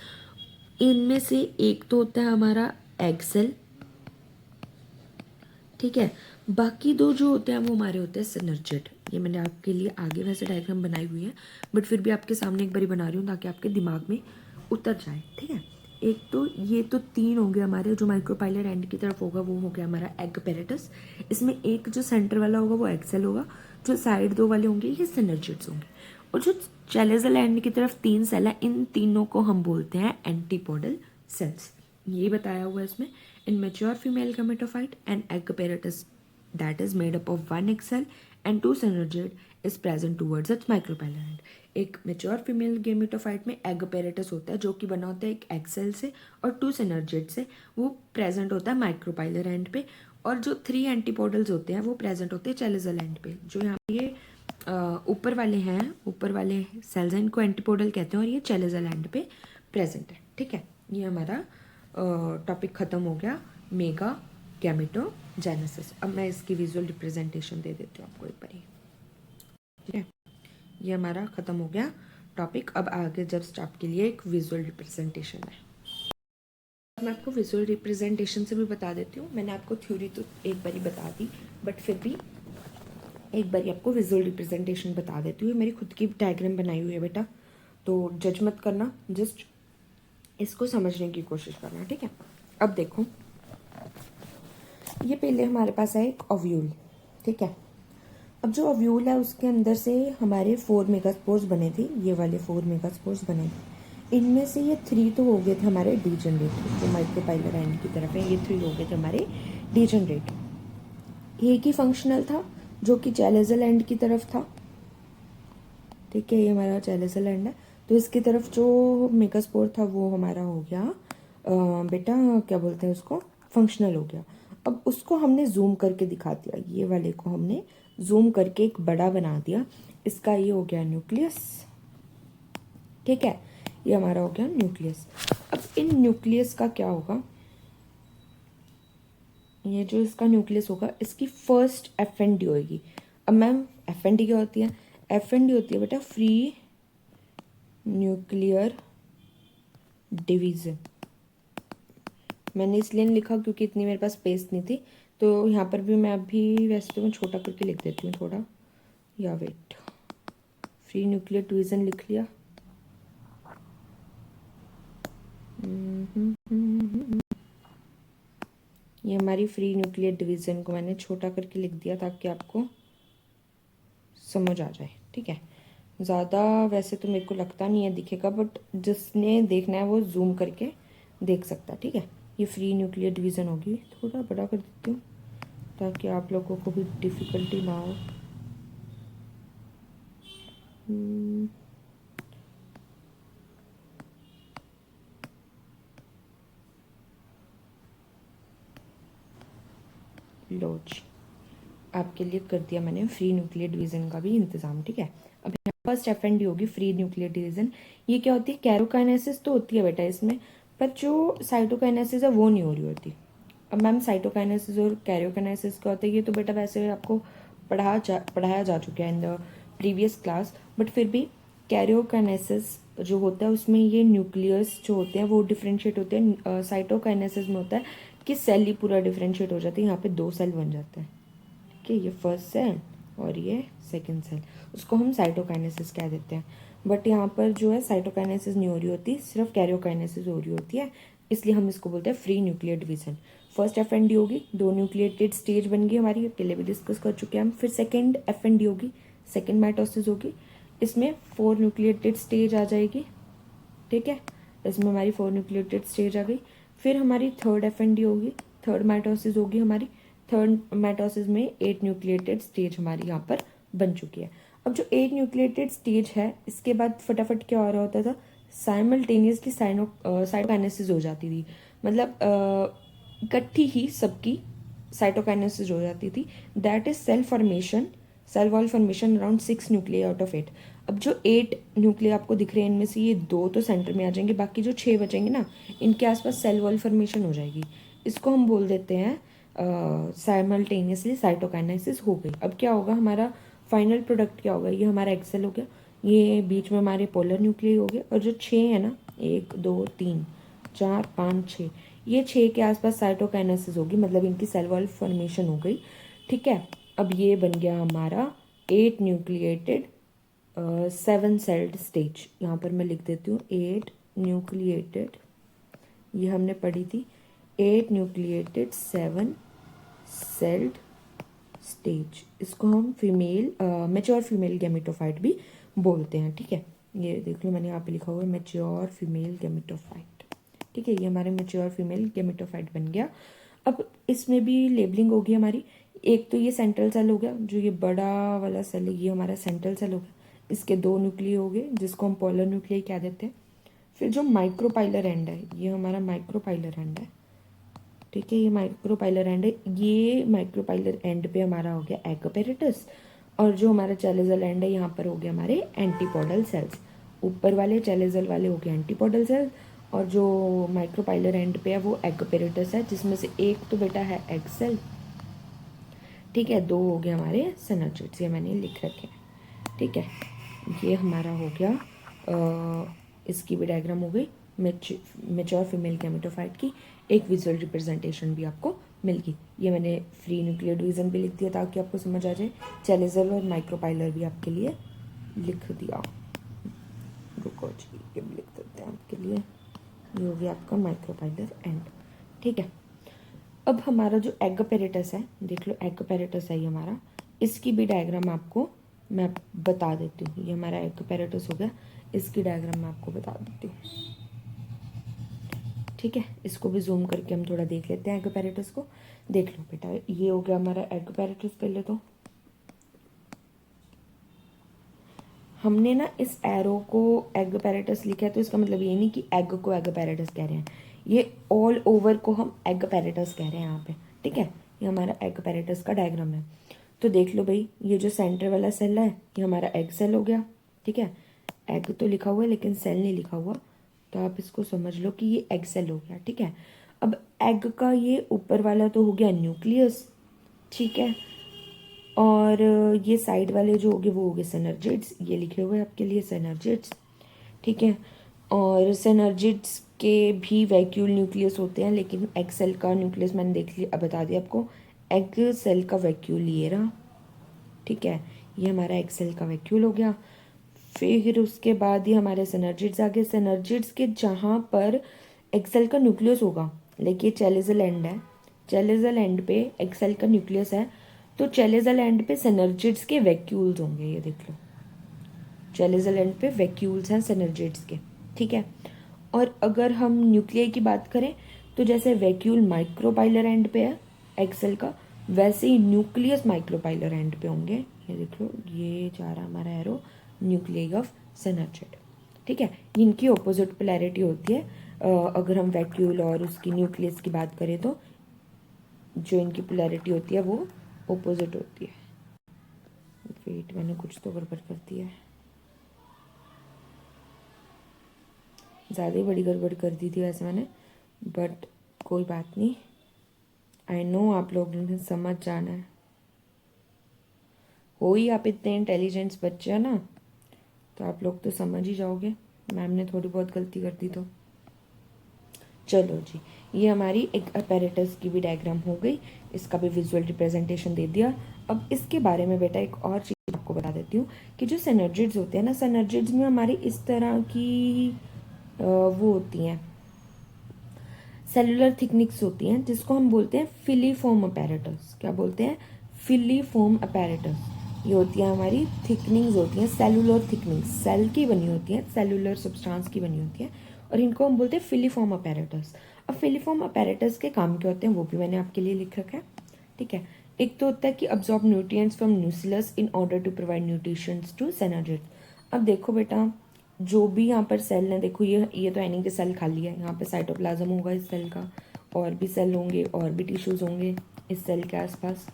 इनमें से एक तो होता है हमारा एग सेल, ठीक है, बाकी 2 जो होते हैं वो हमारे होते हैं सिनर्जिड। ये मैंने आपके लिए आगे वैसे डायग्राम बनाई हुई है, बट फिर भी आपके सामने एक बारी बना रही हूँ ताकि आपके दिमाग में उतर जाए, ठीक है। एक तो ये तो 3 हो गए हमारे, जो माइक्रोपाइलर एंड की तरफ होगा वो हो गया हमारा एग पेरेटस। इसमें एक जो सेंटर वाला होगा वो एग सेल होगा, जो साइड 2 वाले होंगे ये सिनर्जिड्स होंगे, और जो चैलेजल एंड की तरफ 3 सेल है, इन तीनों को हम बोलते हैं एंटीपोडल सेल्स। ये बताया हुआ है इसमें, इन mature female gametophyte an egg apparatus that is made up of one egg cell and 2 synergid is present towards its micropylar end। एक मेच्योर फीमेल गेमेटोफाइट में एग apparatus होता है जो कि बना होता है एक एग सेल से और 2 synergid से, वो प्रेजेंट होता है माइक्रोपाइलर एंड पे, और जो 3 एंटीपोडल्स होते हैं वो प्रेजेंट होते हैं चैलेजल एंड पे। जो यहाँ पे ये ऊपर वाले हैं, ऊपर वाले सेल्स हैं, इनको एंटीपोडल कहते हैं, और ये चैलेजल एंड पे प्रेजेंट है, ठीक है। ये हमारा टॉपिक ख़त्म हो गया, मेगा गैमेटोजेनेसिस। अब मैं इसकी विजुअल रिप्रेजेंटेशन दे देती हूँ आपको एक बारी, ठीक है। ये हमारा ख़त्म हो गया टॉपिक। अब आगे जस्ट आपके लिए एक विजुअल रिप्रेजेंटेशन है। मैं आपको विजुअल रिप्रेजेंटेशन से भी बता देती हूँ, मैंने आपको थ्योरी तो एक बारी बता दी, बट फिर भी एक बारी आपको विजुअल रिप्रेजेंटेशन बता देती हूँ। मेरी खुद की डायग्राम बनाई हुई है बेटा, तो जज मत करना, जस्ट इसको समझने की कोशिश करना, ठीक है। अब देखो, ये पहले हमारे पास है एक ओव्यूल, ठीक है। अब जो ओव्यूल है उसके अंदर से हमारे 4 मेगास्पोर्स बने थे, ये वाले 4 मेगास्पोर्स बने थे। इनमें से ये 3 तो हो गए थे हमारे डीजनरेट, जो माइक्रोपाइलर एंड की तरफ है, ये 3 हो गए थे हमारे डीजनरेट। एक ही फंक्शनल था जो कि चैलेजल एंड की तरफ था, ठीक है, ये हमारा चैलेजल एंड है। तो इसकी तरफ जो मेगास्पोर था वो हमारा हो गया बेटा, क्या बोलते हैं उसको, फंक्शनल हो गया। अब उसको हमने जूम करके दिखा दिया, ये वाले को हमने जूम करके एक बड़ा बना दिया, इसका ये हो गया न्यूक्लियस, ठीक है, ये हमारा हो गया न्यूक्लियस। अब इन न्यूक्लियस का क्या होगा, ये जो इसका न्यूक्लियस होगा इसकी फर्स्ट एफ-एन-डी होगी। अब मैम एफ-एन-डी क्या होती है, एफ-एन-डी होती है बेटा फ्री न्यूक्लियर डिवीजन। मैंने इसलिए नहीं लिखा क्योंकि इतनी मेरे पास स्पेस नहीं थी, तो यहाँ पर भी मैं अभी वैसे तो मैं छोटा करके लिख देती हूँ थोड़ा, या वेट, फ्री न्यूक्लियर डिवीजन लिख लिया। ये हमारी फ्री न्यूक्लियर डिवीज़न को मैंने छोटा करके लिख दिया ताकि आपको समझ आ जाए, ठीक है। ज़्यादा वैसे तो मेरे को लगता नहीं है दिखेगा, बट जिसने देखना है वो जूम करके देख सकता है, ठीक है। ये फ्री न्यूक्लियर डिवीज़न होगी, थोड़ा बड़ा कर देती हूँ ताकि आप लोगों को भी डिफ़िकल्टी ना हो। लो जी, आपके लिए कर दिया मैंने फ्री न्यूक्लियर डिवीज़न का भी इंतज़ाम, ठीक है। अब यहाँ फर्स्ट एफएनडी होगी फ्री न्यूक्लियर डिवीज़न। ये क्या होती है, कैरोकाइनेसिस तो होती है बेटा इसमें, पर जो साइटोकाइनेसिस है वो नहीं हो रही होती। अब मैम साइटोकाइनेसिस और कैरियोकाइनेसिस क्या होता है, ये तो बेटा वैसे आपको पढ़ाया जा चुका है in the previous class, but फिर भी कैरियोकाइनेसिस जो होता है उसमें ये न्यूक्लियस जो होते हैं वो डिफ्रेंशिएट होते हैं। साइटोकाइनेसिस में होता है कि सेल ही पूरा डिफ्रेंशिएट हो जाता है, यहाँ पे 2 सेल बन जाते हैं, ठीक है। ये फर्स्ट सेल और ये सेकेंड सेल, उसको हम साइटोकाइनेसिस कह देते हैं। बट यहाँ पर जो है साइटोकाइनेसिस नहीं हो रही होती, सिर्फ कैरियोकाइनेसिस हो रही होती है, इसलिए हम इसको बोलते हैं free nuclear division. First F&D होगी, 2 न्यूक्लिएटेड स्टेज बन गई हमारी, पहले भी डिस्कस कर चुके हैं हम। फिर सेकेंड एफएनडी होगी, सेकेंड माइटोसिस होगी, इसमें 4 न्यूक्लिएटेड स्टेज आ जाएगी, ठीक है। इसमें हमारी 4 न्यूक्लिएटेड स्टेज आ गई। फिर हमारी थर्ड एफएनडी होगी, थर्ड माइटोसिस होगी हमारी। थर्ड माइटोसिस में 8 न्यूक्लिएटेड स्टेज हमारी यहाँ पर बन चुकी है। अब जो 8 न्यूक्लिएटेड स्टेज है, इसके बाद फटाफट क्या हो रहा होता था, साइमल्टेनियसली साइटोकाइनेसिस हो जाती थी, मतलब इकट्ठी ही सबकी साइटोकाइनेसिस हो जाती थी। That is cell formation, cell wall formation around 6 nuclear out of 8। अब जो 8 न्यूक्लियर आपको दिख रहे हैं, इनमें से ये 2 तो सेंटर में आ जाएंगे, बाकी जो 6 बचेंगे ना, इनके आसपास सेल वॉल फॉर्मेशन हो जाएगी। इसको हम बोल देते हैं साइमल्टेनियसली साइटोकाइनेसिस हो गई। अब क्या होगा, हमारा फाइनल प्रोडक्ट क्या होगा, ये हमारा एक्सेल हो गया, ये बीच में हमारे पोलर न्यूक्लियर हो गए, और जो 6 है ना, 1 2 3 4 5 6, ये 6 के आसपास साइटोकाइनेसिस होगी, मतलब इनकी सेल वॉल फॉर्मेशन हो गई, ठीक है। अब ये बन गया हमारा 8 न्यूक्लिएटेड 7 सेल्ड स्टेज। यहाँ पर मैं लिख देती हूँ 8 न्यूक्लिएटेड, ये हमने पढ़ी थी, 8 न्यूक्लिएटेड 7 सेल्ड स्टेज। इसको हम फीमेल मैच्योर फीमेल गैमेटोफाइट भी बोलते हैं, ठीक है। ये देख लो मैंने यहाँ पे लिखा हुआ है मैच्योर फीमेल गैमेटोफाइट, ठीक है। ये हमारे मैच्योर फीमेल गैमेटोफाइट बन गया। अब इसमें भी लेबलिंग होगी हमारी। एक तो ये सेंट्रल सेल हो गया, जो ये बड़ा वाला सेल है, ये हमारा सेंट्रल सेल हो गया, इसके 2 न्यूक्लिय हो गए जिसको हम पोलर न्यूक्लिय कह देते हैं। फिर जो माइक्रोपाइलर एंड है, ये हमारा माइक्रोपाइलर एंड है, ठीक है। ये माइक्रोपाइलर एंड है, ये माइक्रोपाइलर एंड पे हमारा हो गया एग अपैरेटस, और जो हमारा चैलेजल एंड है, यहाँ पर हो गया हमारे एंटीपोडल सेल्स। ऊपर वाले चैलेजल वाले हो गए एंटीपोडल सेल्स, और जो माइक्रोपाइलर एंड पे है वो एग अपैरेटस है, जिसमें से एक तो बेटा है एग सेल, ठीक है। 2 हो गए हमारे सिनर्जिड्स, ये मैंने लिख रखे हैं, ठीक है। ये हमारा हो गया इसकी भी डायग्राम हो गई मेच्योर फीमेल गैमेटोफाइट की। एक विजुअल रिप्रेजेंटेशन भी आपको मिल गई। ये मैंने फ्री न्यूक्लियर डिवीजन भी लिख दिया ताकि आपको समझ आ जाए। चैलेजल और माइक्रोपाइलर भी आपके लिए लिख दिया, रुको जी, ये भी लिख देते हैं आपके लिए। ये हो गया आपका माइक्रोपाइलर एंड, ठीक है। अब हमारा जो एग अपैरेटस है, देख लो एग अपैरेटस है ये हमारा, इसकी भी डायग्राम आपको मैं बता देती हूँ। ये हमारा एग अपैरेटस हो गया, इसकी डायग्राम मैं आपको बता देती हूँ, ठीक है। इसको भी जूम करके हम थोड़ा देख लेते हैं एग अपैरेटस को। देख लो बेटा, ये हो गया हमारा एग अपैरेटस। पहले तो हमने ना इस एरो को एग अपैरेटस लिखा है, तो इसका मतलब ये नहीं कि एग को एग अपैरेटस कह रहे हैं, ये ऑल ओवर को हम एग अपैरेटस कह रहे हैं यहाँ पे, ठीक है। ये हमारा एग अपैरेटस का डायग्राम है। तो देख लो भाई, ये जो सेंटर वाला सेल है ये हमारा एग सेल हो गया, ठीक है। एग तो लिखा हुआ है लेकिन सेल नहीं लिखा हुआ, तो आप इसको समझ लो कि ये एग सेल हो गया, ठीक है। अब एग का ये ऊपर वाला तो हो गया न्यूक्लियस, ठीक है, और ये साइड वाले जो होंगे वो हो गए सिनर्जिड्स, ये लिखे हुए हैं आपके लिए सिनर्जिड्स, ठीक है। और सिनर्जिड्स के भी वैक्यूल न्यूक्लियस होते हैं, लेकिन एग सेल का न्यूक्लियस मैंने देख लिया, अब बता दिया आपको। एग सेल का वैक्यूल ये रहा, ठीक है। ये हमारा एग सेल का वैक्यूल हो गया। फिर उसके बाद ये हमारे सिनर्जिड्स आ गए। सिनर्जिड्स के जहाँ पर एग सेल का न्यूक्लियस होगा, लाइक ये चैलेजल एंड है, चेलेजल एंड पे एग सेल का न्यूक्लियस है, तो चेलेजल एंड पे सिनर्जिड्स के वैक्यूल्स होंगे, ये देख लो, चेलेजल एंड पे वैक्यूल्स हैं सिनर्जिड्स के, ठीक है। और अगर हम न्यूक्लियाई की बात करें तो जैसे वैक्यूल माइक्रोपाइलर एंड पे है एग सेल का, वैसे ही न्यूक्लियस माइक्रोपाइलर एंड पे होंगे, ये देख लो, ये जा रहा हमारा एरो न्यूक्लियाई ऑफ सिनर्जिड, ठीक है। इनकी ऑपोजिट पोलैरिटी होती है। अगर हम वैक्यूल और उसकी न्यूक्लियस की बात करें तो जो इनकी पोलैरिटी होती है वो ऑपोजिट होती है। वेट, मैंने कुछ तो गड़बड़ कर दिया है, ज़्यादा ही बड़ी गड़बड़ कर दी थी वैसे मैंने, बट कोई बात नहीं। आई नो आप लोगों ने समझ जाना है, हो ही आप इतने इंटेलिजेंट्स बच्चे हैं ना, तो आप लोग तो समझ ही जाओगे। मैम ने थोड़ी बहुत गलती कर दी तो चलो जी, ये हमारी एक अपैरेटस की भी डायग्राम हो गई, इसका भी विजुअल रिप्रेजेंटेशन दे दिया। अब इसके बारे में बेटा एक और चीज़ आपको बता देती हूँ कि जो सिनर्जिड्स होते हैं ना, सिनर्जिड्स में हमारी इस तरह की वो होती हैं, सेलुलर थिकनिक्स होती हैं, जिसको हम बोलते हैं फिलीफॉर्म अपैरेटस। क्या बोलते हैं? Filiform apparatus. ये होती है हमारी थिकनिंग्स होती हैं, सेलुलर थिकनिंग्स, सेल की बनी होती हैं, सेलुलर सब्सटेंस की बनी होती हैं, और इनको हम बोलते हैं फिलीफॉर्म अपैरेटस। अब फिलीफॉर्म अपैरेटस के काम क्या होते हैं वो भी मैंने आपके लिए लिख रखा है, ठीक है। एक तो होता है कि absorb nutrients from nucleus in order to provide nutritions to synergids. अब देखो बेटा, जो भी यहाँ पर सेल है, देखो ये तो एनी के सेल खाली है, यहाँ पे साइटोप्लाज्म होगा इस सेल का, और भी सेल होंगे, और भी टिश्यूज होंगे इस सेल के आसपास,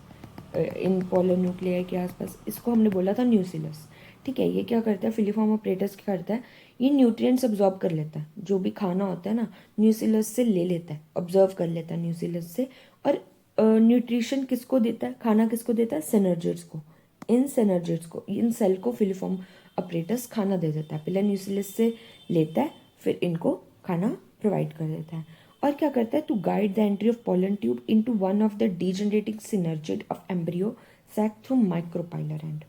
इन पोलर न्यूक्लियाई के आसपास। इसको हमने बोला था न्यूक्लियस, ठीक है। ये क्या करता है, फिलीफॉर्म अपैरेटस क्या करता है, ये न्यूट्रिएंट्स अब्जॉर्ब कर लेता है, जो भी खाना होता है ना न्यूक्लियस से ले लेता है, ऑब्जर्व कर लेता है न्यूक्लियस से, और न्यूट्रिशन किसको देता है, खाना किसको देता है, सिनर्जिड्स को। इन सिनर्जिड्स को, इन सेल को फिलीफॉर्म अपरेटस खाना दे देता है, पहले न्यूक्लियस से लेता है, फिर इनको खाना प्रोवाइड कर देता है। और क्या करता है, to guide the entry of pollen tube into one of the degenerating synergid of embryo sac through micropylar end.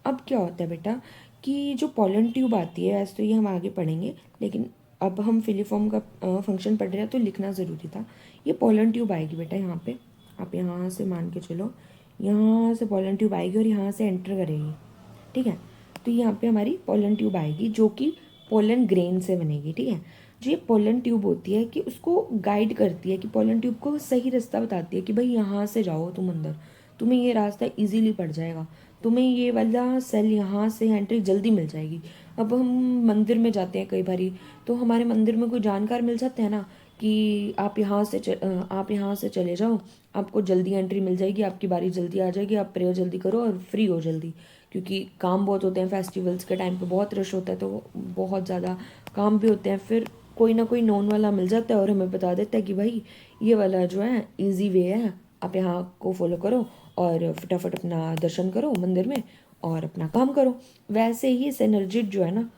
अब क्या होता है बेटा कि जो पोलन ट्यूब आती है, ऐसे तो ये हम आगे पढ़ेंगे, लेकिन अब हम फिलीफॉर्म का फंक्शन पढ़ रहे हैं तो लिखना ज़रूरी था। ये पोलन ट्यूब आएगी बेटा यहाँ पे, आप यहाँ से मान के चलो, यहाँ से पोलन ट्यूब आएगी और यहाँ से एंटर करेगी, ठीक है। तो यहाँ पे हमारी पोलन ट्यूब आएगी जो कि पोलन ग्रेन से बनेगी, ठीक है। जो ये पोलन ट्यूब होती है कि उसको गाइड करती है, कि पोलन ट्यूब को सही रास्ता बताती है कि भाई यहाँ से जाओ तुम अंदर, तुम्हें ये रास्ता इजीली पड़ जाएगा, तुम्हें ये वाला सेल यहाँ से एंट्री जल्दी मिल जाएगी। अब हम मंदिर में जाते हैं कई बारी, तो हमारे मंदिर में कोई जानकार मिल जाते हैं ना कि आप यहाँ से चले जाओ, आपको जल्दी एंट्री मिल जाएगी, आपकी बारी जल्दी आ जाएगी, आप प्रेयर जल्दी करो और फ्री हो जल्दी, क्योंकि काम बहुत होते हैं, फेस्टिवल्स के टाइम पे बहुत रश होता है, तो बहुत ज़्यादा काम भी होते हैं। फिर कोई ना कोई नोन वाला मिल जाता है और हमें बता देता है कि भाई ये वाला जो है इजी वे है, आप यहाँ को फॉलो करो और फटाफट अपना दर्शन करो मंदिर में और अपना काम करो। वैसे ही सिनर्जिड जो है ना,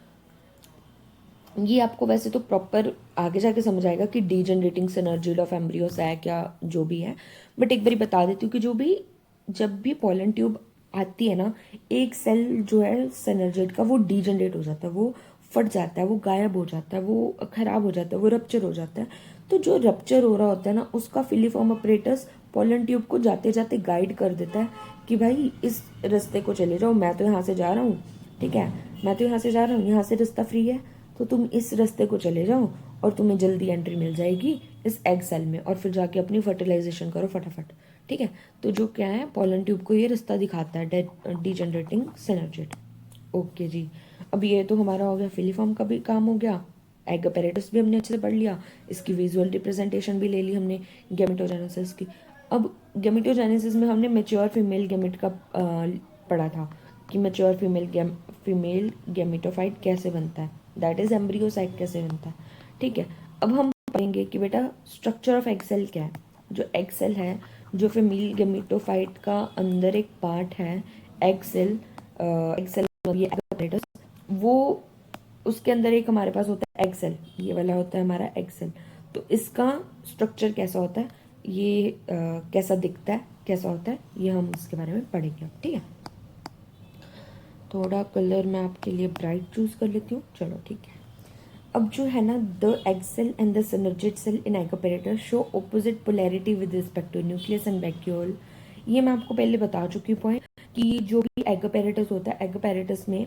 ये आपको वैसे तो प्रॉपर आगे जाके समझ आएगा कि डीजनरेटिंग सिनर्जिड ऑफ एम्ब्रियो सैक या जो भी है, बट एक बारी बता देती हूँ कि जो भी जब भी पोलन ट्यूब आती है ना, एक सेल जो है सिनर्जिड का वो डीजनरेट हो जाता है, वो फट जाता है, वो गायब हो जाता है, वो खराब हो जाता है, वो रप्चर हो जाता है। तो जो रप्चर हो रहा होता है ना, उसका फिलीफॉर्म अपरेटस पोलन ट्यूब को जाते जाते गाइड कर देता है कि भाई इस रास्ते को चले जाओ, मैं तो यहाँ से जा रहा हूँ, ठीक है, मैं तो यहाँ से जा रहा हूँ, यहाँ से रास्ता फ्री है, तो तुम इस रास्ते को चले जाओ और तुम्हें जल्दी एंट्री मिल जाएगी इस एग सेल में, और फिर जाके अपनी फर्टिलाइजेशन करो फटाफट, ठीक है। तो जो क्या है, पोलन ट्यूब को ये रास्ता दिखाता है डीजनरेटिंग सिनर्जिड। ओके जी, अब ये तो हमारा हो गया, फिलीफॉर्म का भी काम हो गया, एग अपैरेटस भी हमने अच्छे से पढ़ लिया, इसकी विजुअल रिप्रेजेंटेशन भी ले ली हमने गैमेटोजेनेसिस की। अब गैमेटोजेनेसिस में हमने मैच्योर फीमेल गैमेट का पढ़ा था कि मैच्योर फीमेल गैमेटोफाइट कैसे बनता है, दैट इज एम्ब्रियोसाइट कैसे बनता है, ठीक है। अब हम पढ़ेंगे कि बेटा स्ट्रक्चर ऑफ एग सेल क्या है। जो एग सेल है, जो फीमेल गैमेटोफाइट का अंदर एक पार्ट है, एग सेल, ये एग अपैरेटस, वो उसके अंदर एक हमारे पास होता है एग सेल, ये वाला होता है हमारा एग सेल। तो इसका स्ट्रक्चर कैसा होता है, ये कैसा दिखता है, कैसा होता है, ये हम इसके बारे में पढ़ेंगे, ठीक है। थोड़ा कलर मैं आपके लिए ब्राइट चूज़ कर लेती हूँ, चलो ठीक है। अब जो है ना, the egg cell and the synergid cell in egg apparatus show opposite polarity with respect to nucleus and vacuole. ये मैं आपको पहले बता चुकी हूँ पॉइंट कि जो भी एग अपैरेटस होता है, एग अपैरेटस में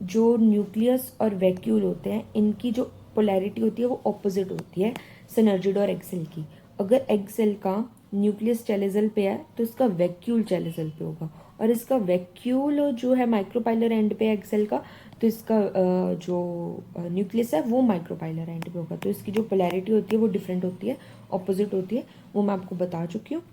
जो न्यूक्लियस और वैक्यूल होते हैं, इनकी जो पोलैरिटी होती है वो ऑपोजिट होती है सिनर्जिड और एग सेल की। अगर एग सेल का न्यूक्लियस चैलेजल पे है तो इसका वैक्यूल चैलेजल पे होगा, और इसका वैक्यूल जो है माइक्रोपाइलर एंड पे एग सेल का, तो इसका जो न्यूक्लियस है वो माइक्रोपाइलर एंड पे होगा। तो इसकी जो पोलैरिटी होती है वो डिफरेंट होती है, ऑपोजिट होती है, वो मैं आपको बता चुकी हूँ।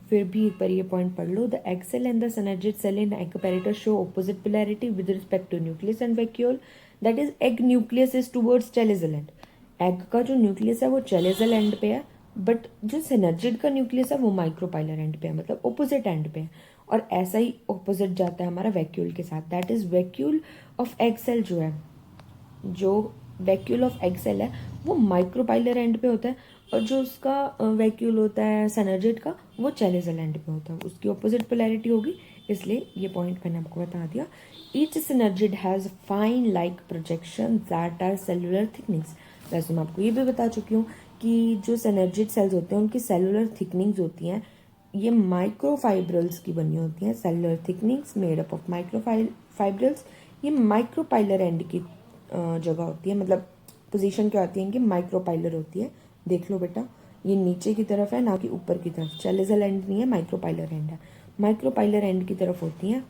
फिर भी एक बार ये पॉइंट पढ़ लो। The egg cell and the synergid cell in egg apparatus show opposite polarity with respect to nucleus and vacuole. That is egg nucleus is towards chalazal end. Egg का जो न्यूक्लियस है वो चैलेजल एंड पे है, but जो synergid का nucleus है वो माइक्रोपाइलर एंड पे है, मतलब ऑपोजिट एंड पे है। और ऐसा ही ऑपोजिट जाता है हमारा वैक्यूल के साथ। That is vacuole of egg cell जो है, जो वैक्यूल ऑफ एग सेल है वो माइक्रोपाइलर एंड पे होता है, और जो उसका वैक्यूल होता है सिनर्जिड का वो चैलेजल एंड पे होता है, उसकी ऑपोजिट पोलैरिटी होगी। इसलिए ये पॉइंट मैंने आपको बता दिया। Each synergid has fine like projection that are cellular thickenings. वैसे मैं आपको ये भी बता चुकी हूँ कि जो सिनर्जिड सेल्स होते हैं उनकी सेलुलर थिकनिंग्स होती हैं, ये माइक्रोफाइब्रल्स की बनी होती हैं। Cellular thickenings made up of microfibrils, ये माइक्रोपाइलर एंड की जगह होती है, मतलब पोजीशन क्या होती है इनकी, माइक्रोपाइलर होती है। देख लो बेटा, ये नीचे की तरफ है ना कि ऊपर की तरफ। चैलेजल एंड नहीं है, माइक्रोपाइलर एंड है। माइक्रोपाइलर एंड की तरफ होती हैं,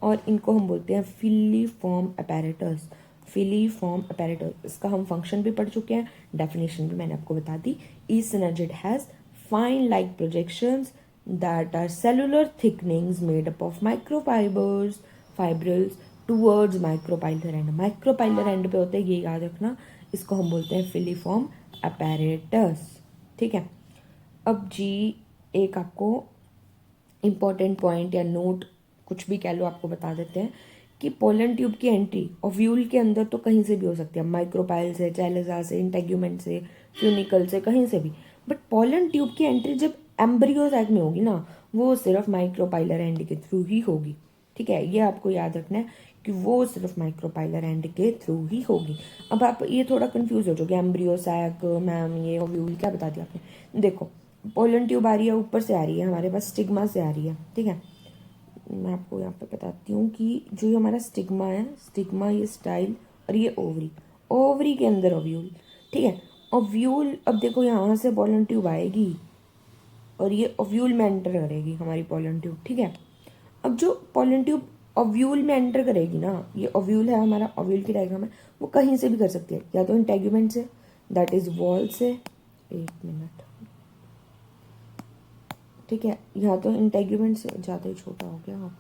और इनको हम बोलते हैं फिलीफॉर्म अपैरेटस। फिलीफॉर्म अपैरेटस, इसका हम फंक्शन भी पढ़ चुके हैं, डेफिनेशन भी मैंने आपको बता दी। Each synergid has fine like projections that are cellular thickenings made up of microfibers fibrils towards micropylar end। Micropylar and पे होते हैं, ये याद रखना। इसको हम बोलते हैं फिलीफॉर्म अपैरेटस। ठीक है। अब जी एक आपको इम्पॉर्टेंट पॉइंट या नोट, कुछ भी कह लो, आपको बता देते हैं कि पोलन ट्यूब की एंट्री ओव्यूल के अंदर तो कहीं से भी हो सकती है, माइक्रोपाइल से, चैलेजा से, इंटेग्यूमेंट से, फ्यूनिकल से, कहीं से भी। बट पोलन ट्यूब की एंट्री जब एम्ब्रियो सैक में होगी ना, वो सिर्फ माइक्रोपाइलर एंड के थ्रू ही होगी। ठीक है, ये आपको याद रखना है कि वो सिर्फ माइक्रोपाइलर एंड के थ्रू ही होगी। अब आप ये थोड़ा कंफ्यूज हो जाओगे, एम्ब्रियो सैक मैम ये ओव्यूल क्या बता दिया आपने। देखो, पोलन ट्यूब आ रही है, ऊपर से आ रही है, हमारे पास स्टिग्मा से आ रही है। ठीक है, मैं आपको यहाँ पे बताती हूँ कि जो ये हमारा स्टिग्मा है, स्टिग्मा, ये स्टाइल, और ये ओवरी, ओवरी के अंदर ओव्यूल। ठीक है, ओव्यूल, अब देखो यहाँ से पोलन ट्यूब आएगी और ये ओव्यूल में एंटर करेगी हमारी पोलन ट्यूब। ठीक है, अब जो पोलन ट्यूब ओव्यूल में एंटर करेगी ना, ये ओव्यूल है हमारा, ओव्यूल की डायग्राम है, वो कहीं से भी कर सकती है, या तो इंटेग्यूमेंट से, दैट इज वॉल से, एक मिनट, ठीक है, या तो इंटेग्यूमेंट से, ज़्यादा ही छोटा हो गया,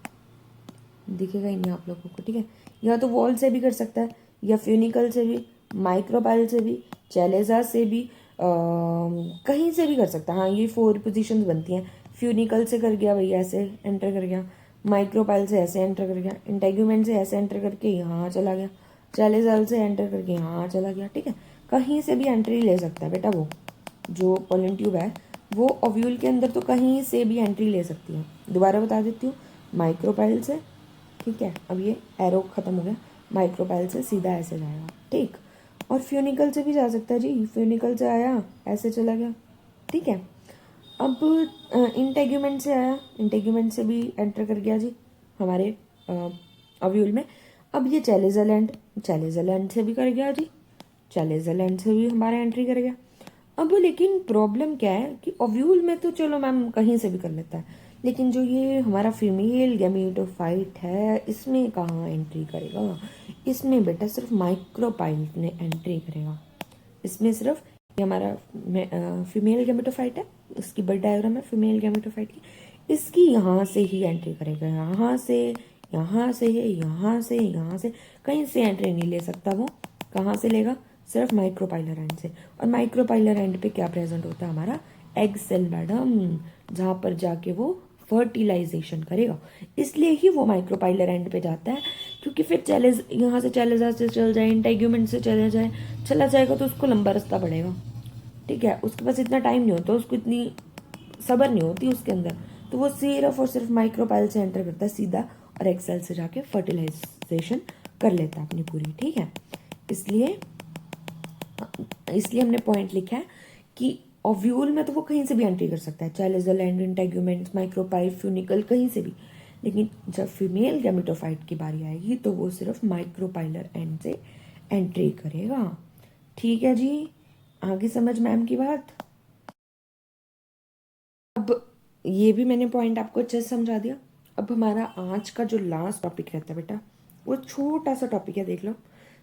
दिखेगा ही नहीं आप लोगों को। ठीक है, या तो वॉल से भी कर सकता है, या फ्यूनिकल से भी, माइक्रोपाइल से भी, चैलेजा से भी, कहीं से भी कर सकता है। हाँ, ये 4 पोजीशंस बनती हैं। फ्यूनिकल से कर गया भैया, ऐसे एंटर कर गया, माइक्रोपाइल से ऐसे एंटर कर गया, इंटेग्यूमेंट से ऐसे एंटर करके यहाँ चला गया, चैलेजाल से एंटर करके यहाँ चला गया। ठीक है, कहीं से भी एंट्री ले सकता है बेटा। वो जो पोलन ट्यूब है वो ओव्यूल के अंदर तो कहीं से भी एंट्री ले सकती है। दोबारा बता देती हूँ, माइक्रोपाइल से, ठीक है, अब ये एरो खत्म हो गया, माइक्रोपाइल से सीधा ऐसे जाएगा। ठीक, और फ्यूनिकल से भी जा सकता है जी, फ्यूनिकल से आया ऐसे चला गया। ठीक है, अब इंटेग्यूमेंट से आया, इंटेग्यूमेंट से भी एंटर कर गया जी हमारे ओव्यूल में। अब ये चैलेजल एंड, चैलेजल एंड से भी कर गया जी, चैलेजल एंड से भी हमारा एंट्री कर गया। अब लेकिन प्रॉब्लम क्या है कि ओव्यूल में तो चलो मैम कहीं से भी कर लेता है, लेकिन जो ये हमारा फीमेल गैमेटोफाइट है, इसमें कहाँ एंट्री करेगा। इसमें बेटा सिर्फ माइक्रोपाइल ने एंट्री करेगा। इसमें सिर्फ ये हमारा फीमेल गैमेटोफाइट है, इसकी बर्ड डायग्राम है फीमेल गैमेटोफाइट की, इसकी यहाँ से ही एंट्री करेगा, यहाँ से, यहाँ से, यहाँ से, यहाँ से, कहीं से एंट्री नहीं ले सकता वो। कहाँ से लेगा, सिर्फ माइक्रोपाइलर एंड से। और माइक्रोपाइलर एंड पे क्या प्रेजेंट होता है हमारा, एग सेल मैडम, जहाँ पर जाके वो फर्टिलाइजेशन करेगा। इसलिए ही वो माइक्रोपाइलर एंड पे जाता है, क्योंकि फिर चैलेज, यहाँ से चैलेजा से चल जाए, इंटेग्यूमेंट से चला जाएगा तो उसको लंबा रास्ता पड़ेगा। ठीक है, उसके पास इतना टाइम नहीं होता, उसको इतनी सब्र नहीं होती उसके अंदर, तो वो सिर्फ और सिर्फ माइक्रोपाइल से एंटर करता है सीधा, और एग सेल से जाके फर्टिलाइजेशन कर लेता है अपनी पूरी। ठीक है, इसलिए इसलिए हमने पॉइंट लिखा है कि ओव्यूल में तो वो कहीं से भी एंट्री कर सकता है, चाहे एंड, इंटेगुमेंट्स, माइक्रोपाइल, फ्यूनिकल, कहीं से भी। लेकिन जब फीमेल गैमेटोफाइट की बारी आएगी तो वो सिर्फ माइक्रोपाइलर एंड से एंट्री करेगा। ठीक है जी, आगे समझ मैम की बात। अब ये भी मैंने पॉइंट आपको अच्छे से समझा दिया। अब हमारा आज का जो लास्ट टॉपिक रहता है बेटा, वो छोटा सा टॉपिक है, देख लो,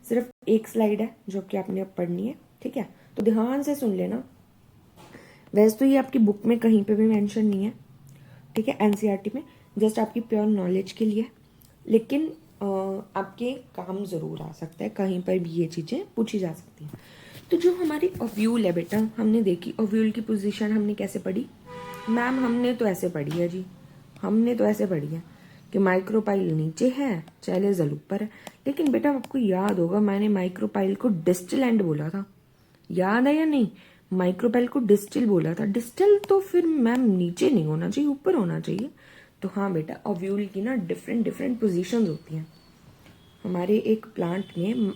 सिर्फ एक स्लाइड है जो कि आपने अब पढ़नी है। ठीक है, तो ध्यान से सुन लेना। वैसे तो ये आपकी बुक में कहीं पे भी मेंशन नहीं है, ठीक है, एनसीईआरटी में, जस्ट आपकी प्योर नॉलेज के लिए। लेकिन आपके काम ज़रूर आ सकता है, कहीं पर भी ये चीज़ें पूछी जा सकती हैं। तो जो हमारी ओव्यूल है बेटा, हमने देखी ओव्यूल की पोजीशन हमने कैसे पढ़ी। मैम हमने तो ऐसे पढ़ी है जी, हमने तो ऐसे पढ़ी है कि माइक्रोपाइल नीचे है, चैलेजल ऊपर है। लेकिन बेटा आपको याद होगा मैंने माइक्रोपाइल को डिस्टल एंड बोला था, याद है या नहीं? माइक्रोपाइल को डिस्टल बोला था। डिस्टल तो फिर मैम नीचे नहीं होना चाहिए, ऊपर होना चाहिए। तो हाँ बेटा, ओव्यूल की ना डिफरेंट डिफरेंट पोजीशंस होती हैं। हमारे एक प्लांट में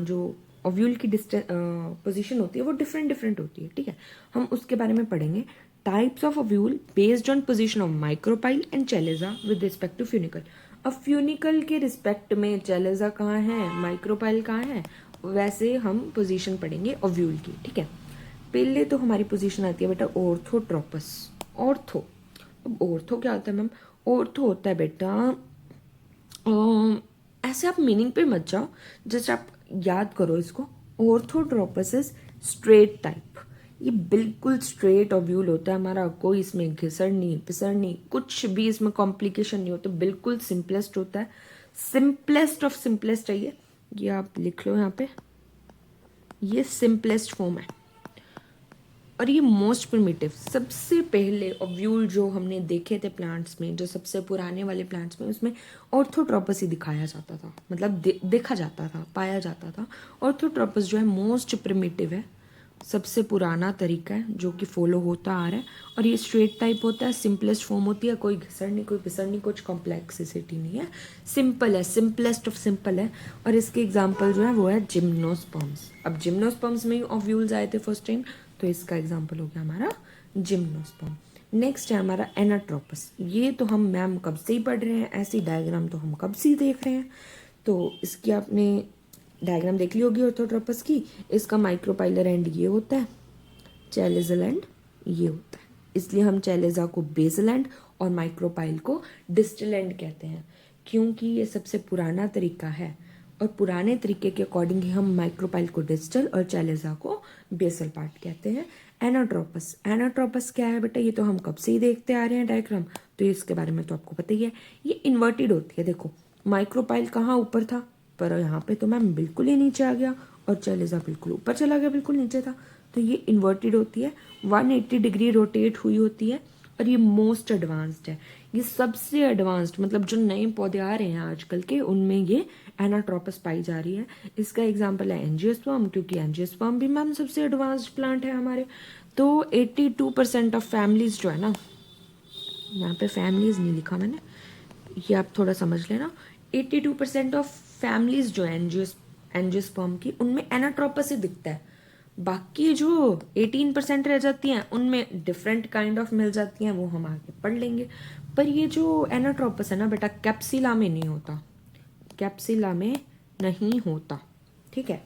जो ओव्यूल की पोजीशन होती है वो डिफरेंट डिफरेंट होती है। ठीक है, हम उसके बारे में पढ़ेंगे। Types of ovule based on position of micropyle and chalaza with respect to funicle. अब फ्यूनिकल के रिस्पेक्ट में चैलेजा कहाँ है, माइक्रोपाइल कहाँ है, वैसे हम पोजीशन पढ़ेंगे ओव्यूल की। ठीक है, पहले तो हमारी पोजीशन आती है बेटा ऑर्थोट्रोपस। ऑर्थो, अब ऑर्थो क्या होता है मैम? ऑर्थो होता है बेटा, ऐसे आप मीनिंग पे मत जाओ, जस्ट आप याद करो इसको। ऑर्थोट्रोपस इज स्ट्रेट टाइप, ये बिल्कुल स्ट्रेट ओव्यूल होता है हमारा, कोई इसमें घिसड़ नहीं, पिसड़ नहीं, कुछ भी इसमें कॉम्प्लिकेशन नहीं होता, बिल्कुल सिंपलेस्ट होता है, सिंपलेस्ट ऑफ सिंपलेस्ट है ये आप लिख लो यहाँ पे, ये सिंपलेस्ट फॉर्म है। और ये मोस्ट प्रिमिटिव, सबसे पहले ओव्यूल जो हमने देखे थे प्लांट्स में, जो सबसे पुराने वाले प्लांट्स में, उसमें ऑर्थोट्रोपस ही दिखाया जाता था, मतलब देखा जाता था, पाया जाता था। ऑर्थोट्रोपस जो है मोस्ट प्रिमिटिव है, सबसे पुराना तरीका है जो कि फॉलो होता आ रहा है। और ये स्ट्रेट टाइप होता है, सिंपलेस्ट फॉर्म होती है, कोई घिसड़ नहीं, कोई पिसड़ नहीं, कुछ कॉम्प्लेक्सिसिटी नहीं है, सिंपल है, सिंपलेस्ट ऑफ सिंपल है। और इसके एग्जाम्पल जो है वो है जिम्नोस्पर्म्स। अब जिम्नोस्पर्म्स में ही ओव्यूल्स आए थे फर्स्ट टाइम, तो इसका एग्जाम्पल हो गया हमारा जिम्नोस्पर्म। नेक्स्ट है हमारा एनाट्रोपस। ये तो हम मैम कब से ही पढ़ रहे हैं, ऐसी डायग्राम तो हम कब से ही देख रहे हैं। तो इसकी आपने डायग्राम देख ली होगी ऑर्थोट्रोपस की। इसका माइक्रोपाइलर एंड ये होता है, चैलेजल एंड ये होता है, इसलिए हम चैलेजा को बेसल एंड और माइक्रोपाइल को डिस्टल एंड कहते हैं, क्योंकि ये सबसे पुराना तरीका है। और पुराने तरीके के अकॉर्डिंग ही हम माइक्रोपाइल को डिस्टल और चैलेजा को बेसल पार्ट कहते हैं। एनाट्रोपस, एनाट्रोपस क्या है बेटा? ये तो हम कब से ही देखते आ रहे हैं डायग्राम, तो इसके बारे में तो आपको पता ही है। ये इन्वर्टेड होती है, देखो माइक्रोपाइल कहाँ ऊपर था, पर यहाँ पे तो मैम बिल्कुल ही नीचे आ गया, और चैलेजा बिल्कुल ऊपर चला गया, बिल्कुल नीचे था। तो ये इन्वर्टेड होती है, 180 डिग्री रोटेट हुई होती है, और ये मोस्ट एडवांस्ड है। ये सबसे एडवांस्ड, मतलब जो नए पौधे आ रहे हैं आजकल के, उनमें ये एनाट्रोपस पाई जा रही है। इसका एग्जांपल है एंजियोस्पर्म, क्योंकि एंजियोस्पर्म भी मैम सबसे एडवांस्ड प्लांट है हमारे। तो 82% ऑफ फैमिलीज जो है ना, यहाँ पे फैमिलीज नहीं लिखा मैंने, ये आप थोड़ा समझ लेना, 82% ऑफ फैमिलीज जो है एंजियोस्पर्म की, उनमें एनाट्रोपस ही दिखता है। बाकी जो 18% रह जाती हैं उनमें डिफरेंट काइंड ऑफ मिल जाती हैं, वो हम आगे पढ़ लेंगे। पर ये जो एनाट्रोपस है ना बेटा, कैप्सिला में नहीं होता, कैप्सिला में नहीं होता। ठीक है,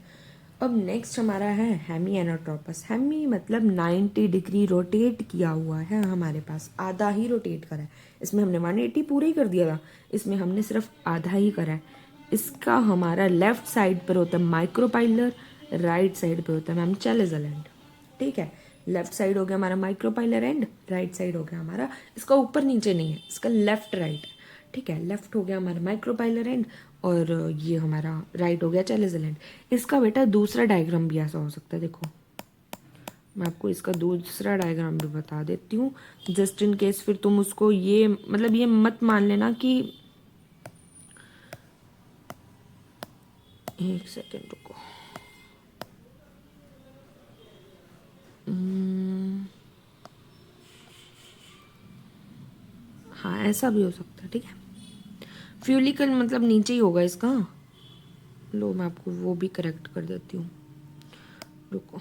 अब नेक्स्ट हमारा है हेमी एनाट्रोपस। हेमी मतलब 90 डिग्री रोटेट किया हुआ है हमारे पास, आधा ही रोटेट करा है। इसमें हमने 180 पूरा ही कर दिया था, इसमें हमने सिर्फ आधा ही करा है। इसका हमारा लेफ्ट साइड पर होता है माइक्रोपाइलर, राइट साइड पे होता है मैम चैलेजल एंड। ठीक है, लेफ्ट साइड हो गया हमारा माइक्रोपाइलर एंड, राइट साइड हो गया हमारा, इसका ऊपर नीचे नहीं है, इसका लेफ्ट राइट। ठीक है, लेफ्ट हो गया हमारा माइक्रोपाइलर एंड, और ये हमारा राइट हो गया चैलेजल एंड। इसका बेटा दूसरा डायग्राम भी ऐसा हो सकता है, देखो मैं आपको इसका दूसरा डायग्राम भी बता देती हूँ, जस्ट इन केस फिर तुम उसको ये मतलब ये मत मान लेना कि, एक सेकेंड रुको, हाँ ऐसा भी हो सकता है। ठीक है, फ्यूलिकल मतलब नीचे ही होगा इसका, लो मैं आपको वो भी करेक्ट कर देती हूँ, रुको।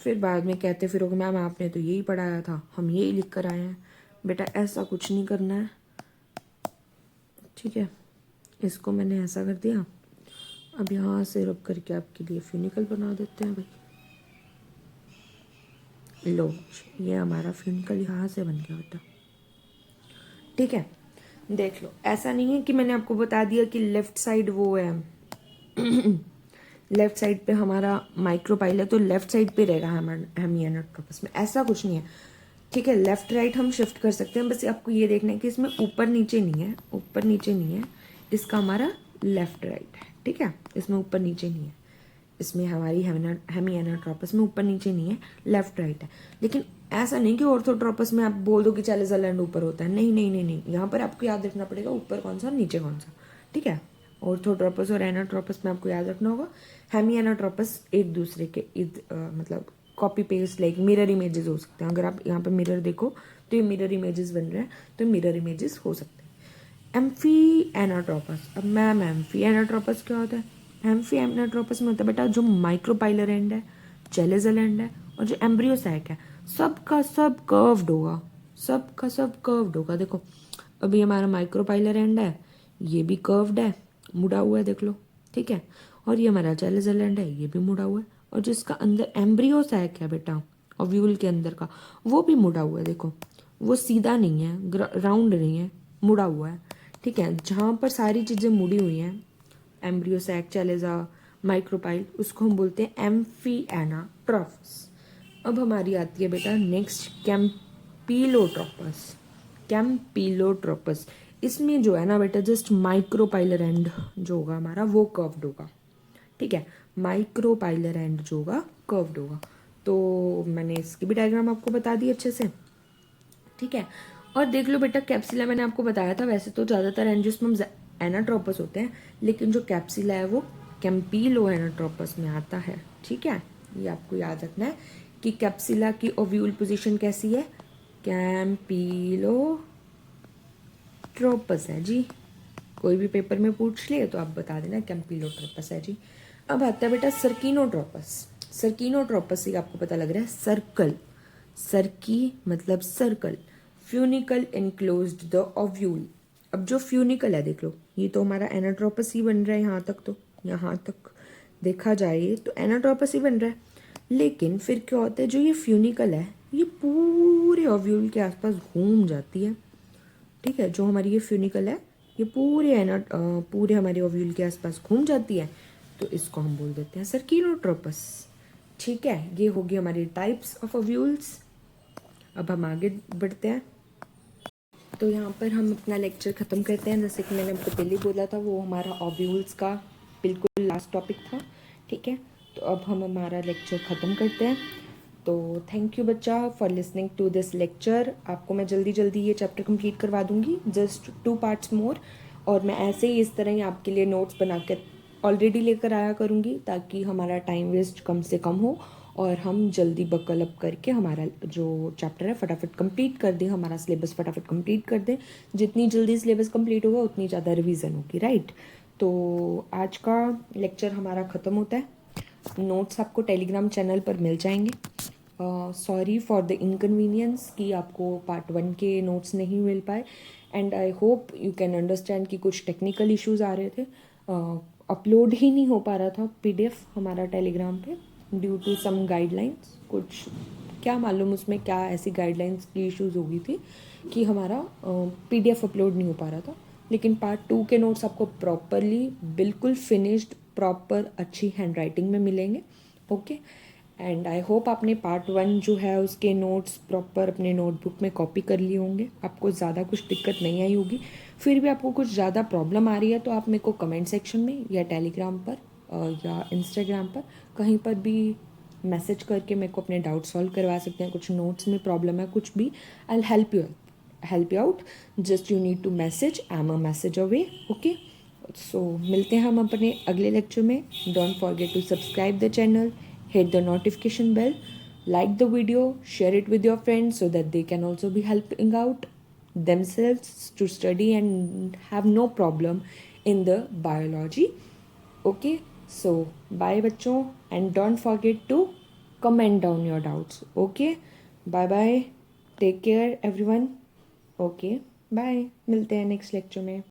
फिर बाद में कहते फिरोगे मैम आपने तो यही पढ़ाया था, हम यही लिख कर आए हैं। बेटा ऐसा कुछ नहीं करना है, ठीक है। इसको मैंने ऐसा कर दिया। अब यहाँ से रब करके आपके लिए फ्यूनिकल बना देते हैं भाई। लो, ये हमारा फ्यूनिकल यहाँ से बन गया बेटा, ठीक है। देख लो, ऐसा नहीं है कि मैंने आपको बता दिया कि लेफ्ट साइड वो है लेफ्ट साइड पे हमारा माइक्रोपाइल है तो लेफ्ट साइड पे रहेगा हेमिएनोट्रोपस में, ऐसा कुछ नहीं है, ठीक है। लेफ्ट राइट हम शिफ्ट कर सकते हैं, बस आपको ये देखना है कि इसमें ऊपर नीचे नहीं है, ऊपर नीचे नहीं है, इसका हमारा लेफ्ट राइट है, ठीक है। इसमें ऊपर नीचे नहीं है, इसमें हमारी हेमिएनोट्रोपस में ऊपर नीचे नहीं है, लेफ्ट राइट है। लेकिन ऐसा नहीं कि ऑर्थोट्रोपस में आप बोल दो कि चैलेज़लैंड ऊपर होता है, नहीं नहीं नहीं नहीं, यहाँ पर आपको याद रखना पड़ेगा ऊपर कौन सा नीचे कौन सा, ठीक है। ऑर्थोट्रोपस और एनाट्रोपस में आपको याद रखना होगा। हेमिएनोट्रोपस एक दूसरे के मतलब copy paste like mirror images हो सकते हैं। अगर आप यहाँ पे मिरर देखो तो ये मिरर इमेजेस बन रहे हैं, तो मिरर इमेजेस हो सकते हैं। एम्फी एनाट्रोपस, अब मैम एम्फी एनाट्रोपस क्या होता है? एम्फी एनाट्रोपस में होता है बेटा जो माइक्रोपाइलर एंड है, चैलेज़ल एंड है और जो एम्ब्रियो सैक है, सब का सब कर्व्ड होगा, सब का सब कर्व्ड होगा। देखो अभी हमारा माइक्रोपाइलर एंड है, ये भी कर्व्ड है, मुड़ा हुआ है, देख लो, ठीक है। और ये हमारा चैलेज़ल एंड है, ये भी मुड़ा हुआ है। और जिसका अंदर एम्ब्रियो सैक है बेटा, ओव्यूल के अंदर का, वो भी मुड़ा हुआ है। देखो वो सीधा नहीं है, राउंड नहीं है, मुड़ा हुआ है, ठीक है। जहाँ पर सारी चीज़ें मुड़ी हुई हैं, एम्ब्रियो सैक, चैलेजा, माइक्रोपाइल, उसको हम बोलते हैं एम्फीएनाट्रोपस। अब हमारी आती है बेटा नेक्स्ट कैम्पिलोट्रोपस। कैम्पिलोट्रोपस इसमें जो है ना बेटा जस्ट माइक्रोपाइलर एंड जो होगा हमारा वो कर्व्ड होगा, ठीक है। माइक्रोपाइलर एंड जो होगा कर्व्ड होगा। तो मैंने इसकी भी डायग्राम आपको बता दी अच्छे से, ठीक है। और देख लो बेटा कैप्सिला मैंने आपको बताया था, वैसे तो ज़्यादातर एंजियोस्पर्म एनाट्रोपस होते हैं, लेकिन जो कैप्सिला है वो कैम्पिलो एनाट्रोपस में आता है, ठीक है। ये आपको याद रखना है कि कैप्सिला की ओव्यूल पोजीशन कैसी है, कैम्पिलो ट्रोपस है जी। कोई भी पेपर में पूछ लिए तो आप बता देना कैम्पिलोट्रोपस है जी। अब आता है बेटा सर्किनोट्रोपस। सर्किनोट्रोपस से आपको पता लग रहा है सर्कल, सर्की मतलब circle, funicle enclosed the ovule. अब जो फ्यूनिकल है देख लो, ये तो हमारा एनाट्रोपस ही बन रहा है, यहाँ तक तो, यहाँ तक देखा जाए तो एनाट्रोपस ही बन रहा है। लेकिन फिर क्या होता है, जो ये फ्यूनिकल है ये पूरे ओव्यूल के आसपास घूम जाती है, ठीक है। जो हमारी ये फ्यूनिकल है ये पूरे हमारे ओव्यूल के आसपास घूम जाती है, तो इसको हम बोल देते हैं सर्किनोट्रोपस, ठीक है। ये होगी हमारी टाइप्स ऑफ ओव्यूल्स। अब हम आगे बढ़ते हैं, तो यहाँ पर हम अपना लेक्चर ख़त्म करते हैं। जैसे कि मैंने आपको पहले बोला था वो हमारा ओव्यूल्स का बिल्कुल लास्ट टॉपिक था, ठीक है। तो अब हम हमारा लेक्चर ख़त्म करते हैं। तो थैंक यू बच्चा for listening to this lecture. आपको मैं जल्दी जल्दी ये चैप्टर कंप्लीट करवा दूँगी, जस्ट 2 पार्ट्स मोर। और मैं ऐसे ही इस तरह ही आपके लिए नोट्स बनाकर ऑलरेडी लेकर आया करूँगी, ताकि हमारा टाइम वेस्ट कम से कम हो और हम जल्दी बकल अप करके हमारा जो चैप्टर है फटाफट कंप्लीट कर दें, हमारा सिलेबस फटाफट कंप्लीट कर दें। जितनी जल्दी सिलेबस कंप्लीट होगा उतनी ज़्यादा रिवीजन होगी, राइट। तो आज का लेक्चर हमारा ख़त्म होता है। नोट्स आपको टेलीग्राम चैनल पर मिल जाएंगे। सॉरी फॉर द इनकन्वीनियंस कि आपको पार्ट 1 के नोट्स नहीं मिल पाए, and I hope you can understand कि कुछ टेक्निकल इश्यूज आ रहे थे। अपलोड ही नहीं हो पा रहा था पीडीएफ हमारा टेलीग्राम पे ड्यू टू सम गाइडलाइंस, कुछ क्या मालूम उसमें क्या ऐसी गाइडलाइंस की इश्यूज हो गई थी कि हमारा पीडीएफ अपलोड नहीं हो पा रहा था। लेकिन पार्ट 2 के नोट्स आपको प्रॉपरली बिल्कुल फिनिश्ड प्रॉपर अच्छी हैंड राइटिंग में मिलेंगे, ओके। एंड आई होप आपने पार्ट 1 जो है उसके नोट्स प्रॉपर अपने नोटबुक में कॉपी कर लिए होंगे, आपको ज़्यादा कुछ दिक्कत नहीं आई होगी। फिर भी आपको कुछ ज़्यादा प्रॉब्लम आ रही है तो आप मेरे को कमेंट सेक्शन में या टेलीग्राम पर या इंस्टाग्राम पर कहीं पर भी मैसेज करके मेरे को अपने डाउट सॉल्व करवा सकते हैं। कुछ नोट्स में प्रॉब्लम है कुछ भी, I help you out, just you need to message, I am a message away, okay. So मिलते हैं हम अपने अगले लेक्चर में। Don't forget to subscribe the channel, hit the notification bell, like the video, share it with your friends so that they can also be helping out themselves to study and have no problem in the biology, okay। So bye बच्चों, and don't forget to comment down your doubts. Okay, bye bye, take care everyone. Okay, bye, मिलते हैं next lecture में.